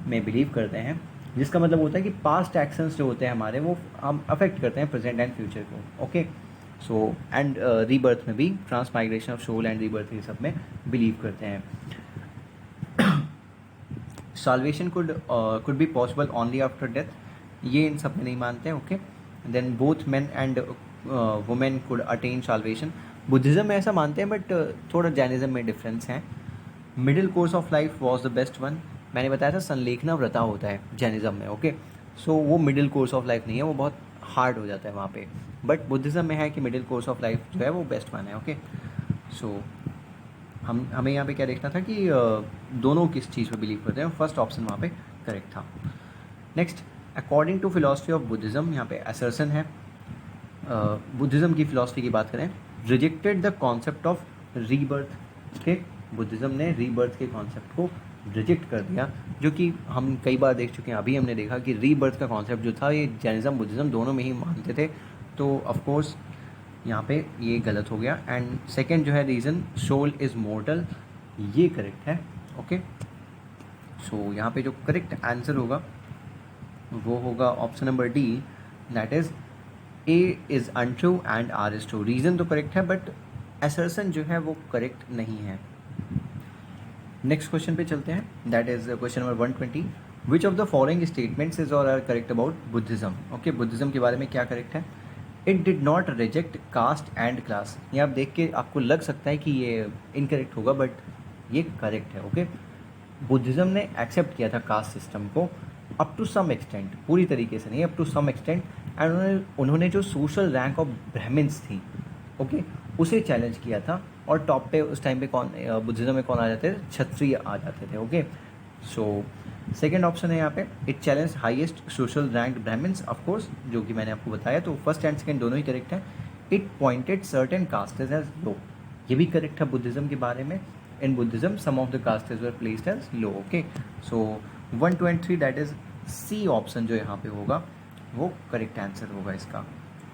में बिलीव करते हैं, जिसका मतलब होता है कि पास्ट एक्शंस जो होते हैं हमारे वो हम अफेक्ट करते हैं प्रेजेंट एंड फ्यूचर को। ओके, सो एंड रीबर्थ में भी, transmigration of soul and rebirth, ये सब में बिलीव करते हैं। Salvation could be possible only after death, ये इन सब में नहीं मानते हैं। Okay, then both men and women could attain salvation, Buddhism में ऐसा मानते हैं, बट थोड़ा जैनिज्म में डिफरेंस है। Middle course of life was the best one, मैंने बताया था संलेखना व्रता होता है जैनिज्म में। ओके, सो वो मिडिल कोर्स ऑफ लाइफ नहीं है, वो बहुत हार्ड हो जाता है वहाँ पे, बट बुद्धिज़्म में है कि मिडिल कोर्स ऑफ लाइफ जो है वो बेस्ट वन है। ओके, सो हमें यहाँ पे क्या देखना था कि दोनों किस चीज़ पे बिलीव करते हैं, फर्स्ट ऑप्शन वहाँ पे करेक्ट था। Next, according to philosophy of Buddhism, यहाँ पे असर्सन है। बुद्धिज़्म की फिलॉसफी की बात करें, rejected the concept of rebirth. Okay, Buddhism ने रीबर्थ के कॉन्सेप्ट को रिजेक्ट कर दिया, जो कि हम कई बार देख चुके हैं। अभी हमने देखा कि रीबर्थ का कॉन्सेप्ट जो था ये जैनिज्म बुद्धिज़्म दोनों में ही मानते थे, तो ऑफकोर्स यहाँ पे ये गलत हो गया। एंड सेकेंड जो है रीज़न, सोल इज़ मोर्टल, ये करेक्ट है। ओके, सो यहाँ पे जो करेक्ट आंसर होगा वो होगा option number D, that is A is untrue and R is true. Reason तो करेक्ट है, बट असर्सन जो है वो करेक्ट नहीं है। नेक्स्ट क्वेश्चन पे चलते हैं, that is question number 120, which of the following statements is और are correct about Buddhism. Okay, Buddhism के बारे में क्या करेक्ट है, it did not reject caste and class. ये आप देख के आपको लग सकता है कि ये इनकरेक्ट होगा, बट ये करेक्ट है। ओके, बुद्धिज्म ने एक्सेप्ट किया था कास्ट सिस्टम को अप टू सम एक्सटेंट, पूरी तरीके से नहीं, up to some extent. And उन्होंने जो सोशल रैंक ऑफ ब्राह्मण्स थी, ओके, उसे चैलेंज किया था। और टॉप पे उस टाइम पे कौन, बुद्धिज्म में कौन आ जाते थे, क्षत्रिय आ जाते थे। ओके, सो सेकेंड ऑप्शन है यहाँ पे, it challenge highest social rank Brahmins, of course, जो कि मैंने आपको बताया, तो फर्स्ट एंड सेकेंड दोनों ही करेक्ट है। It pointed certain castes as low, ये भी करेक्ट है बुद्धिज्म के बारे में। In Buddhism some of the castes were placed as low. Okay, so 1 2 and 3 that is C option जो यहाँ पे होगा वो करेक्ट आंसर होगा इसका।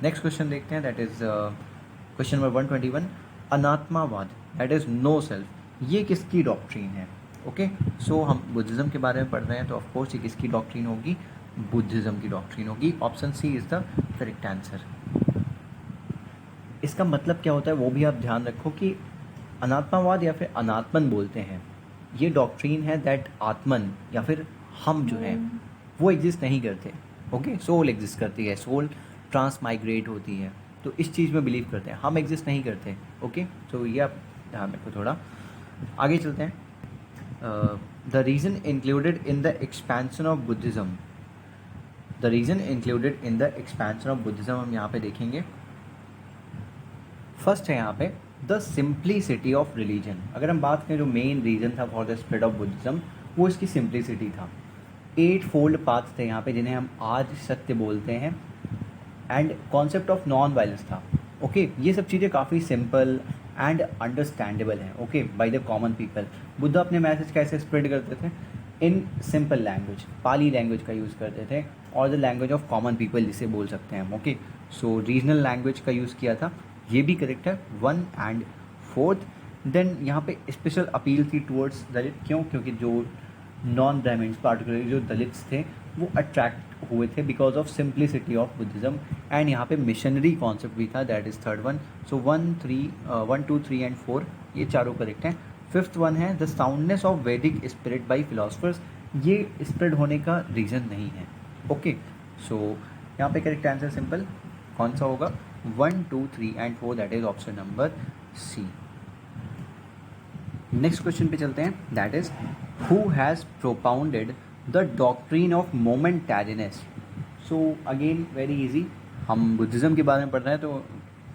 नेक्स्ट क्वेश्चन देखते हैं, that is question number 121, anatmavada, that is no self, ये किसकी डॉक्ट्रीन है। ओके, सो हम बुद्धिज्म के बारे में पढ़ रहे हैं, तो ऑफकोर्स ये किसकी डॉक्ट्रीन होगी, बुद्धिज्म की डॉक्ट्रीन होगी। Option C is the correct answer. इसका मतलब क्या होता है वो भी आप ध्यान रखो कि अनात्मावाद या फिर अनात्मन बोलते हैं, ये डॉक्ट्रीन है दैट आत्मन या फिर हम जो है वो एग्जिस्ट नहीं करते। ओके, सोल एग्जिस्ट करती है, सोल ट्रांसमाइग्रेट होती है, तो इस चीज़ में बिलीव करते हैं, हम एग्जिस्ट नहीं करते। ओके, तो ये आप ध्यान रखो। थोड़ा आगे चलते हैं, the reason included in the expansion of Buddhism, the reason included in the expansion of Buddhism हम यहाँ पे देखेंगे। फर्स्ट है यहाँ पे द सिंप्लिसिटी ऑफ रिलीजन। अगर हम बात करें जो मेन रीज़न था for the spread of Buddhism, वो इसकी सिंप्लिसिटी था। 8 फोल्ड पाथ थे यहाँ पे जिन्हें हम आज सत्य बोलते हैं, and concept of non violence था। ओके, ये सब चीज़ें काफ़ी सिंपल एंड अंडरस्टैंडेबल हैं, okay, by the common people. Buddha अपने मैसेज कैसे स्प्रेड करते थे, in simple language, Pali language का यूज़ करते थे, और the language of common people जिसे बोल सकते हैं हम। ओके, सो रीजनल लैंग्वेज का यूज़ किया था, ये भी करेक्ट है। 1 and 4। देन यहाँ पे स्पेशल अपील थी टुवर्ड्स दलित, क्यों, क्योंकि जो नॉन ब्राह्मण्स पार्टिकुलरली जो दलित्स थे वो अट्रैक्ट हुए थे because of simplicity of Buddhism. And यहाँ पे मिशनरी कॉन्सेप्ट भी था, that is third one. So 1 2 3 and 4 ये चारों करेक्ट हैं। फिफ्थ वन है द साउंडनेस ऑफ वैदिक स्पिरिट बाई फिलोसफर्स, ये स्प्रेड होने का रीज़न नहीं है। ओके, सो यहाँ पे करेक्ट आंसर सिंपल कौन सा होगा, 1 2 3 and 4, that is option number C. Next question पे चलते हैं, that is who has propounded the doctrine of momentariness. So again very easy, हम बुद्धिज़्म के बारे में पढ़ रहे हैं, तो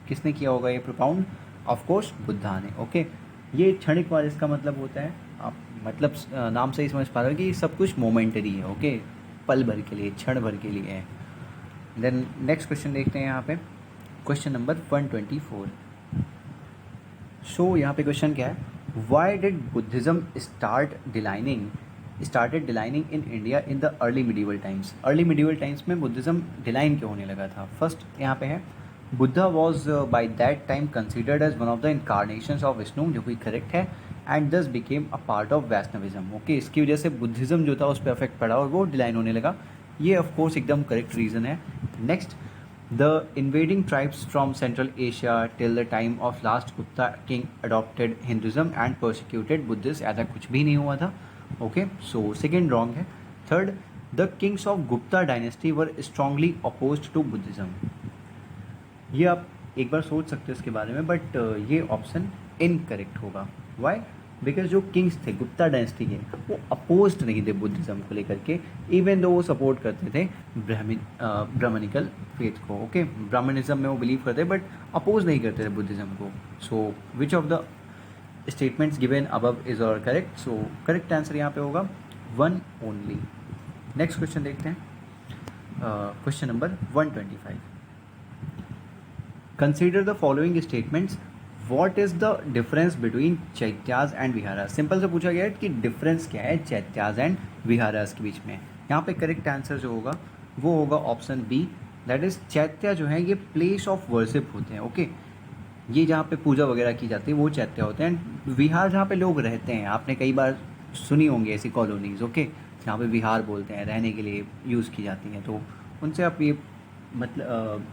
किसने किया होगा ये प्रोपाउंड, ऑफकोर्स बुद्धा ने। ओके, ये क्षणिकवाद इसका मतलब होता है, आप मतलब नाम से ही समझ पा रहे हो कि सब कुछ मोमेंटरी है। ओके, पल भर के लिए, क्षण भर के लिए है। देन नेक्स्ट क्वेश्चन देखते हैं यहाँ पे, क्वेश्चन नंबर 124। सो यहाँ पे क्वेश्चन क्या है, why did Buddhism started declining in India in the early medieval times. Early medieval times में बुद्धिज़्म डिलाइन क्यों होने लगा था। फर्स्ट यहाँ पे है, Buddha was by that time considered as one of the incarnations of Vishnu, जो कि करेक्ट है, and this became a part of Vaishnavism. Okay, इसकी वजह से बुद्धिज़्म जो था उस पर अफेक्ट पड़ा और वो डिलाइन होने लगा। ये ऑफ कोर्स एकदम करेक्ट रीज़न है. Next, the invading tribes from central Asia till the time of last Gupta king adopted Hinduism and persecuted Buddhist. ऐसा कुछ भी नहीं हुआ था. ओके, सो सेकेंड रॉन्ग है. Third, the kings of Gupta dynasty were strongly opposed to Buddhism. ये आप एक बार सोच सकते हो इसके बारे में, बट ये ऑप्शन इनकरेक्ट होगा. वाई? बिकॉज जो किंग्स थे गुप्ता डायनेस्टी के, वो अपोज्ड नहीं थे बुद्धिज़्म को लेकर के, इवन दो वो सपोर्ट करते थे ब्राह्मणिकल फेथ को. ओके, ब्राह्मणिज्म में वो बिलीव करते बट अपोज नहीं करते थे बुद्धिज़्म को. So which of the statements given above is are correct? So correct answer यहाँ पे होगा वन ओनली. नेक्स्ट क्वेश्चन देखते हैं. Question number 125. Consider the following statements. What is the difference between chaityas and viharas. Simple से पूछा गया है कि डिफरेंस क्या है चैत्याज एंड विहारास के बीच में. यहाँ पे करेक्ट आंसर जो होगा वो होगा option B, that is chaitya जो है ये प्लेस ऑफ वर्शिप होते हैं. ओके, ये जहाँ पे पूजा वगैरह की जाती है वो चैत्या होते हैं. विहार जहाँ पे लोग रहते हैं, आपने कई बार सुनी होंगी ऐसी कॉलोनीज. ओके, जहाँ पे विहार बोलते हैं, रहने के लिए यूज़ की जाती हैं, तो उनसे आप ये मतलब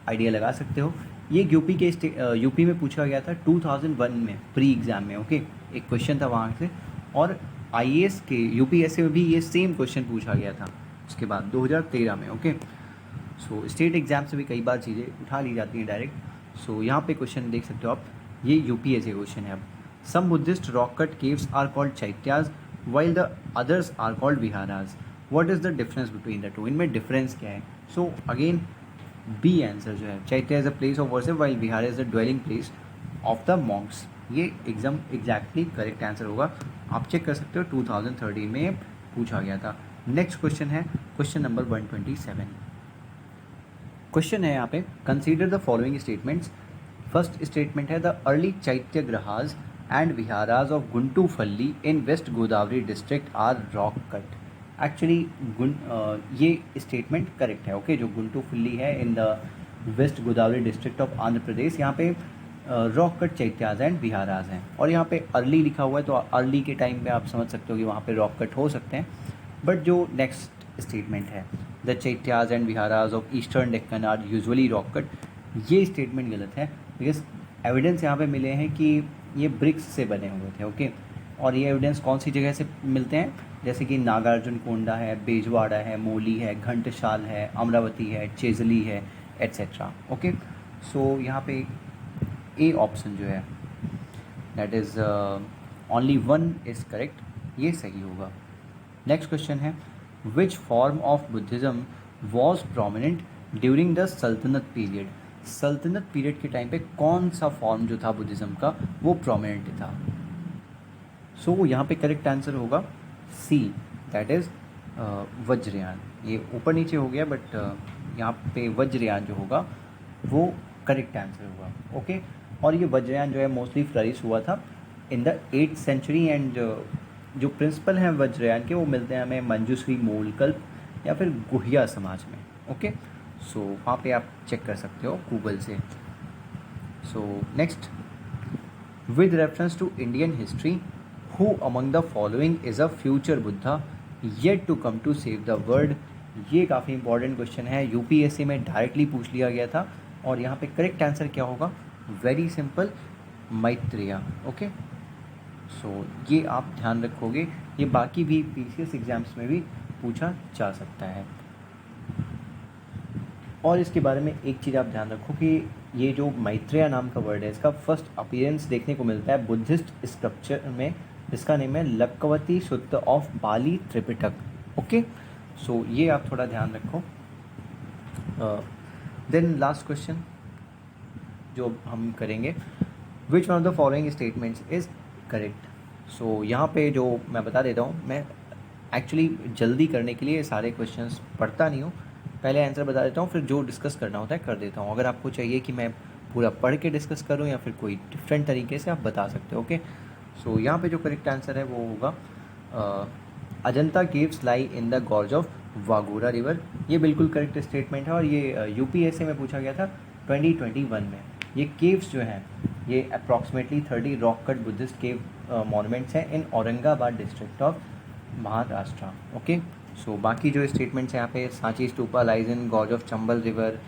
आइडिया लगा सकते हो. ये यूपी में पूछा गया था 2001 में प्री एग्ज़ाम में. ओके, एक क्वेश्चन था वहाँ से. और आईएएस के यूपीएससी में भी ये सेम क्वेश्चन पूछा गया था उसके बाद 2013 में. ओके, सो स्टेट एग्जाम से भी कई बार चीज़ें उठा ली जाती हैं डायरेक्ट. सो यहाँ पे क्वेश्चन देख सकते हो आप, ये यूपीएससी क्वेश्चन है. अब some Buddhist rock cut caves are called chaityas while the others are called viharas. What is the difference between the two. इनमें डिफरेंस क्या है? सो अगेन बी आंसर जो है, chaitya is a place of worship while vihara is the dwelling place of the monks. ये exam exactly correct answer होगा. आप check कर सकते हो 2013 में पूछा गया था. नेक्स्ट क्वेश्चन है क्वेश्चन नंबर 127. क्वेश्चन है यहाँ पे, consider the following statements. First statement है, the early chaityagrihas and viharas of Guntupalli in West Godavari district are rock cut. Actually ये स्टेटमेंट करेक्ट है. ओके, जो गुंटूफल्ली है in the West Godavari district of Andhra Pradesh, यहाँ पे rock cut chaityas and viharas हैं. और यहाँ पे अर्ली लिखा हुआ है, तो अर्ली के टाइम पे आप समझ सकते हो कि वहाँ पे रॉक कट हो सकते हैं. बट जो नेक्स्ट स्टेटमेंट है, the chaityas and viharas of eastern Deccan are usually rock cut, ये स्टेटमेंट गलत है. बिकॉज एविडेंस यहाँ पे मिले हैं कि ये ब्रिक्स से बने हुए थे. ओके, और ये एविडेंस कौन सी जगह से मिलते हैं? जैसे कि नागार्जुन कोंडा है, बेजवाड़ा है, मोली है, घंटसाल है, अमरावती है, चेजली है, एट्सेट्रा. ओके, सो यहाँ पे ए ऑप्शन जो है that is only one is correct, ये सही होगा. नेक्स्ट क्वेश्चन है, which form of Buddhism was prominent during the सल्तनत पीरियड. सल्तनत पीरियड के टाइम पे कौन सा फॉर्म जो था बुद्धिज़्म का वो प्रोमिनेंट था? सो यहाँ पे करेक्ट आंसर होगा सी, दैट इज़ वज्रयान. ये ऊपर नीचे हो गया, बट यहाँ पे वज्रयान जो होगा वो करेक्ट आंसर होगा. ओके, और ये वज्रयान जो है मोस्टली फ्लरिश हुआ था in the 8th century. And जो प्रिंसिपल हैं वज्रयान के वो मिलते हैं हमें मंजूश्री मूलकल्प या फिर गुहिया समाज में. ओके, सो वहाँ पे आप चेक कर सकते हो गूगल से. So next, with reference to Indian history, who among the following is a future Buddha yet to come to save the world. ये काफ़ी इंपॉर्टेंट क्वेश्चन है, यूपीएससी में डायरेक्टली पूछ लिया गया था. और यहाँ पे करेक्ट आंसर क्या होगा? Very simple, Maitreya. Okay, so ये आप ध्यान रखोगे, ये बाकी भी पीसीएस एग्जाम्स में भी पूछा जा सकता है. और इसके बारे में एक चीज़ आप ध्यान रखो कि ये जो मैत्रेय नाम का वर्ड है, इसका फर्स्ट अपीयरेंस देखने को मिलता है बुद्धिस्ट स्क्रिप्चर में. इसका नेम है लक्कवती सुत्त of Pali Tripitaka. Okay, so ये आप थोड़ा ध्यान रखो. देन लास्ट क्वेश्चन जो हम करेंगे, which one of the following statements is correct. So यहाँ पे जो मैं बता देता हूँ, मैं एक्चुअली जल्दी करने के लिए सारे क्वेश्चंस पढ़ता नहीं हूँ, पहले आंसर बता देता हूँ, फिर जो डिस्कस करना होता है कर देता हूँ. अगर आपको चाहिए कि मैं पूरा पढ़ के डिस्कस करूँ या फिर कोई डिफरेंट तरीके से, आप बता सकते हो. ओके, सो यहाँ पे जो करेक्ट आंसर है वो होगा Ajanta caves lie in the gorge of Waghora river. ये बिल्कुल करेक्ट स्टेटमेंट है और ये यूपीएससी में पूछा गया था 2021 में. ये केव्स जो हैं ये approximately 30 rock cut Buddhist cave monuments हैं in Aurangabad district of Maharashtra. Okay, so बाकी जो स्टेटमेंट्स हैं यहाँ पे, Sanchi stupa lies in gorge of Chambal river,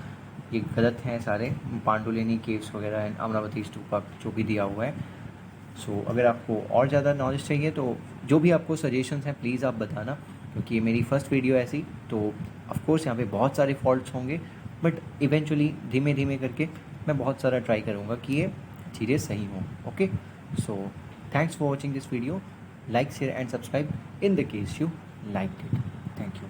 ये गलत हैं सारे। पांडुलेनी केव्स वगैरह एंड अमरावती स्तूपा जो भी दिया हुआ है। सो अगर आपको और ज़्यादा नॉलेज चाहिए तो जो भी आपको सजेशंस हैं प्लीज़ आप बताना, क्योंकि ये मेरी फर्स्ट वीडियो ऐसी, तो ऑफ कोर्स यहाँ पे बहुत सारे फॉल्ट्स होंगे, बट इवेंचुअली धीमे धीमे करके मैं बहुत सारा ट्राई करूँगा कि ये चीज़ें सही हों। Okay, so thanks for watching this video, like share and subscribe in the case you like it. Thank you.